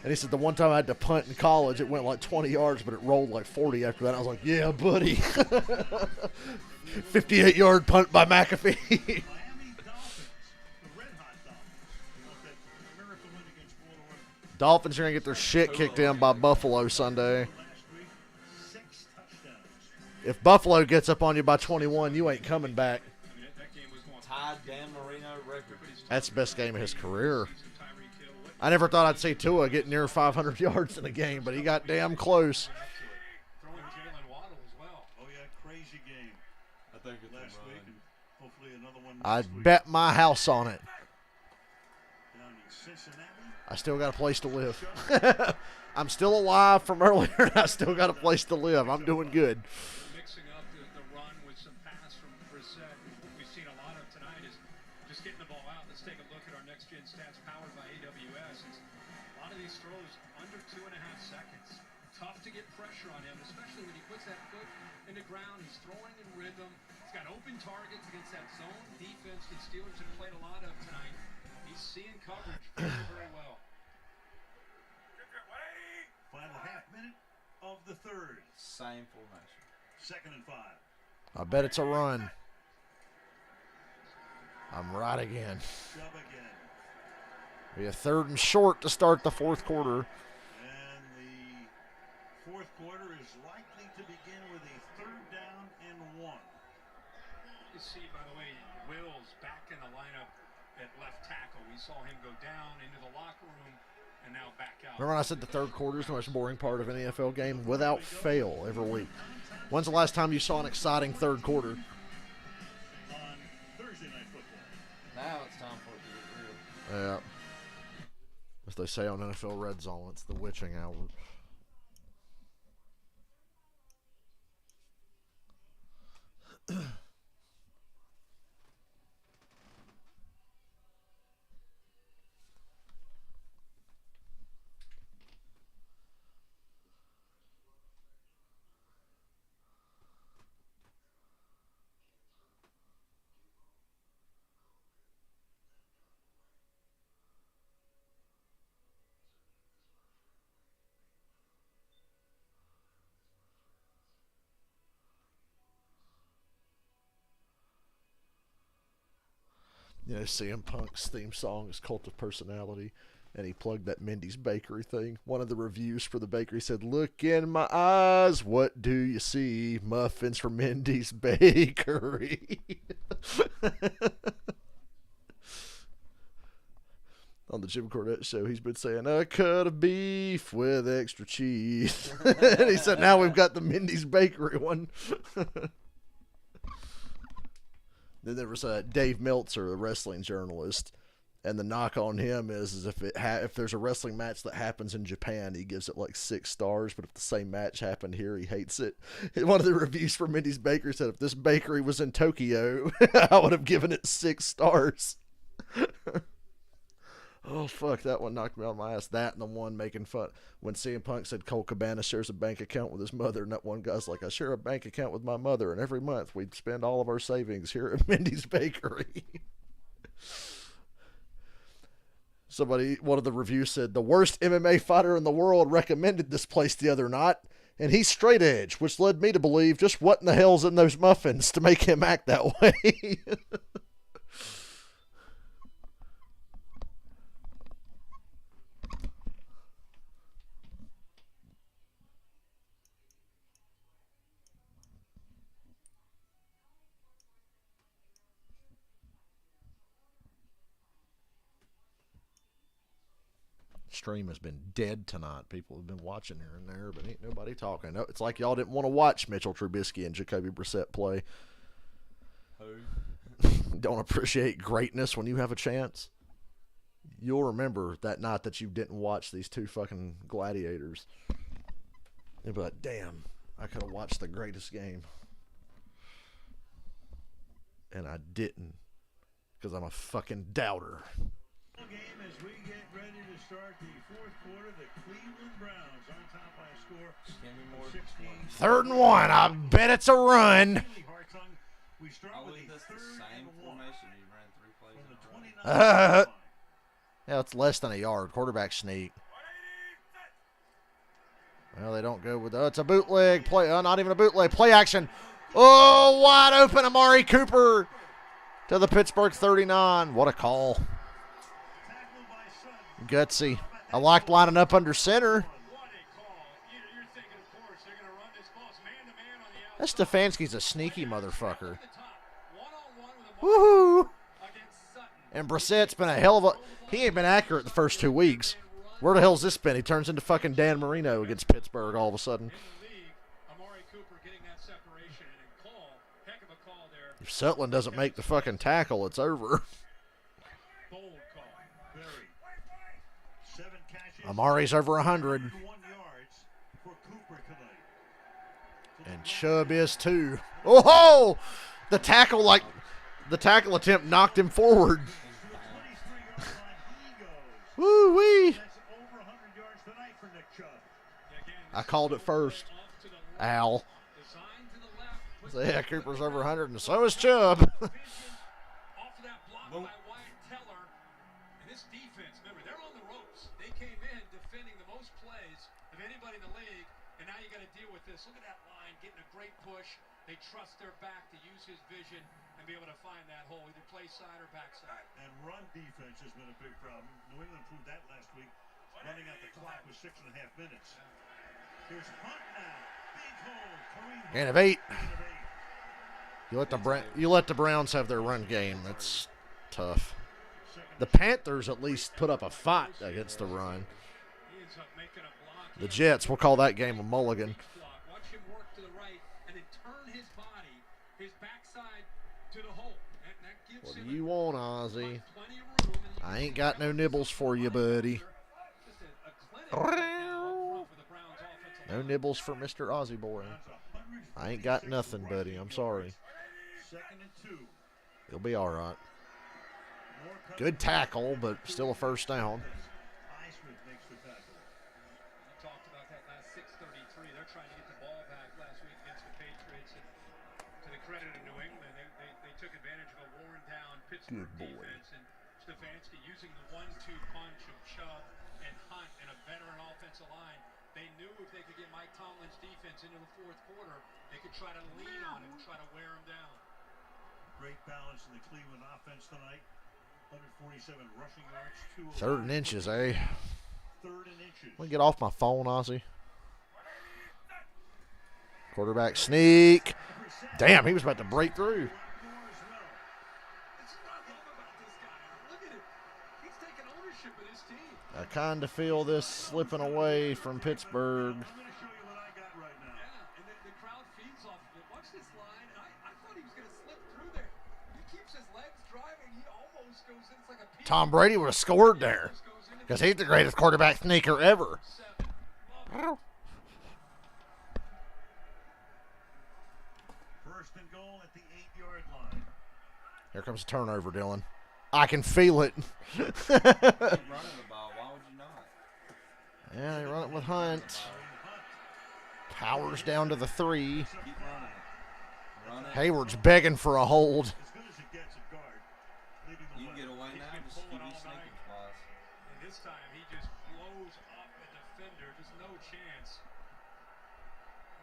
And he said the one time I had to punt in college, it went like 20 yards, but it rolled like 40 after that. I was like, yeah, buddy. 58-yard punt by McAfee. Miami Dolphins, the Red Hot Dolphins. That miracle win against Florida Dolphins are going to get their shit kicked in by Buffalo Sunday. last week. 6 touchdowns. If Buffalo gets up on you by 21, you ain't coming back. I mean, that game was going tied Dan Marino record. That's the best game of his career. I never thought I'd see Tua get near 500 yards in a game, but he got damn close. throwing Jalen Waddle as well. Oh, yeah, crazy game I think it's last a week. run. And hopefully another one I'd next week. bet my house on it. Down in Cincinnati. I still got a place to live. I'm still alive from earlier, and I still got a place to live. I'm doing good. Mixing up the run with some pass from Brissett. What we've seen a lot of tonight is just getting the ball out. Let's take a look at our next gen stats powered by AWS. A lot of these throws under 2.5 seconds. Tough to get pressure on him, especially when he puts that foot in the ground. He's throwing in rhythm. He's got open targets against that zone defense that Steelers have played a lot of tonight. He's seeing coverage very, very well. Final half minute of the 3rd. Same formation. 2nd and 5. I bet it's a run. I'm right again. Chubb again. Be a 3rd and short to start the 4th quarter. And the 4th quarter is likely to begin with a 3rd down and 1. You see, by the way, Will's back in the lineup at left tackle. We saw him go down into the locker room and now back out. Remember when I said the third quarter is the most boring part of an NFL game? Without fail, every week. When's the last time you saw an exciting third quarter? On Thursday Night Football. Now it's time for it to get real. Yeah. As they say on NFL Red Zone, it's the witching hour. You know, CM Punk's theme song is Cult of Personality, and he plugged that Mindy's Bakery thing. One of the reviews for the bakery said, "Look in my eyes, what do you see? Muffins from Mindy's Bakery." On the Jim Cornette show, he's been saying, "A cut of beef with extra cheese." And he said, now we've got the Mindy's Bakery one. Then there was Dave Meltzer, a wrestling journalist, and the knock on him is if there's a wrestling match that happens in Japan, he gives it like 6 stars, but if the same match happened here, he hates it. One of the reviews for Mindy's Bakery said, if this bakery was in Tokyo, I would have given it 6 stars. Oh, fuck, that one knocked me on my ass. That and the one making fun when CM Punk said Cole Cabana shares a bank account with his mother, and that one guy's like, I share a bank account with my mother, and every month we spend all of our savings here at Mindy's Bakery. One of the reviews said, the worst MMA fighter in the world recommended this place the other night, and he's straight edge, which led me to believe just what in the hell's in those muffins to make him act that way. Stream has been dead tonight. People have been watching here and there, but ain't nobody talking. No, it's like y'all didn't want to watch Mitchell Trubisky and Jacoby Brissett play. Who? Don't appreciate greatness when you have a chance. You'll remember that night that you didn't watch these two fucking gladiators. You'll be like, damn, I could have watched the greatest game. And I didn't, because I'm a fucking doubter. Game as we get ready to start the fourth quarter, the Cleveland Browns on top by a score of 16. 3rd and 1. I bet it's a run. We start with the same formation. He ran 3 plays. From the 29 Yeah, it's less than a yard. Quarterback sneak. Well, they don't go with it's a bootleg play. Not even a bootleg. Play action. Oh, wide open. Amari Cooper to the Pittsburgh 39. What a call. Gutsy. I liked lining up under center. That Stefanski's a sneaky motherfucker. Woohoo! And Brissett's been a hell of a... He ain't been accurate the first 2 weeks. Where the hell's this been? He turns into fucking Dan Marino against Pittsburgh all of a sudden. If Sutton doesn't make the fucking tackle, it's over. Amari's over 100. And Chubb is too. Oh, the tackle attempt knocked him forward. Woo wee. I called it first. Al. So yeah, Cooper's over 100, and so is Chubb. They trust their back to use his vision and be able to find that hole, either play side or backside. And run defense has been a big problem. New England proved that last week, running out the clock with 6.5 minutes. Here's Hunt now. Big hole. Gain of 8. You let the Browns have their run game. That's tough. The Panthers at least put up a fight against the run. ends up making a block. The Jets, we'll call that game a mulligan. Watch him work to the right and then turn his body, his backside to the hole. That gives What do him you want, Ozzy? plenty of room. And I ain't got no nibbles for you, buddy. just a clinic right now up front for the Browns offensive No line. nibbles for Mr. Ozzy boy. I ain't got nothing, buddy. I'm sorry. 2nd and 2. He'll be all right. Good tackle, but still a first down. Highsmith makes the tackle. We talked about that last 6:33. They're trying to get the ball back last week against the Patriots. And to the credit of New England, they took advantage of a worn-down Pittsburgh defense. And Stefanski using the 1-2 punch of Chubb and Hunt and a veteran offensive line. They knew if they could get Mike Tomlin's defense into the fourth quarter, they could try to lean on him and try to wear him down. Great balance in the Cleveland offense tonight. 147 rushing yards. 3rd and inches, eh? 3rd and inches. Let me get off my phone, Ozzy. Quarterback sneak. Damn, he was about to break through. This is what I love about this guy. Look at him. He's taking ownership of this team. I kind of feel this slipping away from Pittsburgh. I'm going to show you what I got right now. Yeah, and the crowd feeds off of it. Watch this line. I thought he was going to slip through there. He keeps his legs driving. He almost goes in. It's like a Tom Brady would have scored there because he's the greatest quarterback sneaker ever. First and goal at the 8-yard line. Here comes a turnover, Dylan. I can feel it. Keep running the ball. Why would you not? Yeah, they run it with Hunt. Powers down to the 3. Keep running it. Run it. Hayward's begging for a hold. As good as it gets at guard. Leading the You can way. get away now. Just give you sneaking flies. And this time he just blows up a defender. Just no chance.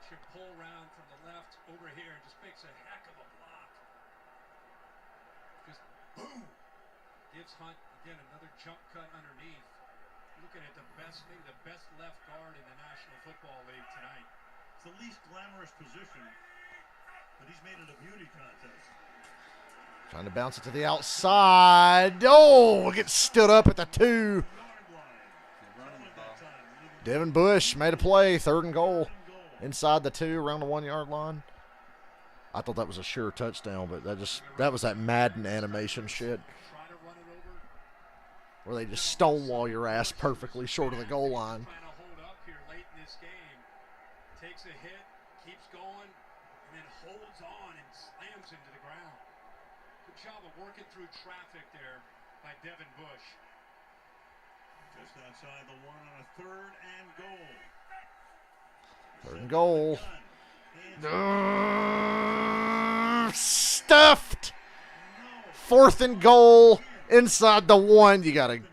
Should pull around from the left over here and just makes a heck of a block. Just boom. Gives Hunt, again, another jump cut underneath. Looking at the best, maybe the best left guard in the National Football League tonight. It's the least glamorous position, but he's made it a beauty contest. Trying to bounce it to the outside. Oh, gets stood up at the 2. Yard line. Keep running the ball. That time, leading Devin Bush made a play. 3rd and goal. goal. Inside the 2, around the 1-yard line. I thought that was a sure touchdown, but that was that Madden animation shit Try to run it over. where they just stonewall your ass perfectly short of the goal line. Trying to hold up here late in this game. Takes a hit, keeps going, and then holds on and slams into the ground. Good job of working through traffic there by Devin Bush. Just outside the 1 on a 3rd and goal. 3rd and goal. Hands Stuffed. 4th and goal. Inside the 1. You got to. goal.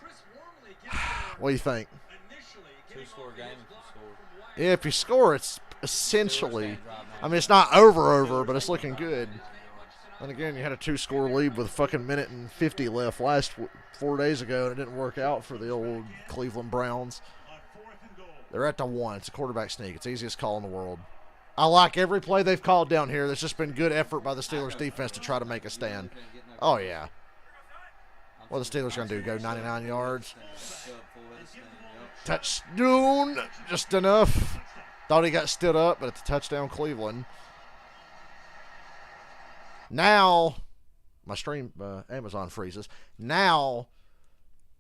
Chris Wormley gets there What do you think? initially. getting Two-score off game his if you block scored. from White. Yeah, if you score, it's essentially. I mean, it's not over, but it's looking good. And again, you had a 2-score lead with a fucking minute and 50 left 4 days ago, and it didn't work out for the old Cleveland Browns. On 4th and goal. They're at the 1. It's a quarterback sneak. It's the easiest call in the world. I like every play they've called down here. There's just been good effort by the Steelers defense to try to make a stand. Oh, yeah. What are the Steelers going to do? Go 99 yards? Touchdown. Just enough. Thought he got stood up, but it's a touchdown Cleveland. Now, my stream, Amazon freezes. Now,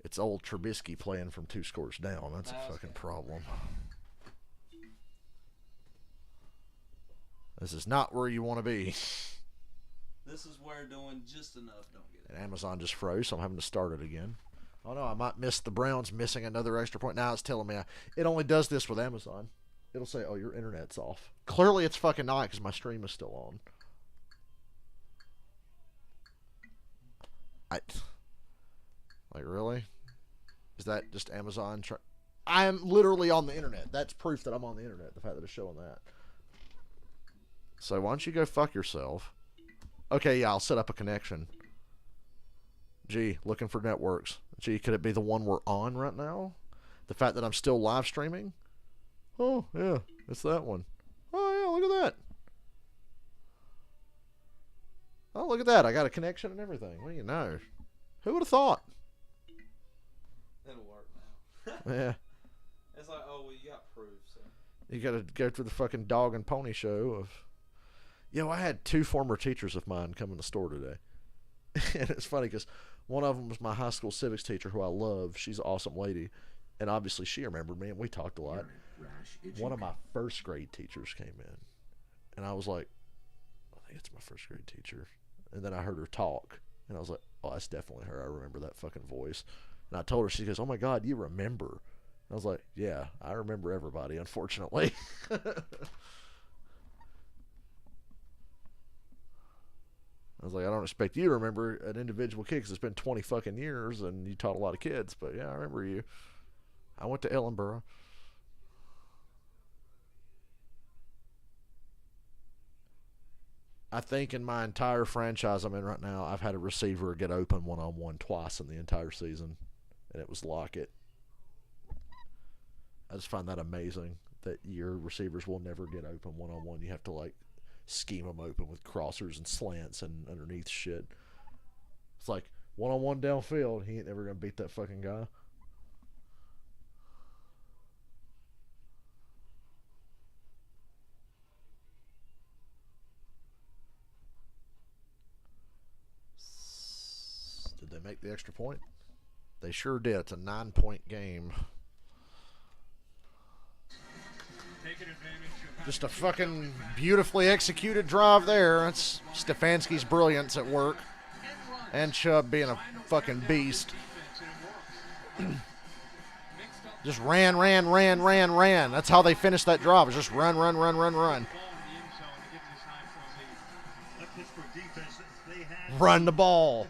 it's old Trubisky playing from 2 scores down. That's a fucking problem. This is not where you want to be. This is where doing just enough don't get it. And Amazon just froze, so I'm having to start it again. Oh, no, I might miss the Browns missing another extra point. Now it's telling me it only does this with Amazon. It'll say, oh, your internet's off. Clearly it's fucking not because my stream is still on. Like, really? Is that just Amazon? I am literally on the internet. That's proof that I'm on the internet, the fact that it's showing that. So why don't you go fuck yourself? Okay, yeah, I'll set up a connection. Gee, looking for networks. Gee, could it be the one we're on right now? The fact that I'm still live streaming? Oh, yeah, it's that one. Oh, yeah, look at that. Oh, look at that. I got a connection and everything. What do you know? Who would have thought? It'll work now. Yeah. It's like, oh, well, you got proof, so. You got to go through the fucking dog and pony show of. Yo, I had 2 former teachers of mine come in the store today. And it's funny because one of them was my high school civics teacher who I love. She's an awesome lady. And obviously she remembered me and we talked a lot. One of my first grade teachers came in. And I was like, I think it's my first grade teacher. And then I heard her talk. And I was like, oh, that's definitely her. I remember that fucking voice. And I told her, she goes, oh my God, you remember. I was like, yeah, I remember everybody, unfortunately. I was like, I don't expect you to remember an individual kid because it's been 20 fucking years and you taught a lot of kids. But yeah, I remember you. I went to Ellenborough. I think in my entire franchise I'm in right now, I've had a receiver get open one-on-one twice in the entire season, and it was Lockett. I just find that amazing that your receivers will never get open one-on-one. You have to, like, scheme them open with crossers and slants and underneath shit. It's like, one-on-one downfield, he ain't never going to beat that fucking guy. Did they make the extra point? They sure did. It's a 9-point game. Just a fucking beautifully executed drive there. That's Stefanski's brilliance at work. And Chubb being a fucking beast. Just ran. That's how they finished that drive. It was just run. Run the ball.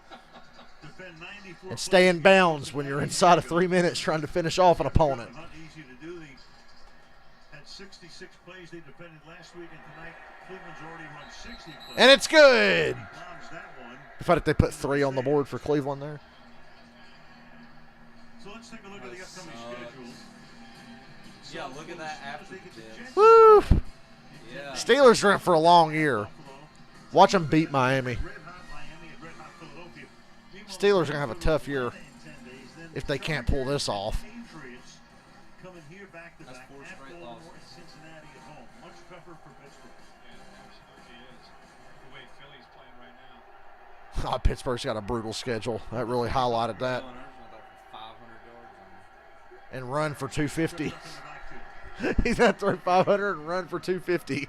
And stay in bounds when you're inside of 3 minutes trying to finish off an opponent. 66 plays they defended last week, and tonight Cleveland's already run 60 plays. And it's good. In fact, they put 3 on the board for Cleveland there. So let's take a look at the upcoming schedule. Yeah, look at that after the Jets. Woo! Yeah. Steelers are in for a long year. Watch them beat Miami. Steelers are going to have a tough year if they can't pull this off. That's 4 straight losses. Cincinnati at home. Much tougher for Pittsburgh. Yeah, it absolutely is. The way Philly's playing right now. Oh, Pittsburgh's got a brutal schedule. That really highlighted that. And run for 250. He's got to throw 500 and run for 250.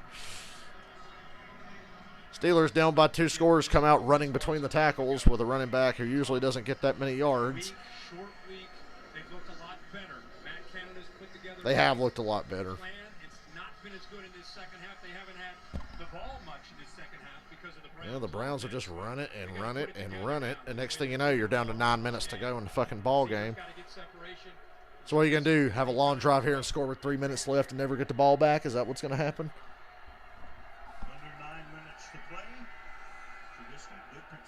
Steelers down by 2 scores come out running between the tackles with a running back who usually doesn't get that many yards. They have looked a lot better. It's not been as good in this second half. They haven't had the ball much in this second half because of the Browns. Yeah, the Browns will just run it and run it and run it. And next thing you know, you're down to 9 minutes to go in the fucking ball game. So what are you going to do? Have a long drive here and score with 3 minutes left and never get the ball back? Is that what's going to happen? Under 9 minutes to play.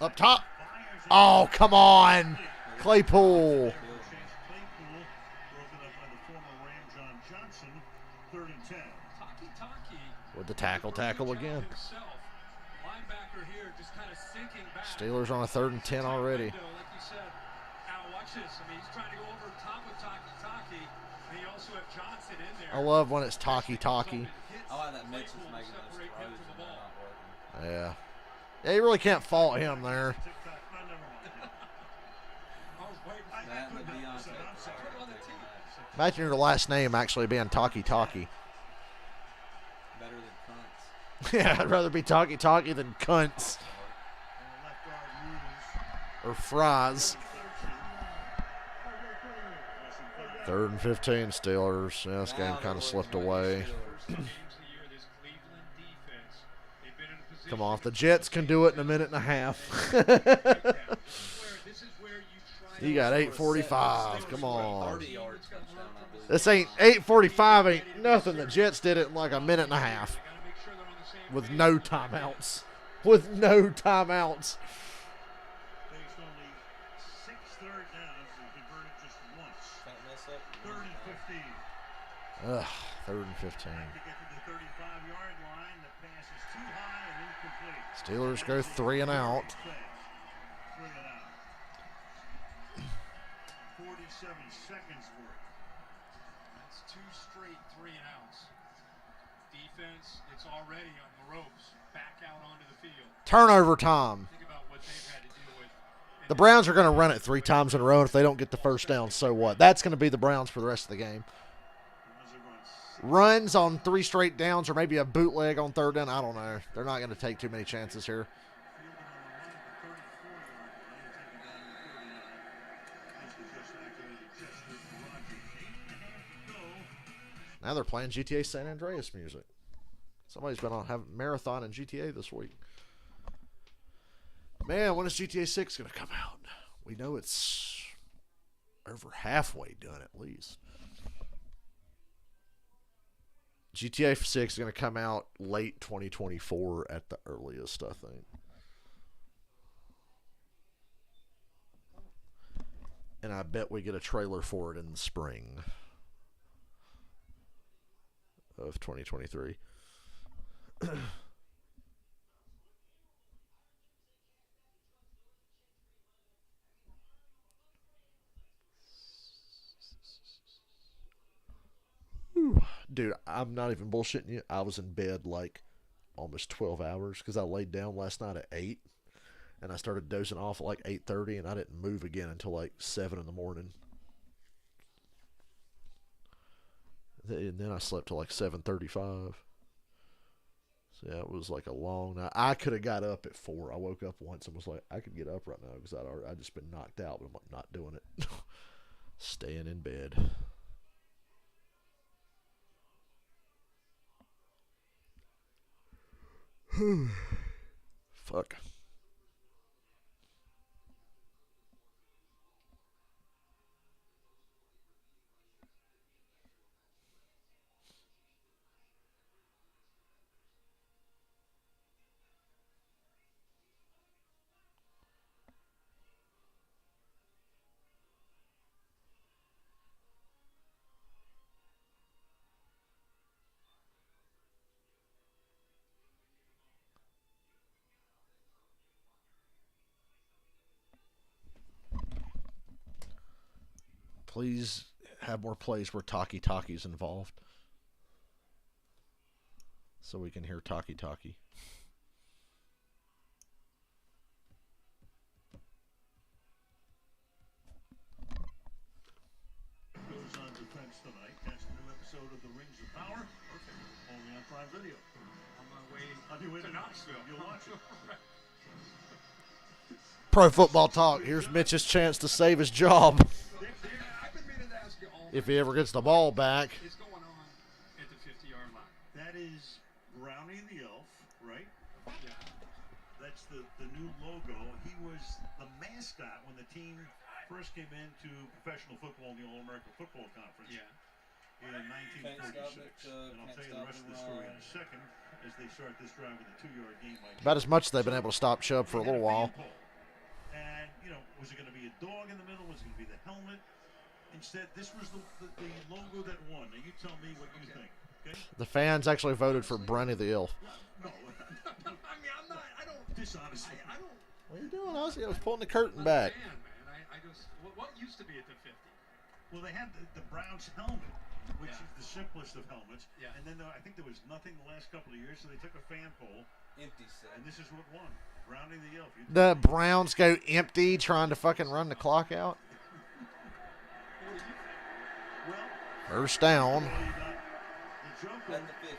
Up top. Oh, come on. Claypool. With the tackle again. Steelers on a 3rd and 10 already. I love when it's Taki. I like that Mitch is making those throws and they're not working. Yeah. Yeah, you really can't fault him there. Imagine your last name actually being Taki. Yeah, I'd rather be Taki than cunts. Or fries. 3rd and 15 Steelers. Yeah, this game kind of slipped away. Come on, if the Jets can do it in a minute and a half. You got 8:45. Come on. This ain't 8:45. Ain't nothing. The Jets did it in like a minute and a half. With no timeouts. With no timeouts. Faced only 6 third downs and converted just once. 3rd and 15. Ugh, 3rd and 15. To get to the 35-yard line, the pass is too high and incomplete. Steelers go 3 and out. 3 and out. 47 seconds worth. That's 2 straight 3-and-outs. Defense, it's already on the ropes. Back out onto the field. Turnover time. Think about what they've had to deal with. The Browns are going to run it 3 times in a row, and if they don't get the first down, so what? That's going to be the Browns for the rest of the game. Runs on 3 straight downs or maybe a bootleg on 3rd down. I don't know. They're not going to take too many chances here. Now they're playing GTA San Andreas music. Somebody's been on having marathon in GTA this week. Man, when is GTA 6 going to come out? We know it's over halfway done at least. GTA 6 is going to come out late 2024 at the earliest, I think. And I bet we get a trailer for it in the spring of 2023. Dude, I'm not even bullshitting you. I was in bed like almost 12 hours because I laid down last night at 8 and I started dozing off at like 8:30 and I didn't move again until like 7 in the morning. And then I slept till like 7:35. So yeah, it was like a long night. I could have got up at 4. I woke up once and was like, I could get up right now because I'd just been knocked out, but I'm like, not doing it. Staying in bed. Fuck. Please have more plays where Taki Taki's involved. So we can hear Taki Taki. Goes on defense tonight. Catch the new episode of The Rings of Power. Perfect. Only on Prime Video. On my way to Knoxville. You'll watch it. Pro Football Talk. Here's Mitch's chance to save his job. I've been meaning to ask you all. If he ever gets the ball back. What's going on at the 50-yard line? That is Brownie the Elf, right? Yeah. That's the new logo. He was the mascot when the team first came into professional football in the All-American Football Conference in 1946. And I'll tell you the rest of the story in a second as they start this drive with a 2-yard gain. About as much as they've been able to stop Chubb for a little while. And, you know, was it going to be a dog in the middle? Was it going to be the helmet? Instead, this was the logo that won. Now, you tell me what you think, okay? The fans actually voted for Brownie the Elf. No. I mean, I don't dishonestly. I don't. What are you doing, Ozzy? I was pulling the curtain back. Man, I just, what used to be at the 50? Well, they had the Browns helmet, which is the simplest of helmets. Yeah. And then I think there was nothing the last couple of years, so they took a fan poll. Empty set. And this is what won. Brownie the Elf. The Browns go empty trying to fucking run the clock out. Well, First down. the joke At the 50.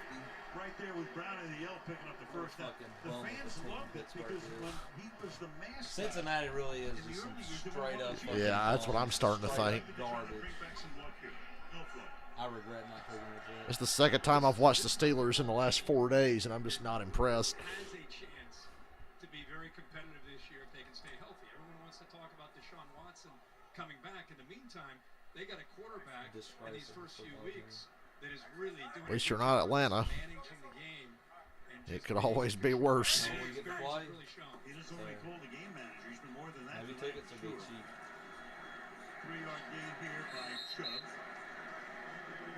right there with Brownie the Elf picking up the first down. The fans loved it because when he was the mascot. Cincinnati really is just some straight up. Yeah, that's what I'm starting to think. Garbage. I regret not taking it yet. It's the second time I've watched the Steelers in the last 4 days, and I'm just not impressed. Has a chance to be very competitive this year if they can stay healthy. Everyone wants to talk about Deshaun Watson coming back. In the meantime, they got a quarterback in these first few weeks that is really doing. At least you're not Atlanta. Managing the game. It could always be worse. He doesn't only call the game manager. He's been more than that. Heavy tickets are good cheap. 3-yard gain here by Chubb.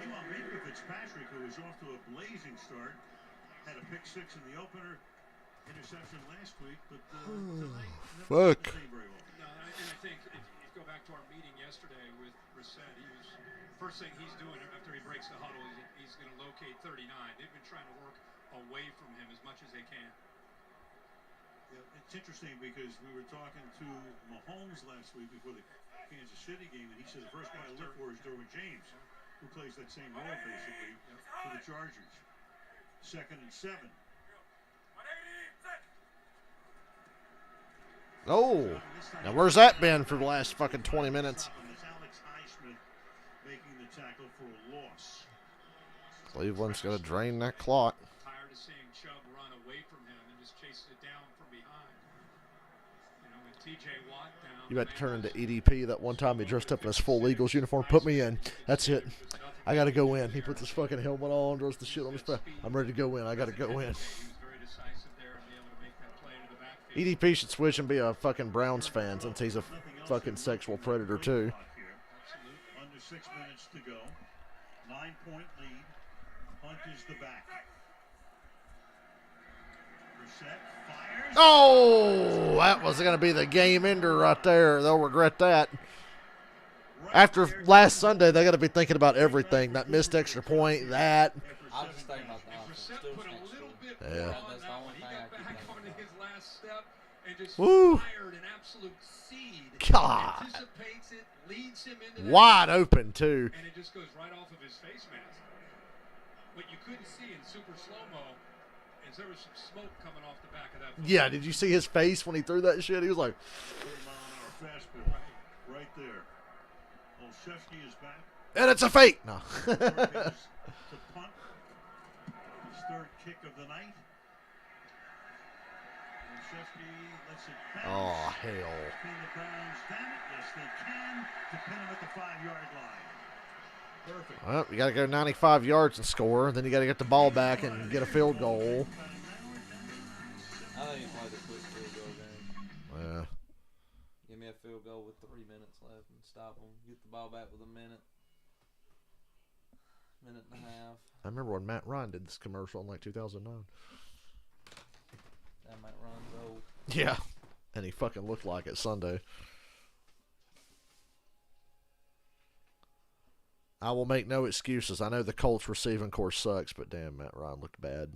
Meanwhile, Minka Fitzpatrick, who was off to a blazing start, had a pick 6 in the opener, interception last week, but tonight, Fuck. No, I and I think if you go back to our meeting yesterday with Brissett, first thing he's doing after he breaks the huddle, he's going to locate 39. They've been trying to work away from him as much as they can. Yeah, it's interesting because we were talking to Mahomes last week before the Kansas City game, and he said the first guy to look for is Derwin James, who plays that same role basically for the Chargers. 2nd and 7. Oh, now where's that been for the last fucking 20 minutes? Making the tackle for a loss. Cleveland's going to drain that clock. Tired of seeing Chubb run away from him and just chase it down from behind. You know, with TJ Watt down. You had to turn into EDP that one time he dressed up in his full Eagles uniform. Put me in. That's it. I got to go in. He puts his fucking helmet on, draws the shit on his back. I'm ready to go in. I got to go in. EDP should switch and be a fucking Browns fan since he's a fucking sexual predator too. Under 6 minutes to go. 9-point lead. Hunt is the back. Brissett fires. Oh, that was going to be the game ender right there. They'll regret that. After last Sunday, they got to be thinking about everything. That missed extra point, that. I was just thinking about the offense. Still next to it. Yeah. That's the only thing I keep thinking about. And just Woo. fired an absolute seed. God. Anticipates it, leads him into that Wide open, too. and it just goes right off of his face mask. What you couldn't see in super slow-mo is there was some smoke coming off the back of that. Yeah, did you see his face when he threw that shit? He was like, Fastball. Right there. Olszewski is back. and it's a fake. No. To punt. His 3rd kick of the night. Olszewski lets it bounce. Oh, hell. Can the Browns damn it? Yes, they can. To pin him at the 5-yard line. Perfect. Well, you got to go 95 yards and score. Then you got to get the ball back and get a field goal. I think it's like a quick field goal game. Yeah. Give me a field goal with 3 minutes left and stop them. Get the ball back with a minute. Minute and a half. I remember when Matt Ryan did this commercial in like 2009. That might run old. Yeah. And he fucking looked like it Sunday. I will make no excuses. I know the Colts receiving course sucks, but damn, Matt Ryan looked bad.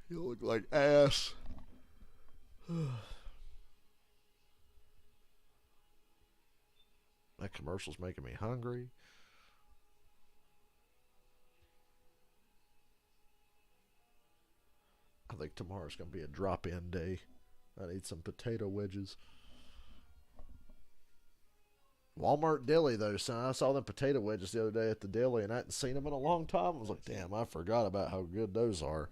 You look like ass. That commercial's making me hungry. I think tomorrow's going to be a drop-in day. I need some potato wedges. Walmart deli, though, son. I saw them potato wedges the other day at the deli, and I hadn't seen them in a long time. I was like, damn, I forgot about how good those are.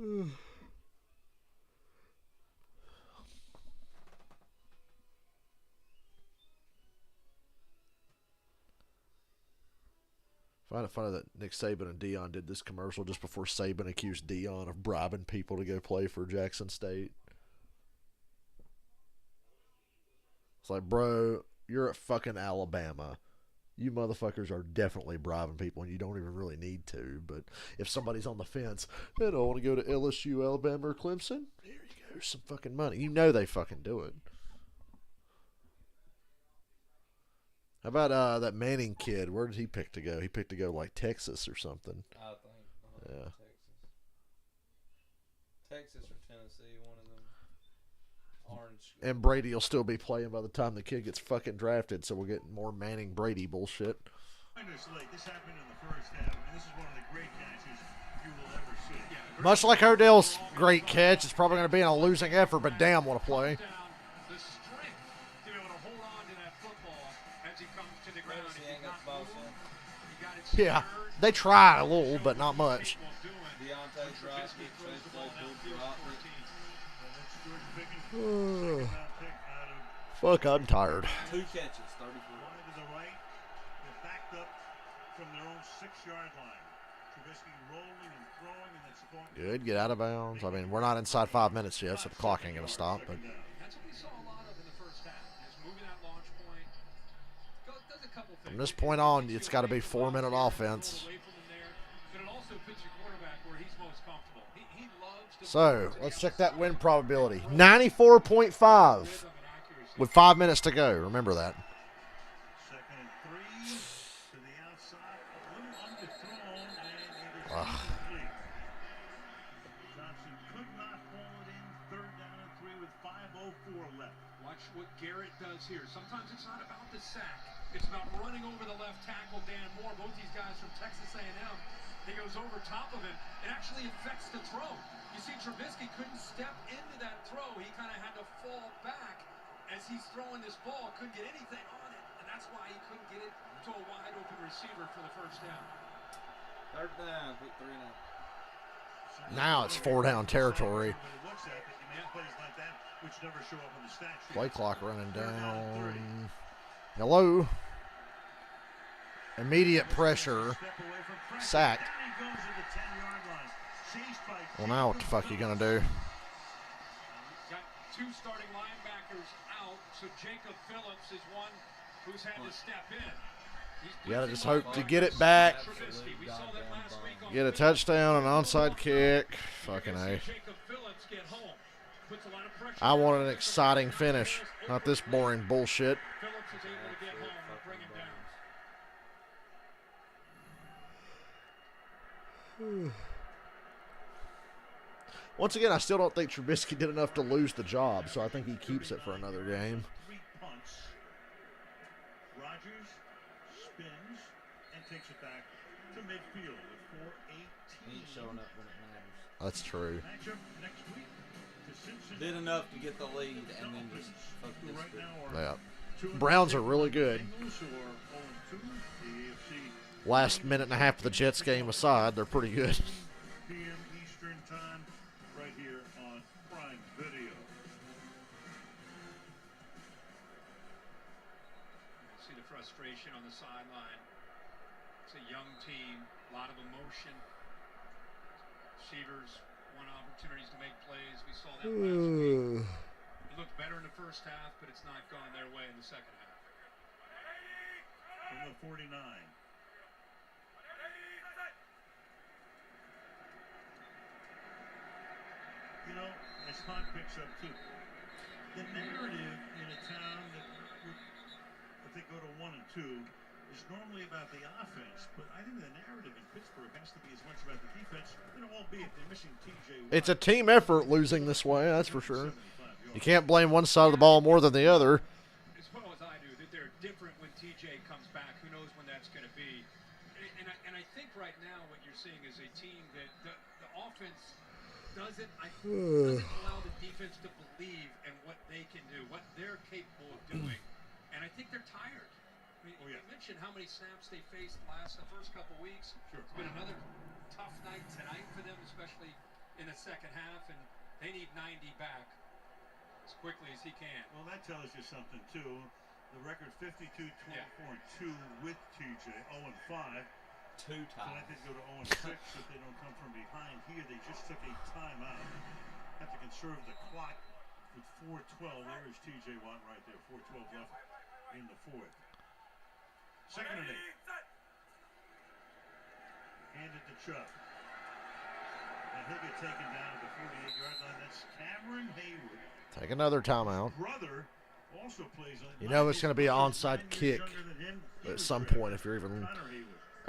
I find it funny that Nick Saban and Deion did this commercial just before Saban accused Deion of bribing people to go play for Jackson State. It's like, bro, you're at fucking Alabama. You motherfuckers are definitely bribing people, and you don't even really need to. But if somebody's on the fence, they don't want to go to LSU, Alabama, or Clemson, here you go, some fucking money. You know they fucking do it. How about that Manning kid? Where did he pick to go? He picked to go like Texas or something. I think. Yeah. Texas or Tennessee, one of them. Orange. And Brady will still be playing by the time the kid gets fucking drafted, so we'll get more Manning Brady bullshit. This happened in the first half, and this is one of the great catches you will ever see. Much like Odell's great catch, it's probably going to be in a losing effort, but damn, what a play. The strength to be able to hold on to that football as he comes to the ground. He ain't got the ball, son. Yeah, they tried a little, but not much. Fuck, I'm tired. 2 catches, 34. Wide to the right. They're backed up from their own 6-yard line. Trubisky rolling and throwing, and that's caught. Good, get out of bounds. I mean, we're not inside 5 minutes yet, so the clock ain't going to stop. But That's what we saw a lot of in the first half. Just moving that launch point. Does a couple things. from this point on, it's got to be 4-minute offense. But it also puts your quarterback where he's most comfortable. He loves to So let's check that win probability. 94.5 with 5 minutes to go. Remember that. Second and 3 to the outside. A little underthrown, and it is Ugh. incomplete. Johnson could not haul it in. Third down and 3 with 5:04 left. Watch what Garrett does here. Sometimes it's not about the sack. It's about running over the left tackle, Dan Moore. Both these guys from Texas A&M. He goes over top of him. It actually affects the throw. You see, Trubisky couldn't step into that throw. He kind of had to fall back as he's throwing this ball. Couldn't get anything on it, and that's why he couldn't get it to a wide open receiver for the first down. Third down, quick 3 and out. Now it's 4-down territory. Play clock running down. Hello. Immediate pressure. Sacked. Well, now what the fuck are you going to do? Got 2 starting linebackers out, so Jacob Phillips is one who's had to step in. You got to just hope to get it back. We saw that last week on Get a touchdown, an onside kick. Fucking A. Jacob Phillips get home. Puts a lot of pressure. I want an exciting finish, not this boring bullshit. Phillips is able to get home and bring him down. Once again, I still don't think Trubisky did enough to lose the job, so I think he keeps it for another game. 3 punts. Rodgers spins and takes it back to midfield with 4:18. He ain't showing up when it matters. That's true. Matchup next week. The Cincinnati Did enough to get the lead and then just fuck who this right shit. now are Yeah. Browns are really good. Bengals, who are 0-2. The AFC Last minute and a half of the Jets game aside, they're pretty good. p.m. Eastern time, right here on Prime Video. See the frustration on the sideline. It's a young team, a lot of emotion. Receivers want opportunities to make plays. We saw that last week. It looked better in the first half, but it's not gone their way in the second half. From the 49. You know, as Hunt picks up too, the narrative in a town that, if they go to 1 and 2, is normally about the offense. But I think the narrative in Pittsburgh has to be as much about the defense. You know, albeit they're missing TJ Watt. It's a team effort losing this way, that's for sure. You can't blame one side of the ball more than the other. As well as I do, that they're different when TJ comes back. Who knows when that's going to be? And I think right now what you're seeing is a team that the offense doesn't allow the defense to believe in what they can do, what they're capable of doing. And I think they're tired. I mean, you mentioned how many snaps they faced the first couple weeks. Sure. It's been another tough night tonight for them, especially in the second half, and they need 90 back as quickly as he can. Well, that tells you something too. The record 52-24-2 with TJ, 0-5. 2 So I times. think go to 0-6 if they don't come from behind here. They just took a timeout. Have to conserve the clock with 4:12. There is TJ Watt right there. 4:12 left in the fourth. Second and 8. Handed to Chubb. And he'll get taken down at the 48-yard line. That's Cameron Hayward. Take another timeout. Brother also plays on. You know it's going to be an onside kick at some point if you're even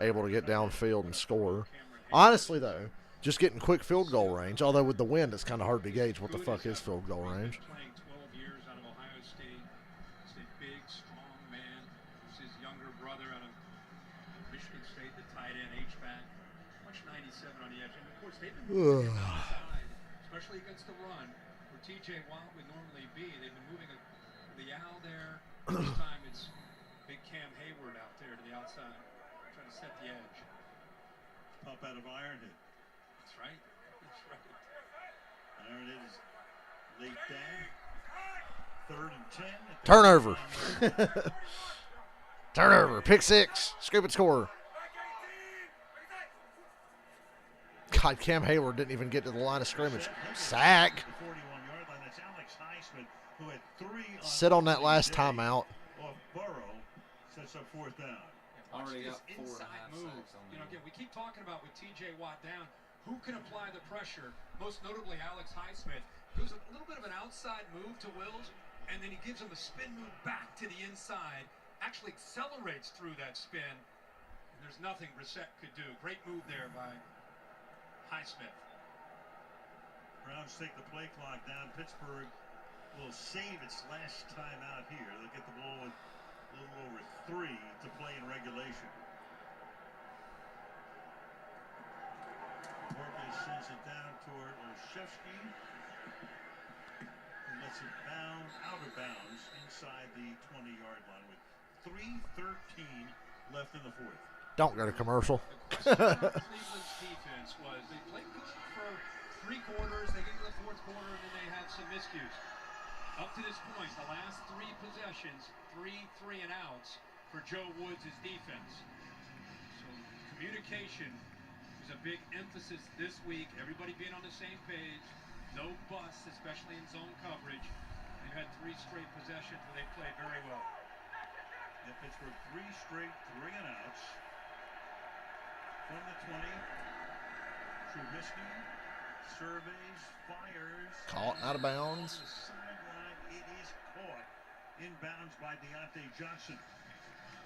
able to get downfield and score. Honestly, though, just getting quick field goal range, although with the wind it's kind of hard to gauge what the fuck is field goal range. Playing 12 years out of Ohio State. He's a big, strong man. It's his younger brother out of Michigan State, the tight end, H-back. Much 97 on the edge. And, of course, they've been moving him outside, especially against the run, where T.J. Watt would normally be. They've been moving the owl there. This time it's big Cam Hayward out there to the outside, trying to set the edge. Pump out of Ironhead. That's right. That's right. Ironhead is laid down. 3rd and 10. Turnover. Turnover. Pick 6. Scoop and score. God, Cam Hayward didn't even get to the line of scrimmage. Sack. The 41-yard line. That's Alex Highsmith, who had 3 Sit on that opening last day timeout. Off Burrow, sets up 4th down. Watch Already this got 4.5 inside move. sacks on You know, the again, we keep talking about with T.J. Watt down, who can apply the pressure? Most notably, Alex Highsmith. Does a little bit of an outside move to Wills, and then he gives him a spin move back to the inside. Actually accelerates through that spin. And there's nothing Brissett could do. Great move there by Highsmith. Browns take the play clock down. Pittsburgh will save its last time out here. They'll get the ball with a little over 3 to play in regulation. Barkley sends it down toward Olszewski, who lets it bound out of bounds inside the 20-yard line with 3:13 left in the 4th. Don't go to commercial. The question about Cleveland's defense was they played good for 3 quarters. They get to the 4th quarter, and then they had some miscues. Up to this point, the last 3 possessions, 3 3-and-outs for Joe Woods' defense. So communication is a big emphasis this week. Everybody being on the same page. No busts, especially in zone coverage. They've had 3 straight possessions where they played very well. Yeah, Pittsburgh 3 straight 3-and-outs. From the 20, Trubisky surveys, fires. Caught out of bounds. On the sideline, it is caught in bounds by Deontay Johnson.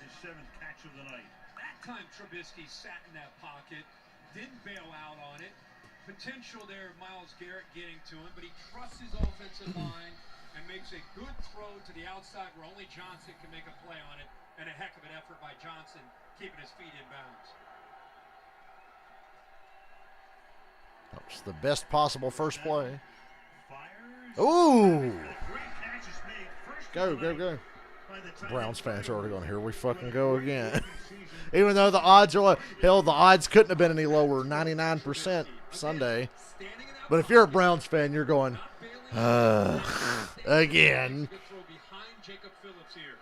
His 7th catch of the night. That time Trubisky sat in that pocket, didn't bail out on it. Potential there of Myles Garrett getting to him, but he trusts his offensive line and makes a good throw to the outside where only Johnson can make a play on it, and a heck of an effort by Johnson keeping his feet in bounds. That's the best possible first play. Fires. Ooh. A great catch is made. First Go, of the go, night go. by the tight Browns end. fans are already going, here we fucking go again. Even though the odds are low. Hell, the odds couldn't have been any lower. 99% Sunday. But if you're a Browns fan, you're going, again. Good throw behind Jacob Phillips here.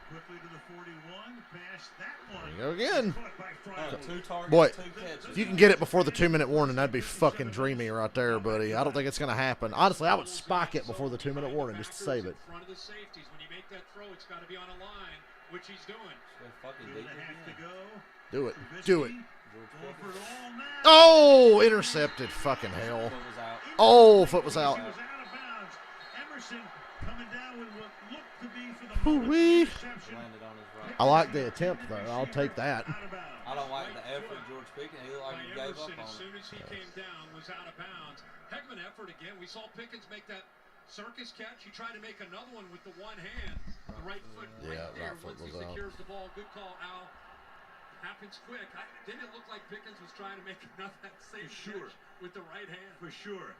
Quickly to the 41. Pass that one. There you go again. Caught by Friday. 2 targets, Boy, 2 catches. if you can get it before the 2-minute warning, that'd be fucking dreamy right there, buddy. I don't think it's going to happen. Honestly, I would spike it before the 2-minute warning just to save it. In front of the safeties. When you make that throw, it's got to be on a line, which he's doing. So fucking 2.5 deep. to go. Do it. Do it. Going for it all now. Oh, intercepted. Fucking hell. Foot was out. Oh, foot was out. She was out of bounds. Emerson coming down with what looked to be for the moment Hoo-wee. interception. Landed on his right. I like the attempt, though. I'll take that. Out of bounds. I don't like the effort George Pickens. He looked like By he gave Emerson, up on as it. soon as he came down, was out of bounds. Heck of an effort again. We saw Pickens make that circus catch. He tried to make another one with the one hand. The right foot right Yeah, there right foot once he was out. secures the ball. Good call, Al. Happens quick. Didn't it look like Pickens was trying to make another same sure. catch with the right hand? For sure.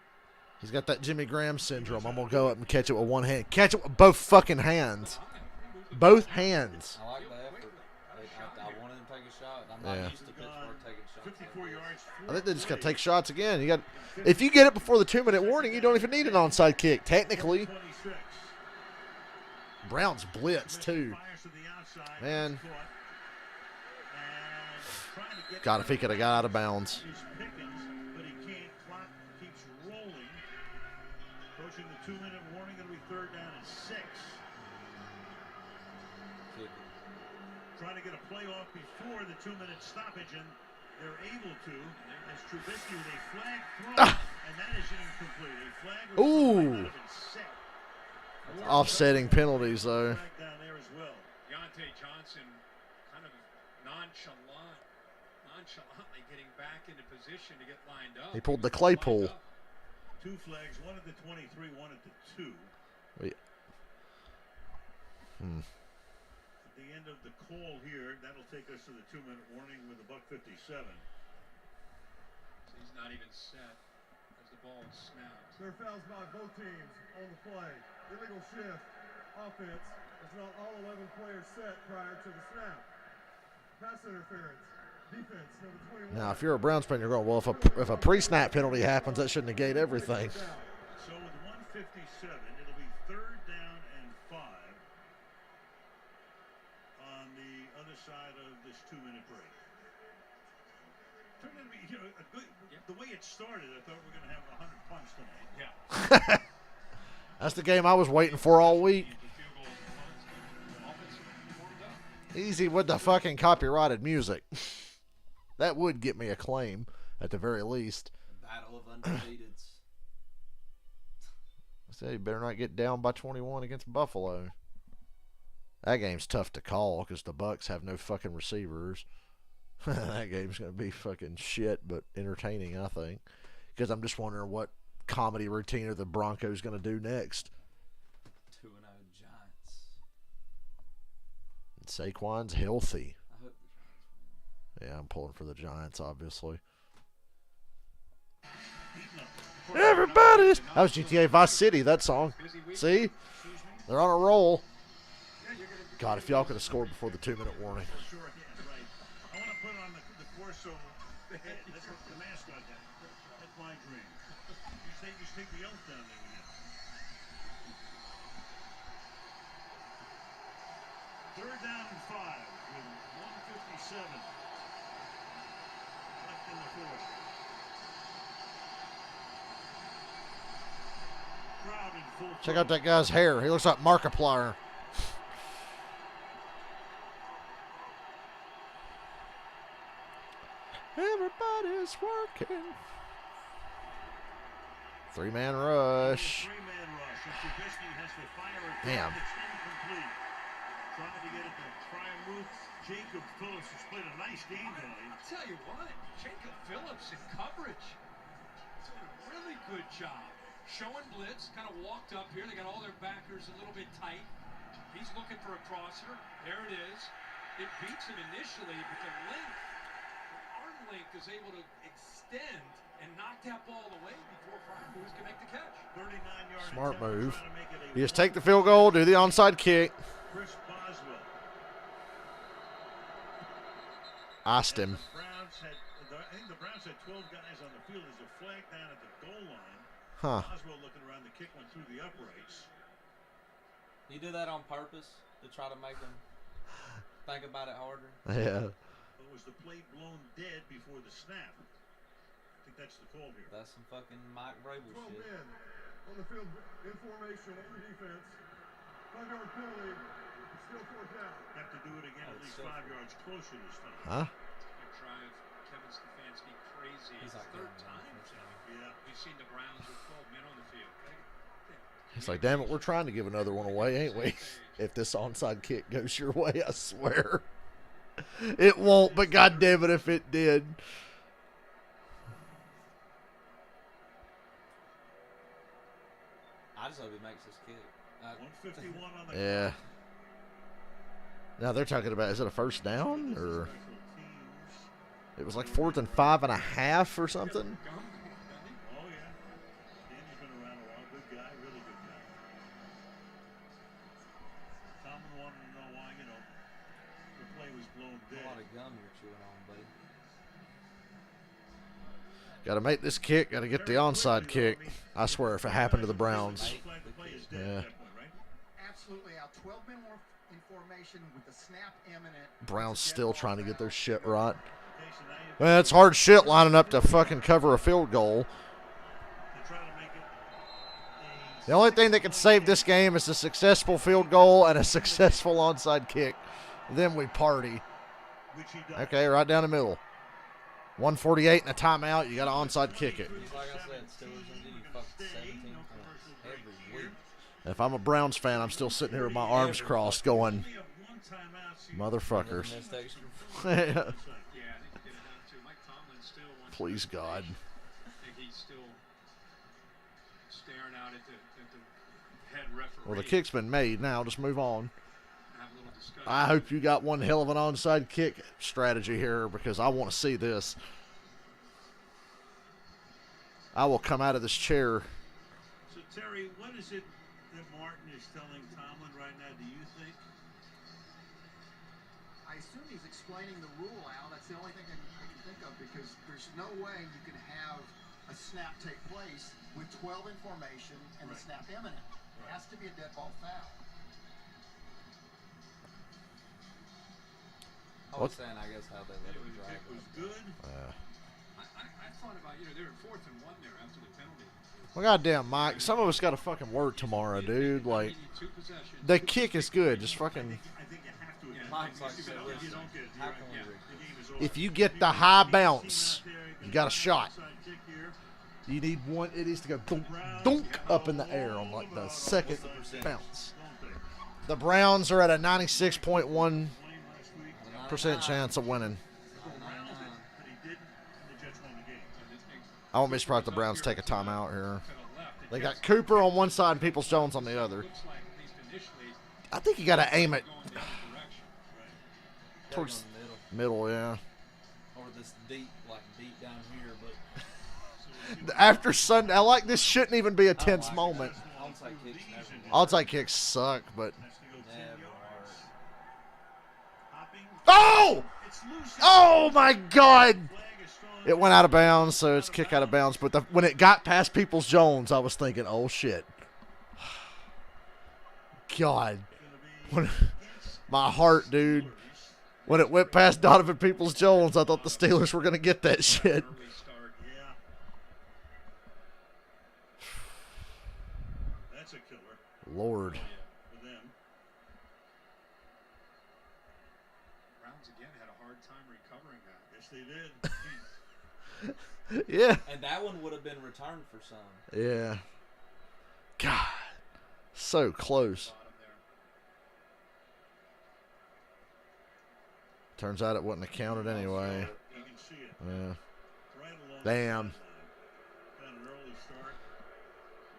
He's got that Jimmy Graham syndrome. I'm going to go up and catch it with one hand. Catch it with both fucking hands. Both hands. I like the effort. I wanted him to take a shot. I'm not Yeah. used to Pittsburgh taking shots. 54 yards. I think they just got to take shots again. You got, if you get it before the 2-minute warning, you don't even need an onside kick. Technically, 26. Browns blitz too. Fires to the outside. Man. Caught. And trying to get God, if he could have got out of bounds. is Pickens, but he can't. Clock keeps rolling. Approaching the 2-minute warning. It'll be 3rd down and 6. Kick it. Trying to get a play off before the 2-minute stoppage, and they're able to. As Trubisky with a flag throw, and that is incomplete. A flag was Ooh. might not have been set. Offsetting penalties, though. Flag down there as well. Deontay Johnson kind of nonchalantly getting back into position to get lined up. He pulled the Claypool. 2 flags, one at the 23, one at the 2. Wait. At the end of the call here, that'll take us to the 2-minute warning with a $1:57. He's not even set as the ball is snapped. There are fouls by both teams on the play. Illegal shift. Offense is not all 11 players set prior to the snap. Pass interference. Defense, number 21. Now, if you're a Browns fan, you're going, well, if a pre-snap penalty happens, that should negate everything. So with 1:57, it'll be 3rd down and 5 on the other side of this 2-minute break. turned into be, a good. The way it started, I thought we were going to have 100 punts tonight. Yeah. That's the game I was waiting for all week. Easy with the fucking copyrighted music. That would get me a claim, at the very least. Battle of undefeateds. I said you better not get down by 21 against Buffalo. That game's tough to call because the Bucks have no fucking receivers. That game's going to be fucking shit, but entertaining, I think. Because I'm just wondering what comedy routine are the Broncos going to do next. 2-0 Giants. And Saquon's healthy. I hope the Giants win. Yeah, I'm pulling for the Giants, obviously. Everybody's... That was GTA Vice City, that song. See? They're on a roll. God, if y'all could have scored before the 2-minute warning. Sure, yeah, right. I want to put on the Corso. That's what the mascot has. That's my dream. You just take the elf down there again. Third down and 5 with 1:57 left in the fourth. Crowd in full. Check out that guy's hair. He looks like Markiplier. Everybody's working. 3-man rush. 3-man rush. And Trubisky has to fire a Damn. It's incomplete. Trying to get it to Fryermuth. Jacob Phillips has played a nice game tonight. I'll tell you what, Jacob Phillips in coverage. He's doing a really good job. Showing blitz, kind of walked up here. They got all their backers a little bit tight. He's looking for a crosser. There it is. It beats him initially, but the length, the arm length is able to extend and knock that ball away before Fryermuth can make the catch. 39-yard Smart attempt, move. trying to make it a You just take the field goal, do the onside kick. Chris Boswell. Iced him. I think the Browns had 12 guys on the field. There's a flag down at the goal line. Huh. Boswell looking around, the kick went through the uprights. You do that on purpose to try to make them think about it harder? Yeah. It was the play blown dead before the snap. I think that's the call here. That's some fucking Mike Vrabel 12 shit. men on the field in formation on the defense. 5-yard penalty. It's still fourth down. Have to do it again Oh, at it's least still 5 yards closer this time. Huh? That drive Kevin Stefanski crazy. He's like, Third yeah, time. Yeah. We've seen the Browns with 12 men on the field. It's like, damn it, we're trying to give another one away, ain't we? If this onside kick goes your way, I swear. It won't, but goddamn it if it did. I just hope he makes this kick. 151 on the Yeah. Now they're talking about, is it a first down? Or it was like 4th and 5.5 or something? Oh, yeah. Danny's been around a while. Good guy, really good guy. Tomlin wanted to know why, the play was blown A dead. lot of gum you're chewing on, buddy. Got to make this kick. Got to get the onside kick. I swear, if it happened to the Browns. The play is dead Yeah. at that point, right? Absolutely out. 12 men were in formation with the snap imminent. Browns still trying to get their shit right. Okay, so now you Well, it's hard shit lining up to fucking cover a field goal. try to make it The only thing that can save this game is a successful field goal and a successful onside kick. Then we party. which he does. Okay, right down the middle. 148 and a timeout. You got to onside kick it. He's like I said, Steelers and you fucking 17 points every week. If I'm a Browns fan, I'm still sitting here with my arms crossed going, We have one timeout, so you motherfuckers. Missed extra. Yeah, I think you get it down to Mike Tomlin still wants. Please, God. I think he's still staring out at the head referee. Well, the kick's been made now. Just move on. Have a little discussion. I hope you got one hell of an onside kick strategy here because I want to see this. I will come out of this chair. So, Terry, what is it that Martin is telling Tomlin right now, do you think? I assume he's explaining the rule, Al. That's the only thing I can think of because there's no way you can have a snap take place with 12 in formation and the snap imminent. It has to be a dead ball foul. I was saying, I guess, how they let Anyway, him the drive. kick was good. I thought about, you know, they were 4th and 1 there after the penalty. Well, goddamn, Mike. Some of us got to fucking work tomorrow, dude. Like, the kick is good. Just fucking. I think you have to. Mike's like, so listen, how can we If you get the high bounce, you got a shot. You need one. It needs to go dunk, dunk up in the air on like the second bounce. The Browns are at a 96.1% chance of winning. I won't be surprised if the Browns take a timeout here. They got Cooper on one side and Peoples-Jones on the other. I think you got to aim it towards middle, yeah. Or this deep down here, but after Sunday, I like this shouldn't even be a tense moment. onside kicks never work. Onside kicks suck, but Never work. oh! Oh my God! It went out of bounds, so it's kick out of bounds. But when it got past Peoples-Jones, I was thinking, oh shit. God. My heart, dude. When it went past Donovan Peoples-Jones, I thought the Steelers were going to get that shit. That's a killer. Lord. For them. Browns again had a hard time recovering that. Yes, they did. Yeah. And that one would have been returned for some. Yeah. God. So close. Turns out it wasn't accounted anyway. You can see it. Yeah. Right along Damn. got an early start.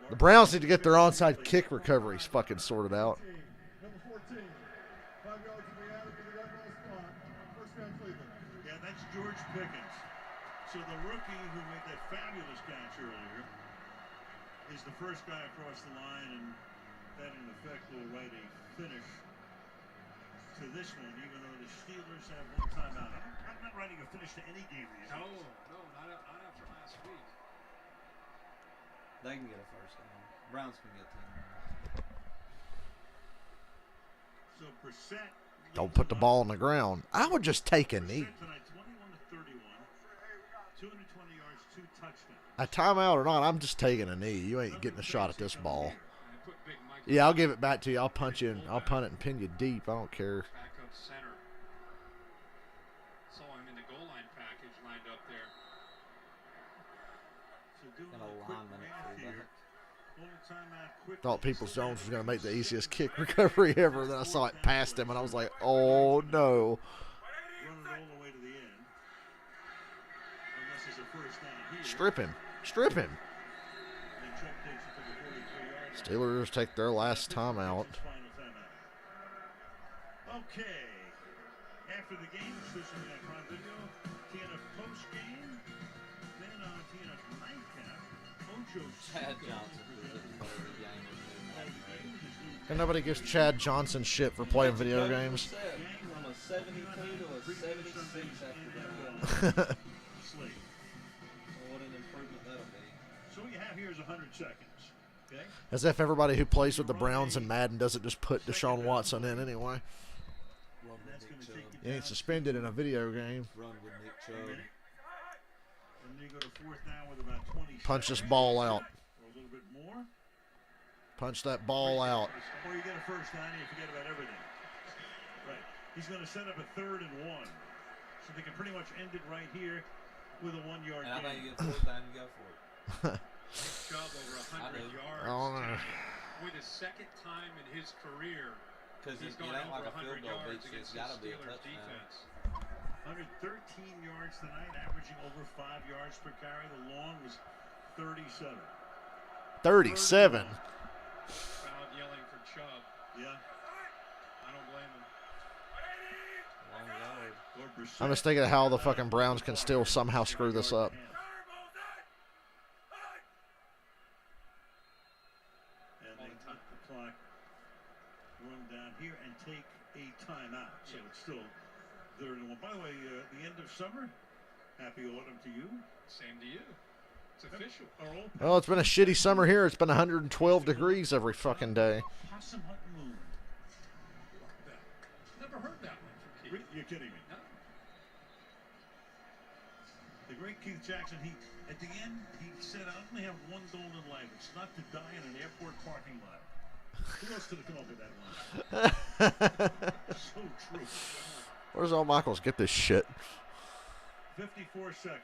The Browns need to get their onside kick recoveries fucking sorted out. Number 14. 5 yards to the alley to the right ball spot. First down Cleveland. Yeah, that's George Pickens. So the rookie who made that fabulous catch earlier is the first guy across the line, and that in effect will write a finish to this one, even though the Steelers have one timeout. I'm not writing a finish to any game these days. No, not after last week. They can get a first down. Browns can get 10. So Brissett. Don't put the ball on the ground. I would just take a knee. Tonight, 21-31, 220 yards, 2 touchdowns. A timeout or not, I'm just taking a knee. You ain't getting a shot at this ball. Yeah, I'll give it back to you. I'll punch you. I'll punt it and pin you deep. I don't care. Back up center. Saw him in the goal line package lined up there. So doing Got a a quick lineman at math fullback. here. Full timeout, quick Thought Peoples-Jones was going to make the easiest kick recovery ever. Then I saw it past him, and I was like, oh, no. Run it all the way to the end. Unless it's a first down here. Strip him. Strip him. And Chubb takes it to the 43-yard line. Steelers take their last timeout. Final timeout. Okay. After the game, switching to Prime Video, TNF post game, then on TNF nightcap, Ocho Chad Johnson. And nobody gives Chad Johnson shit for playing video games. From a 72 to a 76 after that. Slate. What an improvement that'll be. So what you have here is 100 seconds. Okay? As if everybody who plays with the Browns and Madden doesn't just put Deshaun Watson in anyway. Run with That's Nick going to Chubb. take you He ain't down suspended in a video game. Run with Nick Chubb. and then you go to 4th down with about 20 Punch this seconds. ball out. Or a little bit more. Punch that ball out. Or you get a first down and you forget about everything. Right. He's going to set up a 3rd and 1. So they can pretty much end it right here with a 1-yard And I think gain. you get fourth down, you go for it. Chubb over 100 do. yards. Oh, no. With his second time in his career. Because He's it gone ain't over like a 100 field goal yards beats you. against It's got the to be a Steelers touchdown. defense. 113 yards tonight, averaging over 5 yards per carry. The long was 37. 37. Crowd yelling for Chubb. Yeah. I don't blame him. Long yard. Lord Brissett. I'm just thinking of how the fucking Browns can still somehow screw this up. And they let the clock run down here and take a timeout. So it's still 3rd and 1. By the way, the end of summer. Happy autumn to you. Same to you. It's official. Well, it's been a shitty summer here. It's been 112 degrees every fucking day. Possum hunting moon. Never heard that one from Keith. You're kidding me. No. The great Keith Jackson, at the end, he said, I only have one goal in life. It's not to die in an airport parking lot. Who else could have come up with that one? So true. Where's Al Michaels get this shit? 54 seconds.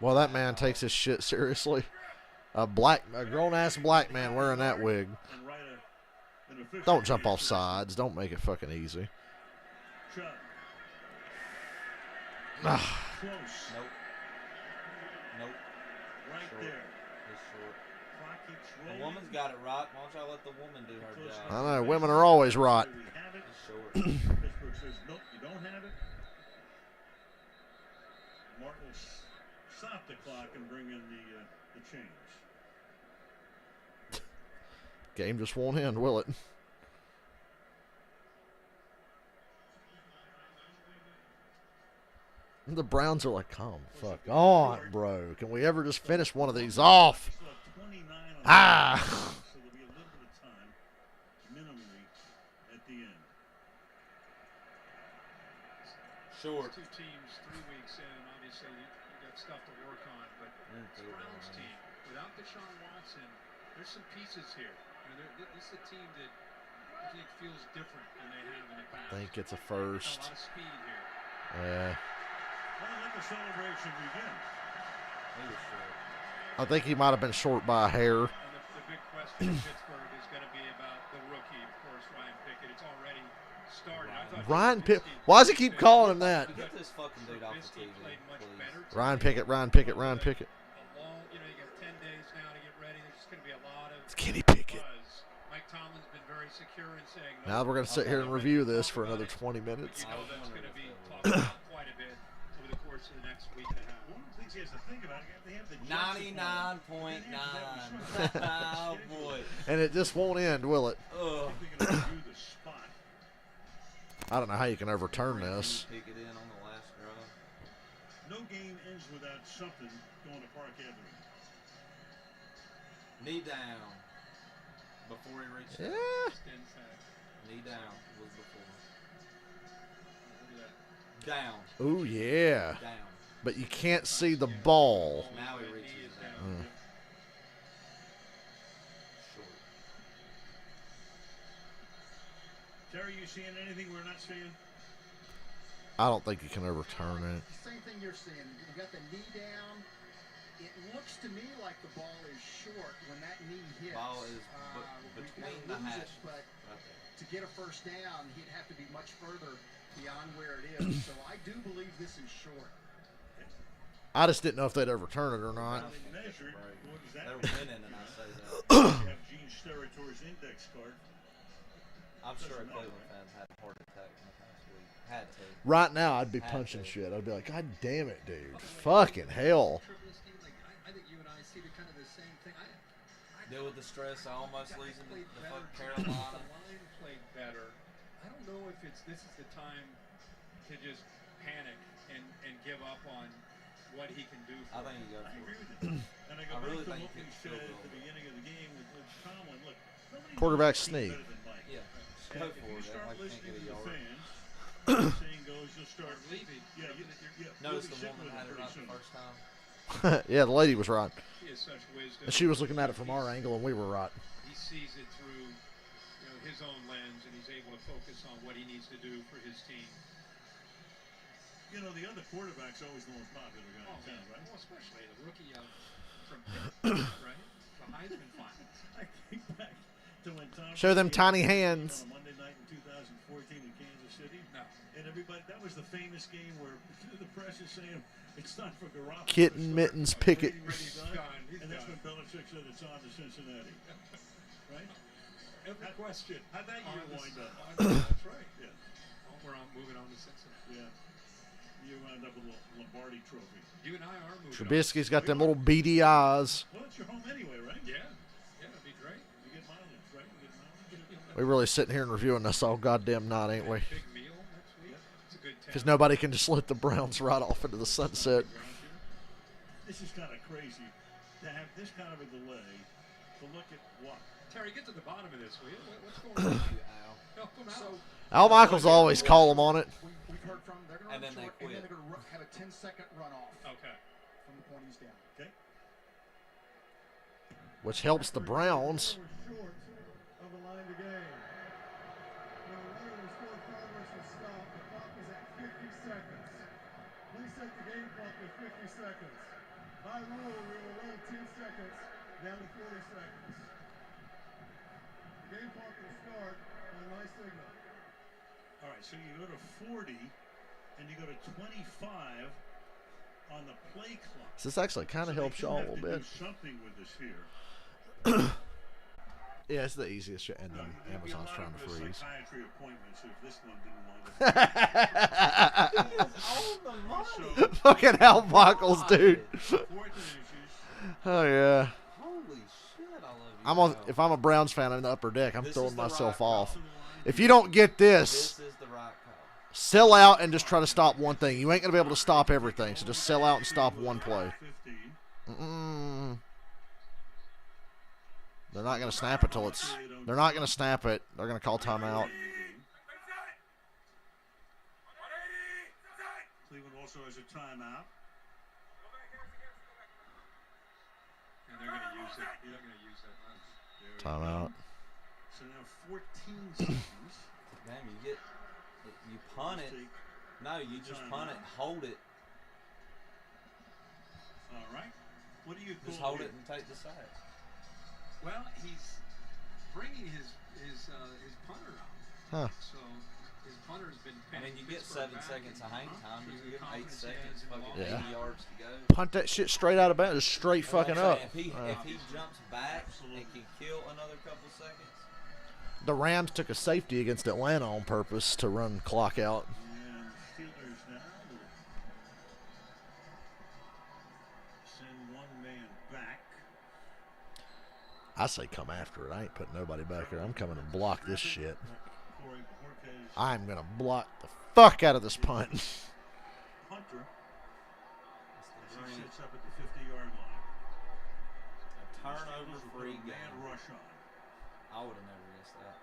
Well, that man takes his shit seriously. A grown-ass black man wearing that wig. And write an official Don't jump off sides. Don't make it fucking easy. Chubb. Ah. Close. Nope. Nope. Right Short. there. It's short. Clock keeps The rolling. woman's got it right. Why don't y'all let the woman do her I job? know, women are always right. We have it. It's short. Pittsburgh says, nope, you don't have it. Martin will stop the clock and bring in the change. Game just won't end, will it? The Browns are like, come fuck on, bro. Can we ever just finish one of these off? Still have 29 on Ah. the clock, so there'll be a little bit of time, minimally, at the end. Short. Two teams, 3 weeks in. Obviously, you got stuff to work on, but this Browns team, without Deshaun Watson, there's some pieces here. This is a team that I think feels different than they have in the past. I think it's a A first. lot of speed here. Yeah. Well, let the celebration begin. He was short. I think he might have been short by a hair. And the big question in Pittsburgh is going to be about the rookie, of course, Ryan Pickett. It's already started. I thought Ryan Pickett. Trubisky- Why does he keep calling him that? Get this fucking dude off the Trubisky TV, played much please. better Ryan today. Pickett, Ryan Pickett, Ryan Pickett. A long, you got 10 days now to get ready. There's just going to be a lot of It's Kenny Pickett. buzz. Mike Tomlin's been very secure in saying no. Now we're going to sit here and review this for another 20 minutes. You know that's going to be talked about quite a bit over the course of the next week and a half. One of the things he has to think about, they have the Jets at home. 99.9. Oh, boy. And it just won't end, will it? Ugh. I think they're going to review the spot. I don't know how you can overturn this. Pick it in on the last drive. No game ends without something going to Park Avenue. Knee down. Before he reached Yeah. out. Sten sack. Knee down was before. Look at that. Down. Ooh, yeah. Down. But you can't see the ball. Now he Knee reaches is down. down. Short. Terry, you seeing anything we're not seeing? I don't think you can overturn it. Same thing you're seeing. You got the knee down. It looks to me like the ball is short when that knee hits. Ball is We between don't the lose hashes. it, but Right there. to get a first down, he'd have to be much further beyond where it is. So I do believe this is short. I just didn't know if they'd overturn it or not. Well, they measured. What does that They're mean? winning, and I say that. You have Gene Steratore index card. I'm sure a Cleveland fan had a heart attack in the past week. Had to. Right now, I'd be punching shit. I'd be like, God damn it, dude. Fucking hell. Trubisky, I think you and I see the kind of the same thing. I Deal with the stress of almost losing the played better. fucking Carolina. The line played better. I don't know if this is the time to just panic and give up on what he can do. I think he goes I for agree it. with you. And I go I really back to think what he we could said still at the go. beginning of the game with Tomlin. Look, nobody Quarterback knows he's sneak. better than Mike. Yeah. Just And go if for you it. start Like, can't listening get a to the yard. fans, the saying goes, you'll start leaving. Yeah, Notice you'll the be sitting woman with had him it right pretty the soon. first time. Yeah, the lady was right. He has such wisdom. And she was looking at it from our angle, and we were right. He sees it through his own lens, and he's able to focus on what he needs to do for his team. You know, the other quarterback's always the most popular guy in town, right? Well, especially the rookie from Pitt, right? The Heisman finals. I think back to when Tom Show them Brady tiny on hands. a Monday night in 2014 in Kansas City. No. And everybody, that was the famous game where the press is saying it's not for Garoppolo. Kitten Mittens Pickett. Brady's done, done. He's and that's done. when Belichick said it's on to Cincinnati. Right? Every question. How'd that year on the- wind up? That's right. Yeah. Oh, we're moving on to Cincinnati. Yeah. You wound up with a Lombardi trophy. You and I are moving Trubisky's got them little beady eyes. Well, it's your home anyway, right? on. Yeah. Yeah, it'd be great. You get mileage, right? You get mileage. We really sitting here and reviewing this all goddamn night, ain't we? Big meal next week. It's a good Because town. nobody can just let the Browns right off into the sunset. This is kind of crazy to have this kind of a delay to look at what? Terry, get to the bottom of this, will you? What's going on? Help him out. Al Michaels always call him on it. We've heard from them. They're going And to then they and then quit. they're going to have a 10-second runoff. Okay. from the point he's down. Okay. Which helps the Browns. Short of the line to gain. Now, runner was scored progress was stopped. The clock is at 50 seconds. Please set the game clock to 50 seconds. By rule, we will run 10 seconds down to 40 seconds. The game clock will start on my signal. All right, so you go to 40 and you go to 25 on the play clock. So this actually kind of helps y'all a little bit. Do something with this here. Yeah, it's the easiest shit, and then Amazon's trying to freeze. Psychiatry appointments if this one didn't wind up. Fucking Al Buckles, dude. Oh yeah. Holy shit, I love you. I'm on. If I'm a Browns fan in the upper deck, I'm throwing myself off. If you don't get this, This is the right call. sell out and just try to stop one thing. You ain't gonna be able to stop everything, so just sell out and stop one play. They're not gonna snap it till it's. They're not gonna snap it. They're gonna call timeout. Cleveland also has a timeout. And they're going to use it. They're going to use that. Timeout. So now 14 seconds. Damn, you punt it. No, you just punt it, hold it. All right. What do you Just call hold here? it and take the sack. Well, he's bringing his punter out. Huh. So his punter's been. I mean, you get 7 seconds of hang time. You give him 8 seconds, fucking Yeah. 80 yards to go. Punt that shit straight out of bounds, just straight fucking up. If he jumps back and can kill another couple seconds. The Rams took a safety against Atlanta on purpose to run clock out. And Steelers now will send one man back. I say come after it. I ain't putting nobody back there. I'm coming to block this shit. Corey Bojorquez, I'm going to block the fuck out of this punt. punter, That's as the he dream. sets up at the 50-yard line. A turnover Steelers will free put a man game. rush on. I would have never guessed that.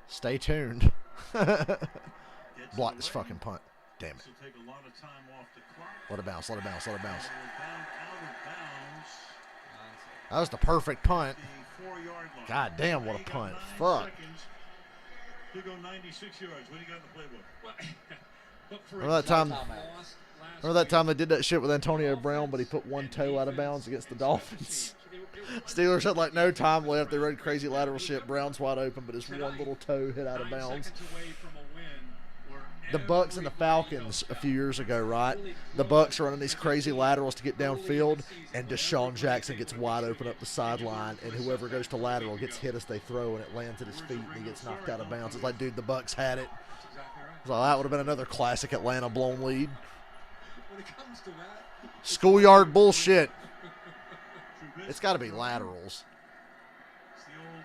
Stay tuned. Gets Block it this away. fucking punt. Damn it. This will take a lot of time off the clock. Let it bounce, let it bounce, let it bounce. Down out of bounds. That was the perfect punt. The 4-yard line. God damn, what a He got punt. 9 Fuck. seconds to go 96 yards. What do you got in the playbook? Remember that time? Lost Remember that time they did that shit with Antonio Brown, but he put one toe out of bounds against the Dolphins? Steelers had like no time left. They run crazy lateral shit. Brown's wide open, but his one little toe hit out of bounds. The Bucks and the Falcons a few years ago, right? The Bucks are running these crazy laterals to get downfield, and Deshaun Jackson gets wide open up the sideline, and whoever goes to lateral gets hit as they throw, and it lands at his feet, and he gets knocked out of bounds. It's like, dude, the Bucks had it. So that would have been another classic Atlanta blown lead. When it comes to that, Schoolyard bullshit. It's got to be laterals. It's the old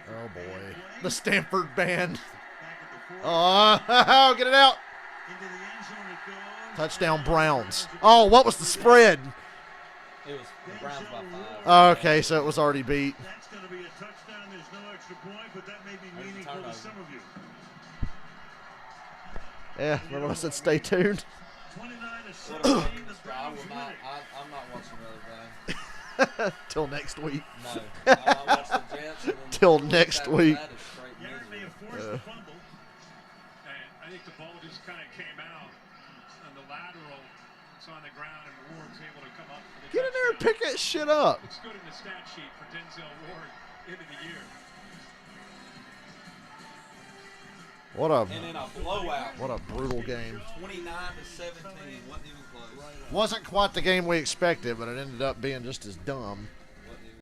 Stanford Oh, boy. band The play. Stanford band. Back at the 40. Oh, get it out. Into the end zone it goes. Touchdown Browns. Oh, what was the spread? It was the Browns by 5. Okay, so it was already beat. That's going to be a touchdown. There's no extra point, but that may be There's a meaningful to turnover. some of you. Yeah, remember when I said stay tuned? 29 to What a 17. game. The I Browns will win not, it. I'm not watching another game. Till next week. No. I'll watch the Jets. And then Till next after week. that is straight Garrett may misery. have forced the fumble. and I think the ball just kind of came out on the lateral. It's on the ground, and Ward's able to come up for the Get in there and touchdown. pick that shit up. Looks good in the stat sheet for Denzel Ward into the year. What a And in a blowout. what a brutal game. 29 to 17. Wasn't even close. Wasn't quite the game we expected, but it ended up being just as dumb.